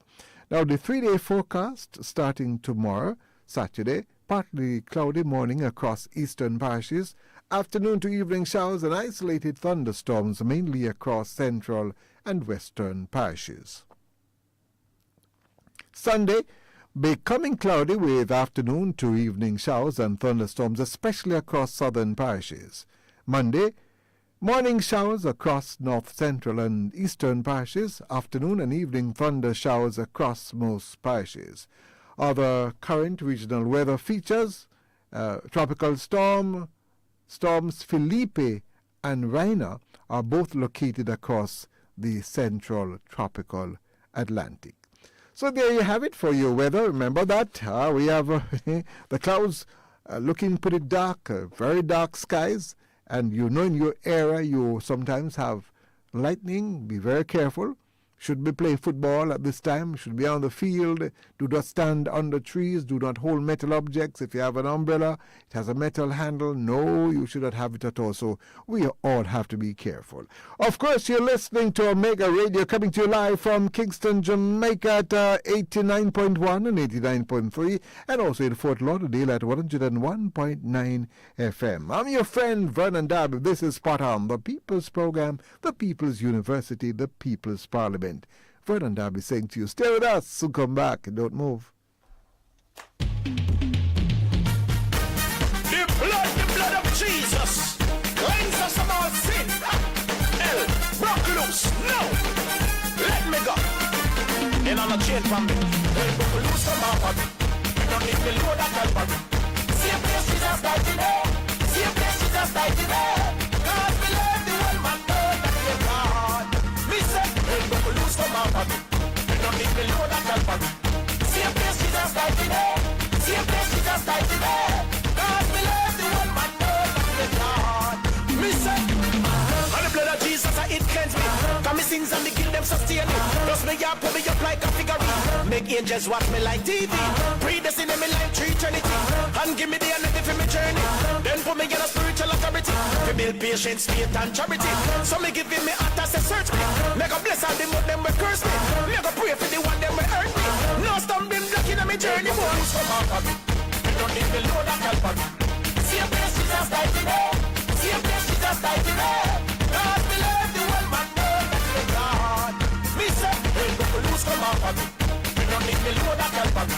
Now the 3-day forecast starting tomorrow, Saturday, partly cloudy morning across eastern parishes, afternoon to evening showers and isolated thunderstorms mainly across central and western parishes. Sunday, becoming cloudy with afternoon to evening showers and thunderstorms, especially across southern parishes. Monday, morning showers across north central and eastern parishes, afternoon and evening thunder showers across most parishes. Other current regional weather features, tropical storms Felipe and Raina are both located across the central tropical Atlantic. So there you have it for your weather. Remember that we have the clouds looking pretty dark, very dark skies. And you know in your area you sometimes have lightning. Be very careful. should be playing football at this time, should be on the field. Do not stand under trees. Do not hold metal objects. If you have an umbrella, it has a metal handle. No, you should not have it at all. So we all have to be careful. Of course, you're listening to Omega Radio, coming to you live from Kingston, Jamaica at 89.1 and 89.3, and also in Fort Lauderdale at 101.9 FM. I'm your friend Vernon Darby. This is Spot On, the People's Program, the People's University, the People's Parliament. Vernon Darby saying to you, stay with us, so come back and don't move. The blood of Jesus cleanse us from all sin. Hell, broke loose, no, let me go. And on a chain from me, hell, broke loose from my body. You don't need me load that Calvary. See a place Jesus died today. See a place Jesus died today. God will love the one man, God, that is God. Me say, hell, broke loose from my body. You don't need me load that Calvary. See a place Jesus died today. See a place Jesus died today. God will love the one man, God, that is God. Me say, and the blood of Jesus, it cleanse me. Come me sins and the guilt them sustain me. Plus me ya put me up like a figurine. Make angels watch me like TV. Predestinate me like tree eternity. And give me the energy for me journey. Then put me in a spiritual authority. To build patience, faith and charity. So me give me heart as a search me. Make a bless all them but them will curse me. Make a pray for the one them will hurt me. No stumbling block in my journey. Boy, come on, baby. You don't need me load that Calvary. See a place Jesus died today. See a place Jesus died today. God will love the one man, God, that is God. Me say, hey, go loose, come on, baby. You don't need me load that Calvary.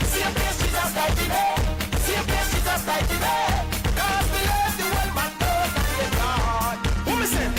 See a place Jesus died today. See a place Jesus died today. God will love the one man, God, that is God. Who me say?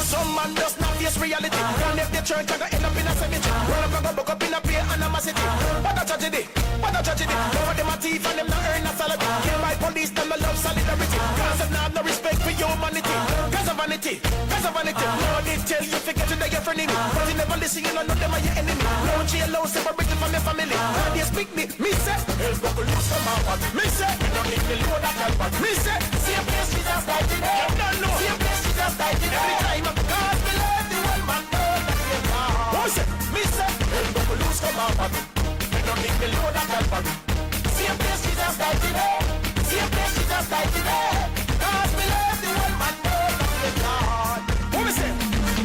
Some man does not face reality. Can't leave the church and go end up in a cemetery. Run up and go book up in a beer animosity. What a tragedy, what a tragedy. Over them a thief and them not earn a salary. Killed by police, them no love solidarity. Cause them not have no respect for humanity. Cause of vanity, cause of vanity. No, they tell you forget to your friend in me. But you never listen, you know them are your enemy. No jail, no separation from your family. How they speak me say, hell buckle loose from my body. Me say, you don't need me load that Calvary. Me say, see a place Jesus died today. You don't know. See a place Jesus died today. Every time God will love the one man, God, that is God. Who say? Me say, hell buckle loose from my body. You don't need me load that Calvary. See a place Jesus died today. See a place Jesus died today. God will love the one man, God, that is God. Who me say?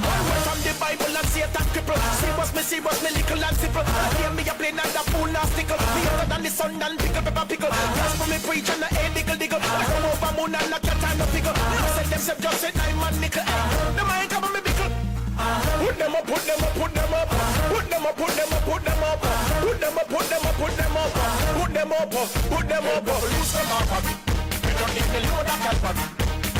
One word from the Bible and Satan cripple. See what's me little and simple. Hear me a plain and a fool and stickle. Me other than the sun and pickle, pepper pickle. That's for me preach and a head diggle diggle. I come over moon and a cat and a pickle. I said themselves just said I'm a nickel. The mind come on me pickle. Put them up, put them up, put them up. Put them up, put them up, put them up. Put them up, put them up, put them up. Put them up, put them up. Lose them up. We don't need the load of Calvary.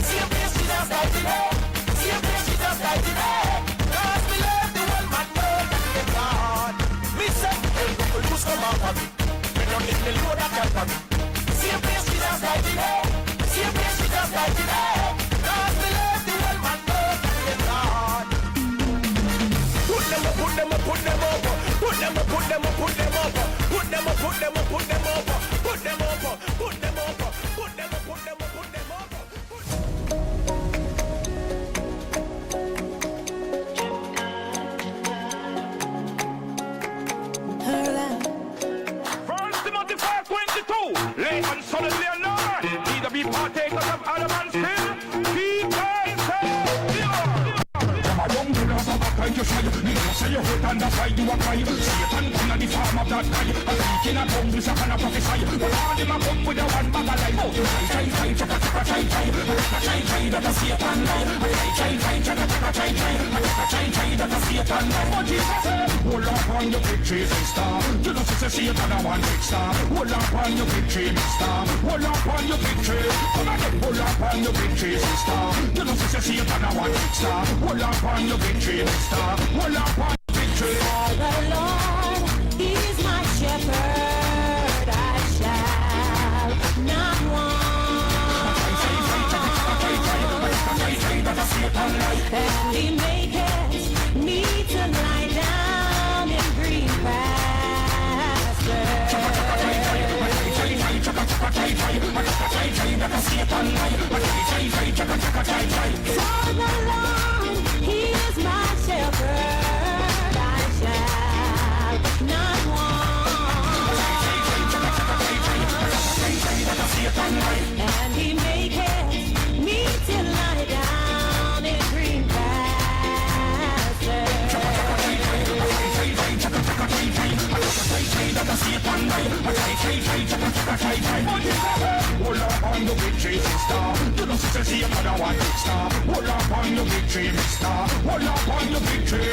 See a place Jesus died today. See a place Jesus died today. God will love the one man, God, that is God. Me say, hey, go lose them up. We don't need the load of Calvary. See a place Jesus died today. See a place Jesus died today. God will love the one man, God, that is God. Put them up, put them up, put them up. Put them up, put them up, put them up. Put them up, put them up, put them up. Put them up, put them up. Put them up, put them up, put them up. First Timothy 5:22. Lay on solemnly alone. Either be partakers of Adam and sin. Keep going, you say you hurt and that's why you are crying. Satan come in the form of that guy. A speak in a tongue, this a kind of prophesy. But all them a come with a one bag of life. Oh, try, that a Satan lie. Try, that a Satan lie. But Jesus said, hold up on your victory, sister. You know, say Satan a one big star. Hold up on your victory, mister. Hold up on your victory. Come again, hold up on your victory, sister. You know, say Satan a one big star. Hold up on your victory, mister. Hold up on victory. For the Lord is my shepherd, I shall not want. And he maketh me to lie down in green pastures. For the Lord, he is my shepherd. Hold up on your victory, sister. You know, sister, see another one, star. Hold up on your victory, mister. Hold up on your victory.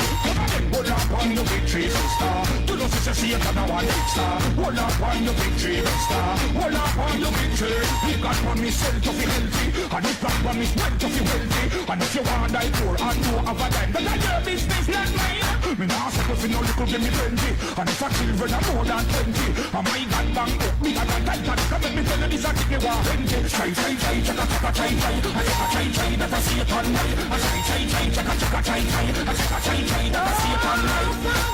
Hold up on your victory, sister. You know, sister, see another one, star. Hold up on your victory, mister. Hold up on your victory. You got promise to be healthy, and you got promise well to be wealthy. And if you want die poor and no have a dime, but I your business not mine. Me nah settle for no little, give me plenty. And if a children are more than 20, and my God bang up, me got a titan. Come let me tell you this, I give you 120. Try, chaka, try. I try, that I see it on night. I try, chaka, try. I try, that I see it on night.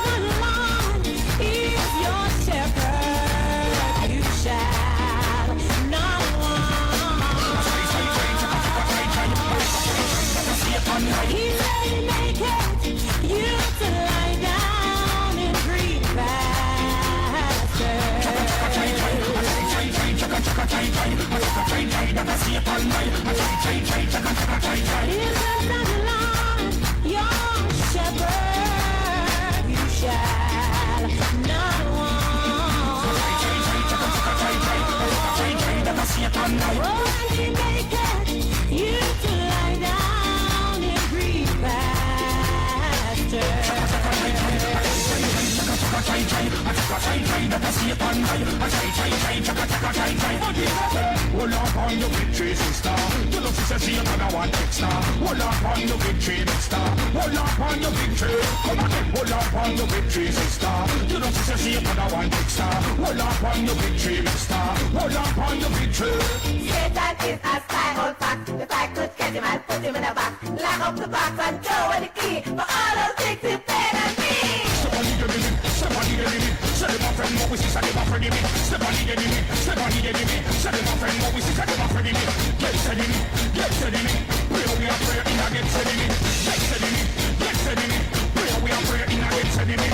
The Lord is your shepherd, you shall not want. He said he maketh you to lie down in green pastures. Is the Lord your shepherd, you shall not want. Oh, and he maketh you to lie down in green pastures. Hold up on your victory, sister. You know, sister, see another one, extra. Hold up on your victory, mister. Hold up on your victory. Come on, hold up on your victory, sister. You know, sister, see another one, extra. Hold up on your victory, mister. Hold up on your victory. Satan is a spy old fox. If I could catch him, I'd put him in a box. Lock up the box and throw away the key. For all those things he paid on me. Step on the enemy. Say them a friend, but we see say them a friend of me. Step on the enemy. Say them a friend, but we see say them a friend of me. Get enemy. Pray we are prayer in against enemy. Get enemy. Pray we are prayer in against enemy.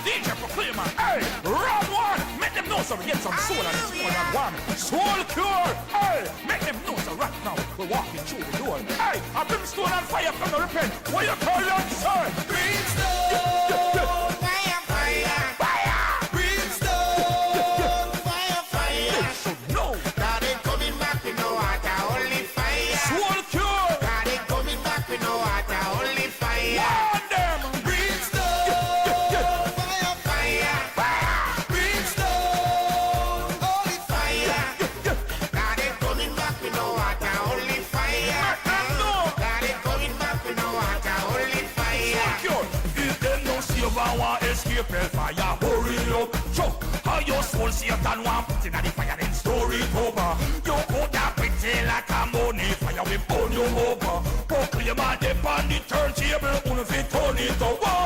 DJ Proclaimer, hey, round one, make them know so we get some soul and it's more than one. Soul cure, hey, make them know so right now we're walking through the door. Hey, a brimstone and fire from the repent. What you call that, sir? Brimstone, fire. Brimstone, fire. No, God ain't coming back with no water, only fire. Soul cure, God ain't coming back with no water, only fire. Warn them. Escape fire, hurry up, choke. How your soul Satan want put in the fire, then story it over. You put that pretty like a money fire, we burn you over. Proclaim a dip on the turntable, on the turn it over.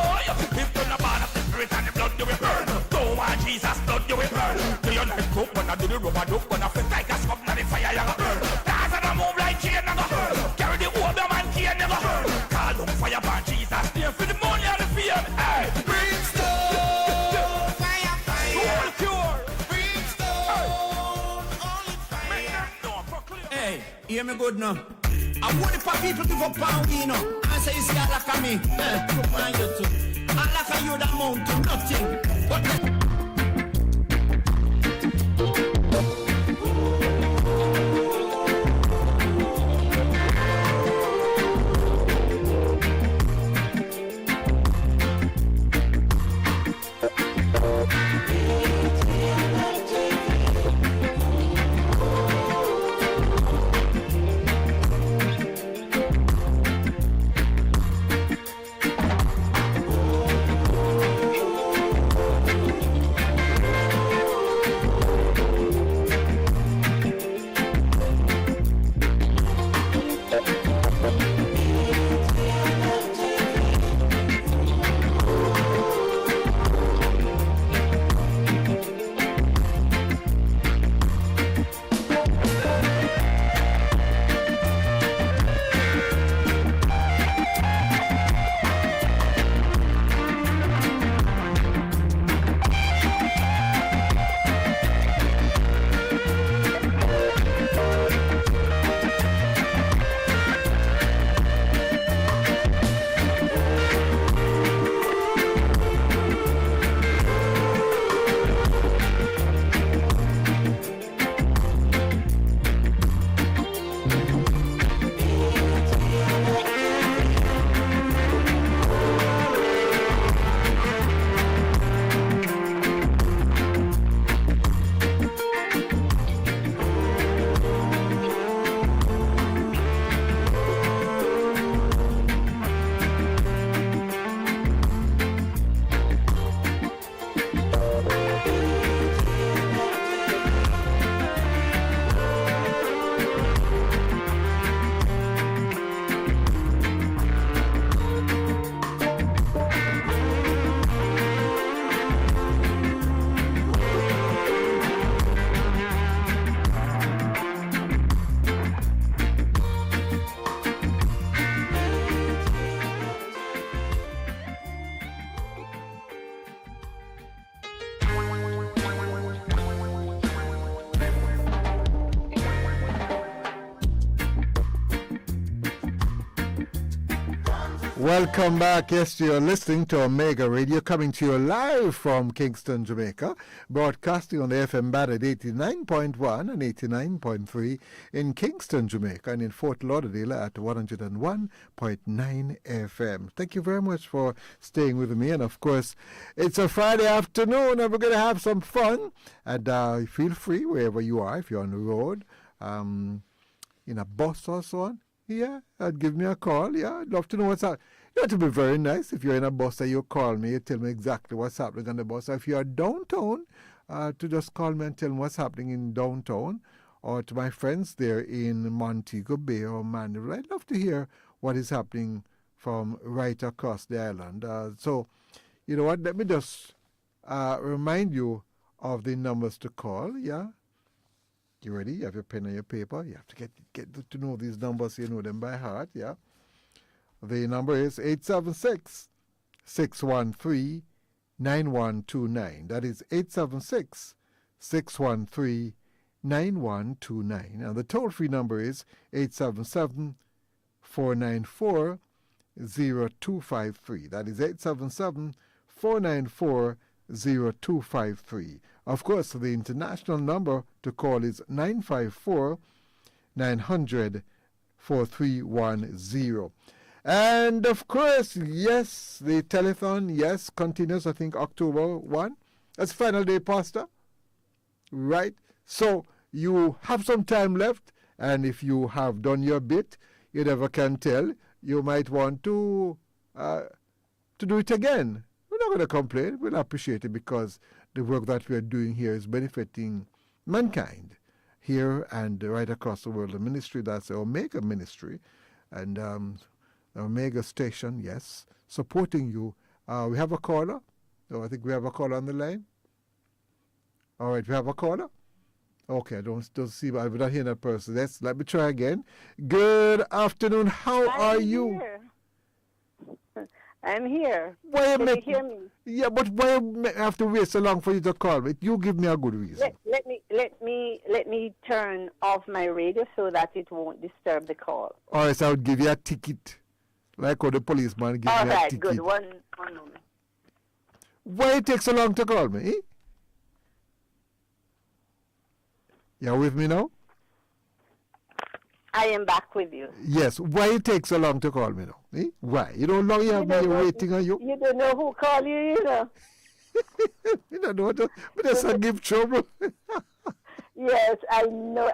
If you're not bad of the spirit and the blood, you will burn. Don't want Jesus' blood, you will burn. Do you like cook when I do the rubber duck, when I feel like a scuff, now the fire, you will burn. Cause I don't move like chain, never burn. Carry the older man, chain, never burn. Call on fire by Jesus, there for the money and the fear. Hey, hear me good now. I want it for people give up on me, you know. I say it's got like a me. Come on, you too. I like a you that amount to nothing. But Welcome back. Yes, you're listening to Omega Radio, coming to you live from Kingston, Jamaica, broadcasting on the FM band at 89.1 and 89.3 in Kingston, Jamaica, and in Fort Lauderdale at 101.9 FM. Thank you very much for staying with me. And of course, it's a Friday afternoon, and we're going to have some fun. And feel free wherever you are, if you're on the road, in a bus or so on. Yeah, give me a call. Yeah, I'd love to know what's up. It would be very nice if you're in a bus and you call me, you tell me exactly what's happening on the bus. Or if you're downtown, to just call me and tell me what's happening in downtown, or to my friends there in Montego Bay or Mandeville. I'd love to hear what is happening from right across the island. So, you know what, let me just remind you of the numbers to call, yeah? You ready? You have your pen and your paper. You have to get to know these numbers so you know them by heart, yeah? The number is 876-613-9129. That is 876-613-9129. And the toll-free number is 877-494-0253. That is 877-494-0253. Of course, the international number to call is 954-900-4310. And of course, yes, the telethon, yes, continues, I think, October 1. That's final day, Pastor. Right? So you have some time left, and if you have done your bit, you never can tell, you might want to do it again. We're not going to complain. We'll appreciate it because the work that we're doing here is benefiting mankind here and right across the world. The ministry, that's the Omega ministry, and the Omega station, yes, supporting you. We have a caller. Oh, I think we have a caller on the line. All right, we have a caller. Okay, I don't see, but I'm not hearing that person. Let me try again. Good afternoon. How are you? I'm here. Why Can you hear me? Yeah, but why you have to wait so long for you to call me? You give me a good reason. Let me turn off my radio so that it won't disturb the call. All right, so I would give you a ticket, like how the policeman gives All me a right, ticket. good. One moment. Why it takes so long to call me? Eh? You with me now? I am back with you. Yes. Why it takes so long to call me now? Eh? Why? You don't know you have me waiting on you? You don't know who called you either. You don't know what to, but that's a give trouble. Yes, I know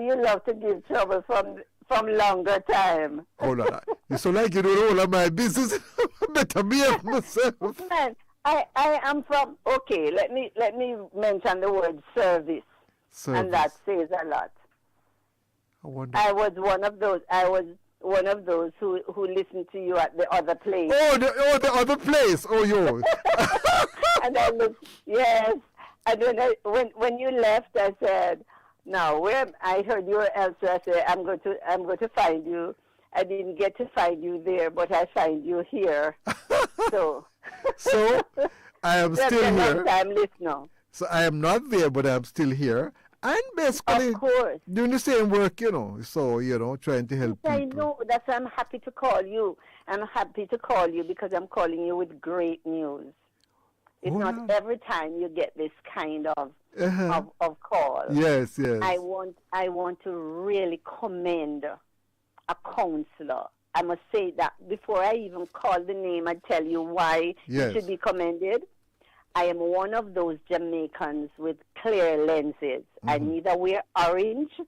you love to give trouble from longer time. Hold on. You so like you don't know all of my business. I better behave myself. Man, I am from, okay, let me mention the word service. And that says a lot. I was one of those who listened to you at the other place. Oh, the other place. Oh, yo. And I was, yes. And when you left, I said, "No, where?" I heard you were elsewhere. I said, "I'm going to find you." I didn't get to find you there, but I find you here. So I am still here. Long-time listener. So I am not there, but I'm still here. And basically doing the same work, you know. So, you know, trying to help people. I know. That's why I'm happy to call you. I'm happy to call you because I'm calling you with great news. It's not every time you get this kind of call. Yes, yes. I want to really commend a counselor. I must say that before I even call the name and tell you why you should be commended. I am one of those Jamaicans with clear lenses. I neither wear orange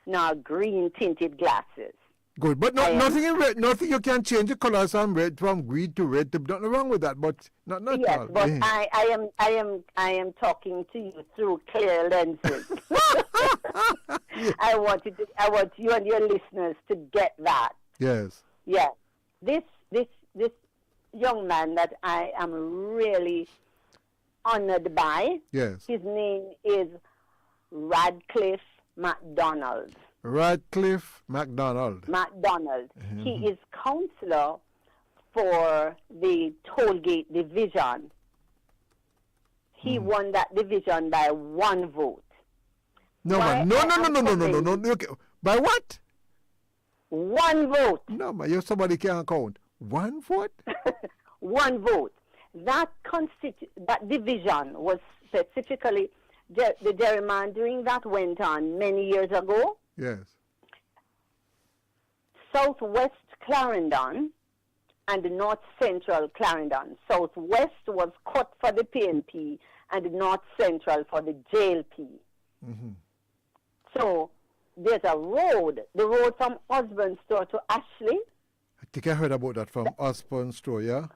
nor green tinted glasses. Good, but nothing in red. Nothing you can change the colors from red from green to red. Nothing wrong with that, but not yes, all. but I am talking to you through clear lenses. I want you and your listeners to get that. Yes. Yes. This young man that I am really honored by. Yes. His name is Radcliffe MacDonald. Radcliffe MacDonald. He is counselor for the Tollgate division. He won that division by one vote. No, man. No. Okay. By what? One vote. No, man. Somebody can't count. One vote? One vote. That division was specifically the gerrymandering that went on many years ago. Yes. Southwest Clarendon and North Central Clarendon. Southwest was cut for the PNP and North Central for the JLP. Mm-hmm. So there's a road, the road from Osborne Store to Ashley. I think I heard about that from Osborne Store, yeah?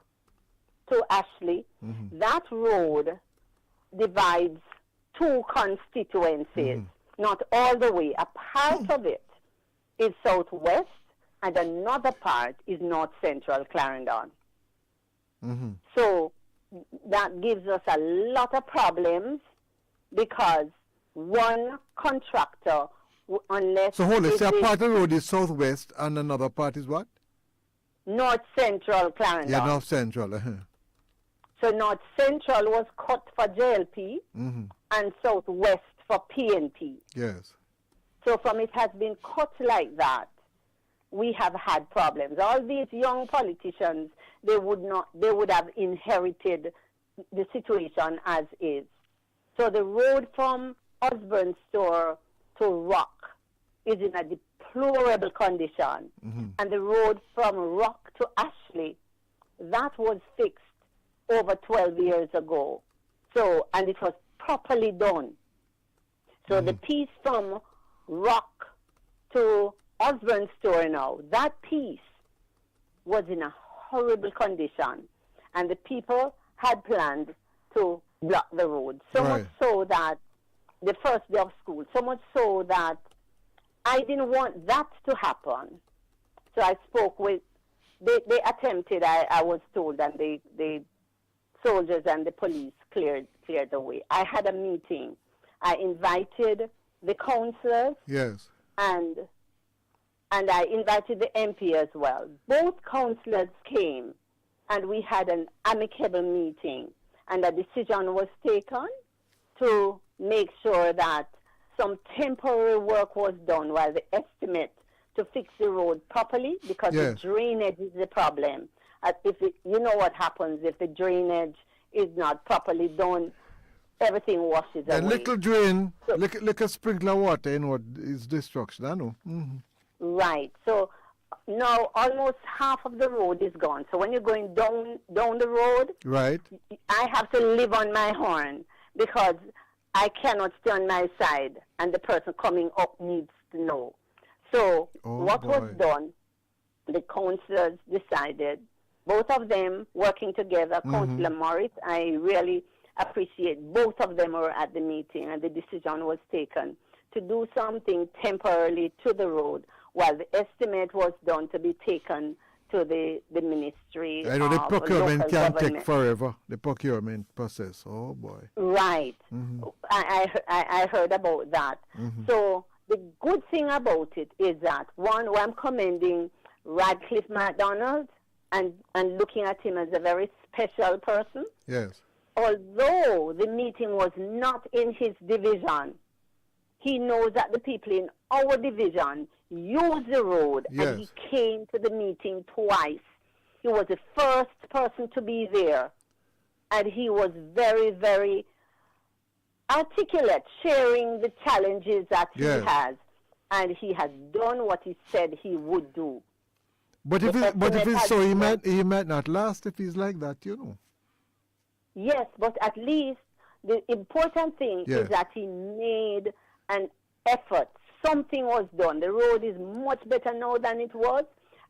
To Ashley. Mm-hmm. That road divides two constituencies, not all the way. A part of it is Southwest and another part is North Central Clarendon. Mm-hmm. So that gives us a lot of problems because one contractor, unless... So hold on, so a part of the road is Southwest and another part is what? North Central Clarendon. Yeah, North Central. So North Central was cut for JLP and Southwest for PNP. Yes. So from it has been cut like that, we have had problems. All these young politicians, they would have inherited the situation as is. So the road from Osborne Store to Rock is in a deplorable condition. And the road from Rock to Ashley, that was fixed over 12 years ago. So, and it was properly done. So the piece from Rock to Osborne Store now, that piece was in a horrible condition. And the people had planned to block the road. So much so that the first day of school, so much so that I didn't want that to happen. So I spoke with, they attempted, I was told, and the soldiers and the police cleared the way. I had a meeting. I invited the councillors. Yes. And I invited the MP as well. Both councillors came, and we had an amicable meeting, and a decision was taken to make sure that some temporary work was done while the estimate to fix the road properly, because the drainage is the problem. You know what happens if the drainage is not properly done, everything washes away. A little drain, like a sprinkler water, you know, is destruction, I know. Right. So now almost half of the road is gone. So when you're going down the road, right, I have to live on my horn because I cannot stay on my side, and the person coming up needs to know. So what was done, the councillors decided, both of them working together, Councillor Morris, I really appreciate both of them were at the meeting, and the decision was taken to do something temporarily to the road while the estimate was done to be taken to the ministry. I know the procurement can take forever, the procurement process. Oh boy. Right. I heard about that. So the good thing about it is that, one, I'm commending Radcliffe MacDonald and looking at him as a very special person. Yes. Although the meeting was not in his division, he knows that the people in our division use the road, and he came to the meeting twice. He was the first person to be there, and he was very, very articulate, sharing the challenges that he has, and he has done what he said he would do. But if it's so, he might not last if he's like that, you know. Yes, but at least the important thing is that he made an effort. Something was done. The road is much better now than it was,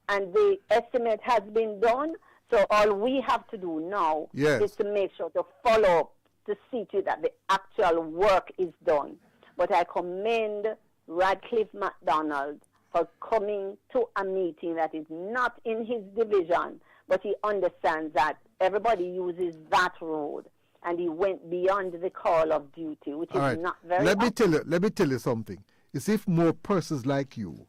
and the estimate has been done. So all we have to do now is to make sure to follow up to see to that the actual work is done. But I commend Radcliffe MacDonald for coming to a meeting that is not in his division, but he understands that everybody uses that road, and he went beyond the call of duty, which is not very. Let me tell you something. Is if more persons like you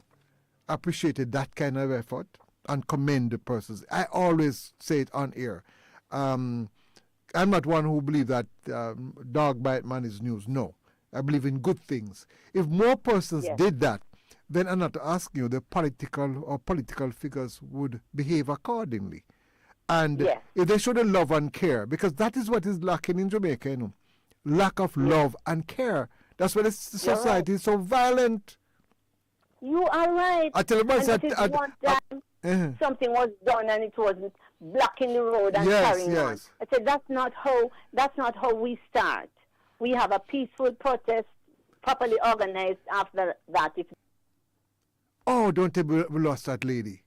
appreciated that kind of effort and commend the persons. I always say it on air. I'm not one who believes that dog bite man is news. No, I believe in good things. If more persons did that, then I'm not asking you, the political figures would behave accordingly. And if they show the love and care, because that is what is lacking in Jamaica, you know, lack of love and care. That's why the society is so violent. You are right. I tell you, one time something was done and it wasn't blocking the road and carrying on. I said that's not how we start. We have a peaceful protest, properly organized after that. Oh, don't tell me we lost that lady.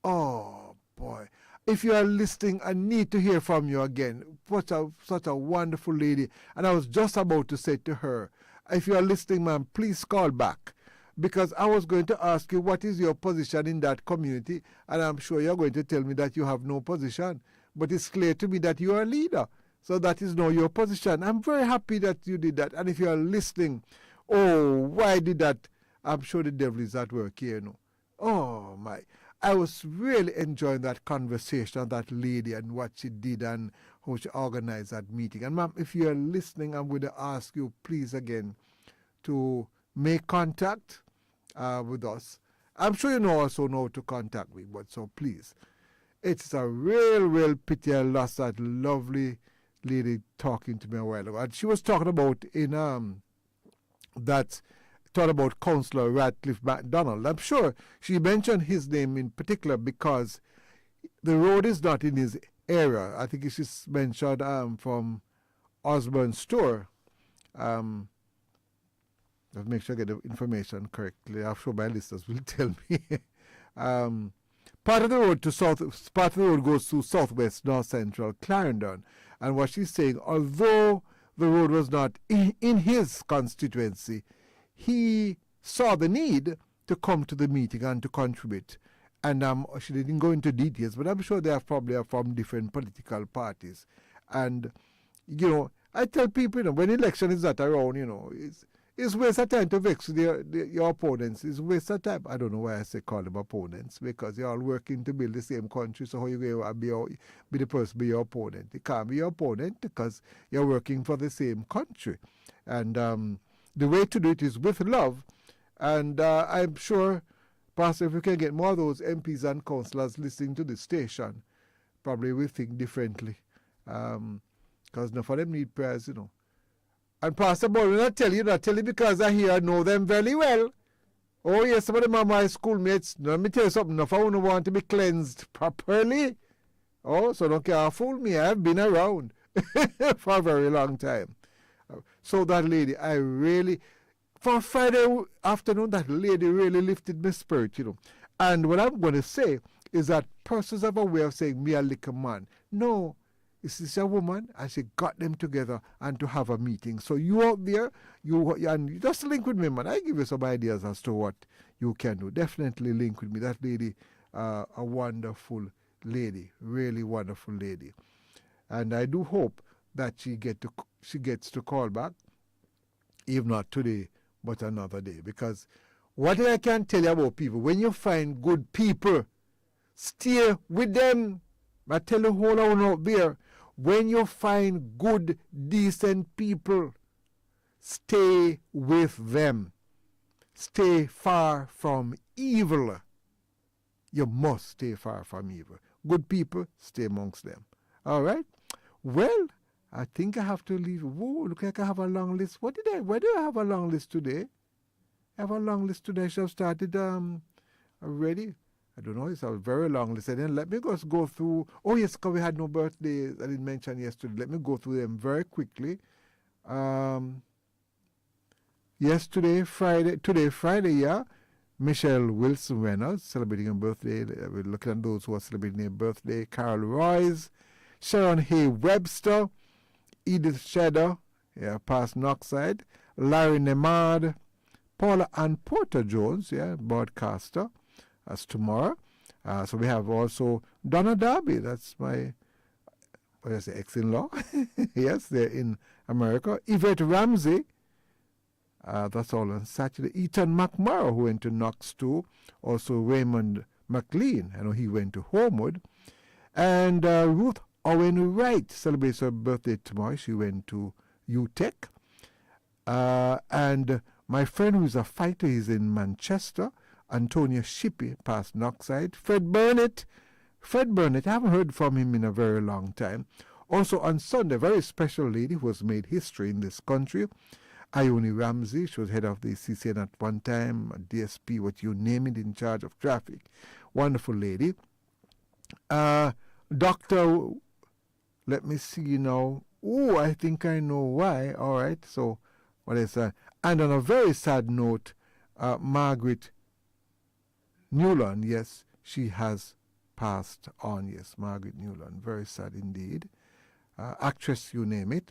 Oh boy. If you are listening, I need to hear from you again. Such a wonderful lady. And I was just about to say to her, if you are listening, ma'am, please call back. Because I was going to ask you what is your position in that community. And I'm sure you're going to tell me that you have no position. But it's clear to me that you are a leader. So that is now your position. I'm very happy that you did that. And if you are listening, oh, why did that? I'm sure the devil is at work here, no. Oh, my. I was really enjoying that conversation, that lady and what she did and how she organized that meeting. And ma'am, if you're listening, I'm going to ask you, please, again, to make contact with us. I'm sure you also know to contact me, but so please. It's a real pity I lost that lovely lady talking to me a while ago. And she was talking about about Councillor Ratcliffe MacDonald. I'm sure she mentioned his name in particular because the road is not in his area. I think she's mentioned from Osborne Store. Let's make sure I get the information correctly. I'm sure my listeners will tell me. Part of the road goes to southwest, north central Clarendon. And what she's saying, although the road was not in his constituency, he saw the need to come to the meeting and to contribute. And she didn't go into details, but I'm sure they are probably from different political parties. And, you know, I tell people, you know, when election is not around, you know, it's waste of time to vex your opponents. It's waste of time. I don't know why I say call them opponents, because you're all working to build the same country, so how you going to be the person be your opponent? It can't be your opponent because you're working for the same country. And the way to do it is with love. And I'm sure, Pastor, if we can get more of those MPs and councillors listening to the station, probably we think differently. Because none of them need prayers, you know. And Pastor Baldwin, I tell you because I know them very well. Oh, yes, some of them are my schoolmates. Now, let me tell you something. If I want to be cleansed properly, so don't care, fool me. I've been around for a very long time. So that lady, for Friday afternoon, that lady really lifted my spirit, you know. And what I'm going to say is that persons have a way of saying, me a little man. No, it's a woman, and she got them together and to have a meeting. So you out there, and just link with me, man. I give you some ideas as to what you can do. Definitely link with me. That lady, a wonderful lady, really wonderful lady. And I do hope that she gets to call back, if not today, but another day. Because what I can tell you about people, when you find good people, stay with them. I tell you whole on out there, when you find good, decent people, stay with them. Stay far from evil. You must stay far from evil. Good people, stay amongst them. All right? Well, I think I have to leave. Whoa, look like I have a long list. Why do I have a long list today? I have a long list today. I should have started already. I don't know, it's a very long list. And then let me just go through. Oh, yes, because we had no birthdays. I didn't mention yesterday. Let me go through them very quickly. Today, Friday, yeah. Michelle Wilson Reynolds celebrating her birthday. We're looking at those who are celebrating their birthday. Carol Royce, Sharon Hay Webster, Edith Shedder, past Knoxside, Larry Nemard, Paula Ann Porter Jones, broadcaster. That's tomorrow. So we have also Donna Darby. That's my ex-in-law. Yes, they're in America. Yvette Ramsey. That's all on Saturday. Ethan McMurrow, who went to Knox too. Also Raymond McLean. I know he went to Homewood. And Ruth Owen Wright celebrates her birthday tomorrow. She went to UTech. And My friend who is a fighter is in Manchester. Antonia Shippey, past Knockside. Fred Burnett, I haven't heard from him in a very long time. Also on Sunday, a very special lady who has made history in this country. Ione Ramsey, she was head of the CCN at one time, a DSP, what you name it, in charge of traffic. Wonderful lady. Dr. Let me see now. Oh, I think I know why. All right, so what is that? And on a very sad note, Margaret Newland, yes, she has passed on. Yes, Margaret Newland, very sad indeed. Actress, you name it.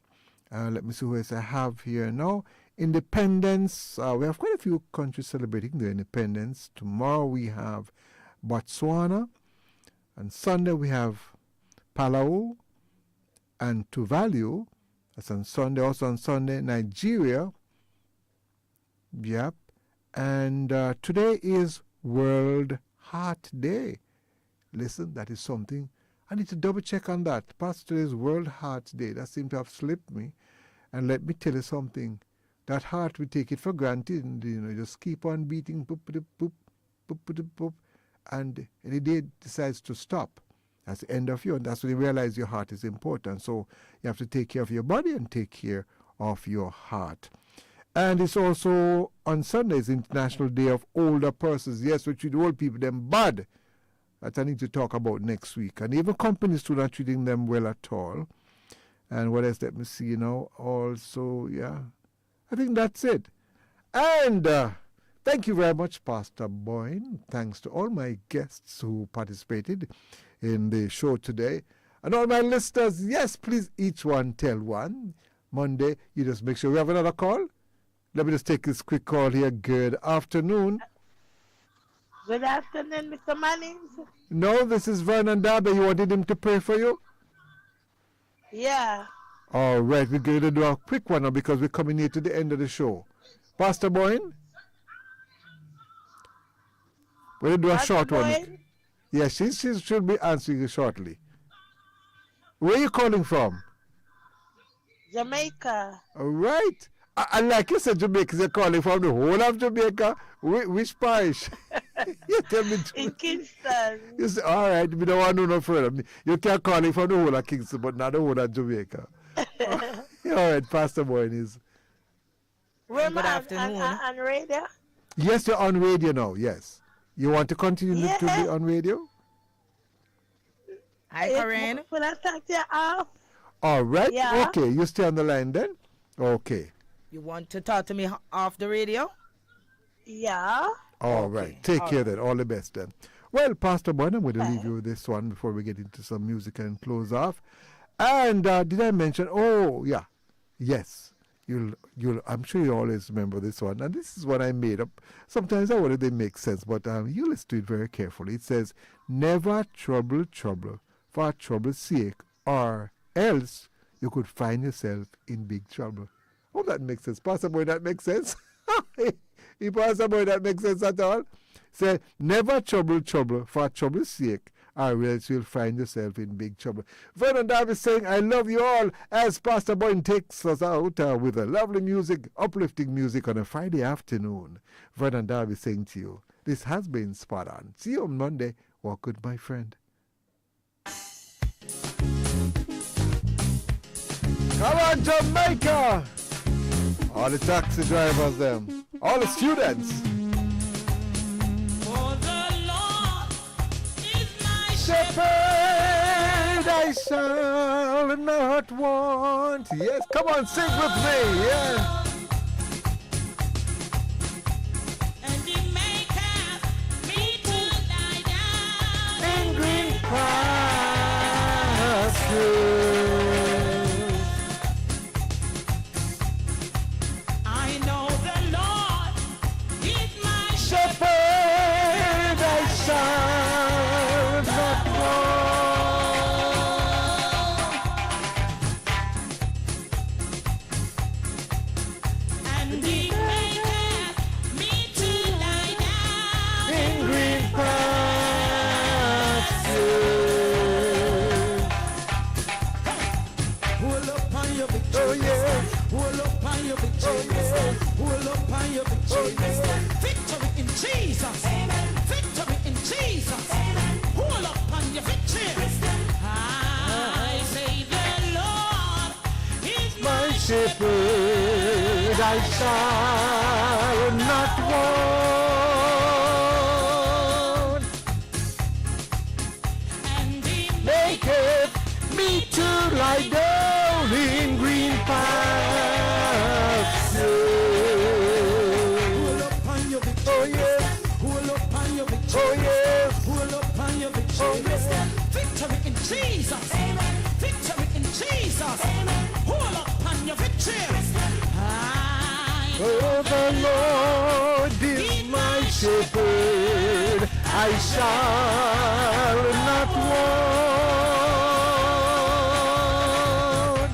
Let me see who else I have here now. Independence. We have quite a few countries celebrating their independence. Tomorrow we have Botswana. And Sunday we have Palau and Tuvalu. That's on Sunday. Also on Sunday, Nigeria. Yep. And today is World Heart Day. Listen, that is something. I need to double check on that. Past today's World Heart Day. That seemed to have slipped me. And let me tell you something. That heart, we take it for granted. And, you know, just keep on beating. Boop, boop, boop, boop, boop, boop, and any day it decides to stop. That's the end of you. And that's when you realize your heart is important. So you have to take care of your body and take care of your heart. And it's also on Sundays, International Day of Older Persons. Yes, we treat old people, them bad. That I need to talk about next week. And even companies too, not treating them well at all. And what else? Let me see, you know. Also, yeah. I think that's it. And thank you very much, Pastor Boyne. Thanks to all my guests who participated in the show today. And all my listeners, yes, please, each one tell one. Monday, you just make sure we have another call. Let me just take this quick call here. Good afternoon. Good afternoon, Mr. Mannings. No, this is Vernon Darby. You wanted him to pray for you? Yeah. All right, we're going to do a quick one now because we're coming near to the end of the show. Pastor Boyne? We're going to do a short one. Yeah, she should be answering you shortly. Where are you calling from? Jamaica. All right. And like you said, Jamaica, you're calling from the whole of Jamaica. Which parish? You tell me. In Kingston. You say, all right, we don't want to know no further. You can call from the whole of Kingston, but not the whole of Jamaica. All right, Pastor Boyne is. Good afternoon. On radio? Yes, you're on radio now, yes. You want to continue to be on radio? Hi, Corinne. Will I talk to you off? All right. Yeah. Okay, you stay on the line then. Okay. You want to talk to me off the radio? Yeah. All right. Take care then. All the best then. Well, Pastor Boyne, I'm going to leave you with this one before we get into some music and close off. And did I mention? Oh, yeah. Yes. I'm sure you always remember this one. And this is what I made up. Sometimes I wonder if they make sense, but you listen to it very carefully. It says, never trouble, for trouble's sake, or else you could find yourself in big trouble. Oh, that makes sense. Pastor Boy, that makes sense? Pastor Boy, that makes sense at all? Say, never trouble, for trouble's sake, or else you'll find yourself in big trouble. Vernon Darby saying, I love you all, as Pastor Boyne takes us out with a lovely music, uplifting music on a Friday afternoon. Vernon Darby saying to you, this has been Spot On. See you on Monday. Walk good, my friend. Come on, Jamaica! All the taxi drivers, them. All the students. Shepherd, I shall not want. Yes, come on, sing with me. Yeah. And he maketh me to lie down in green pastures. I know the Lord is my shepherd, I shall not and he maketh me to lie down in green pastures. Hold up on your victory. Oh yeah. Hold up on your victory. Hold up on your victory. Victory in Jesus. Victory in Jesus. Hold up on your victory. I say the Lord is My shepherd, I shall not want. And He maketh me to lie down in green pastures. hold up on your victory. Oh yes, Hold up on your victory. oh yes, Hold up on your victory. oh yes. Victory in Jesus. Victory in Jesus. Hold up on your victory. Oh, the Lord is my shepherd, I shall not want.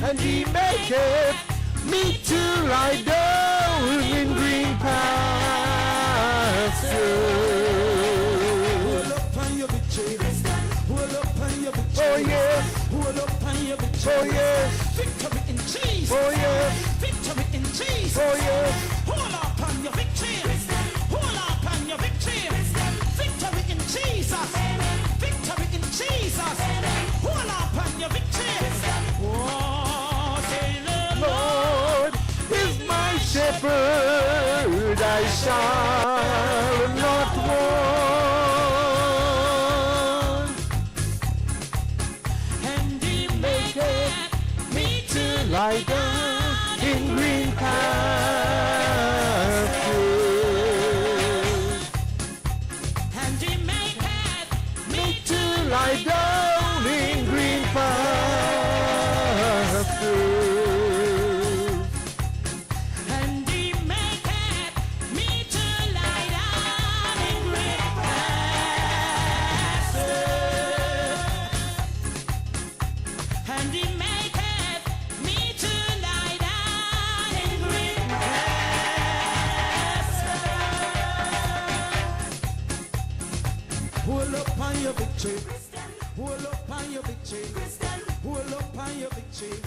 And He maketh me to lie down in green pastures. Hold up on your victory. Hold up on your victory. Oh yes, Hold up on your victory. oh yes, Victory in Jesus. oh yes, Victory in Jesus. oh yes. Hold up on your victory. Hold up on your victory. Victory in Jesus. Victory in Jesus. Hold up on your victory. Oh, say the Lord is my shepherd, I shall not want. And He maketh me to Lie down in green pastures. and He maketh Me to lie down in green pastures. and He maketh me to lie down in green pastures. And He maketh me to lie down in green pastures. Hold up on your victory. Hold up on your victory. Hold up on your victory.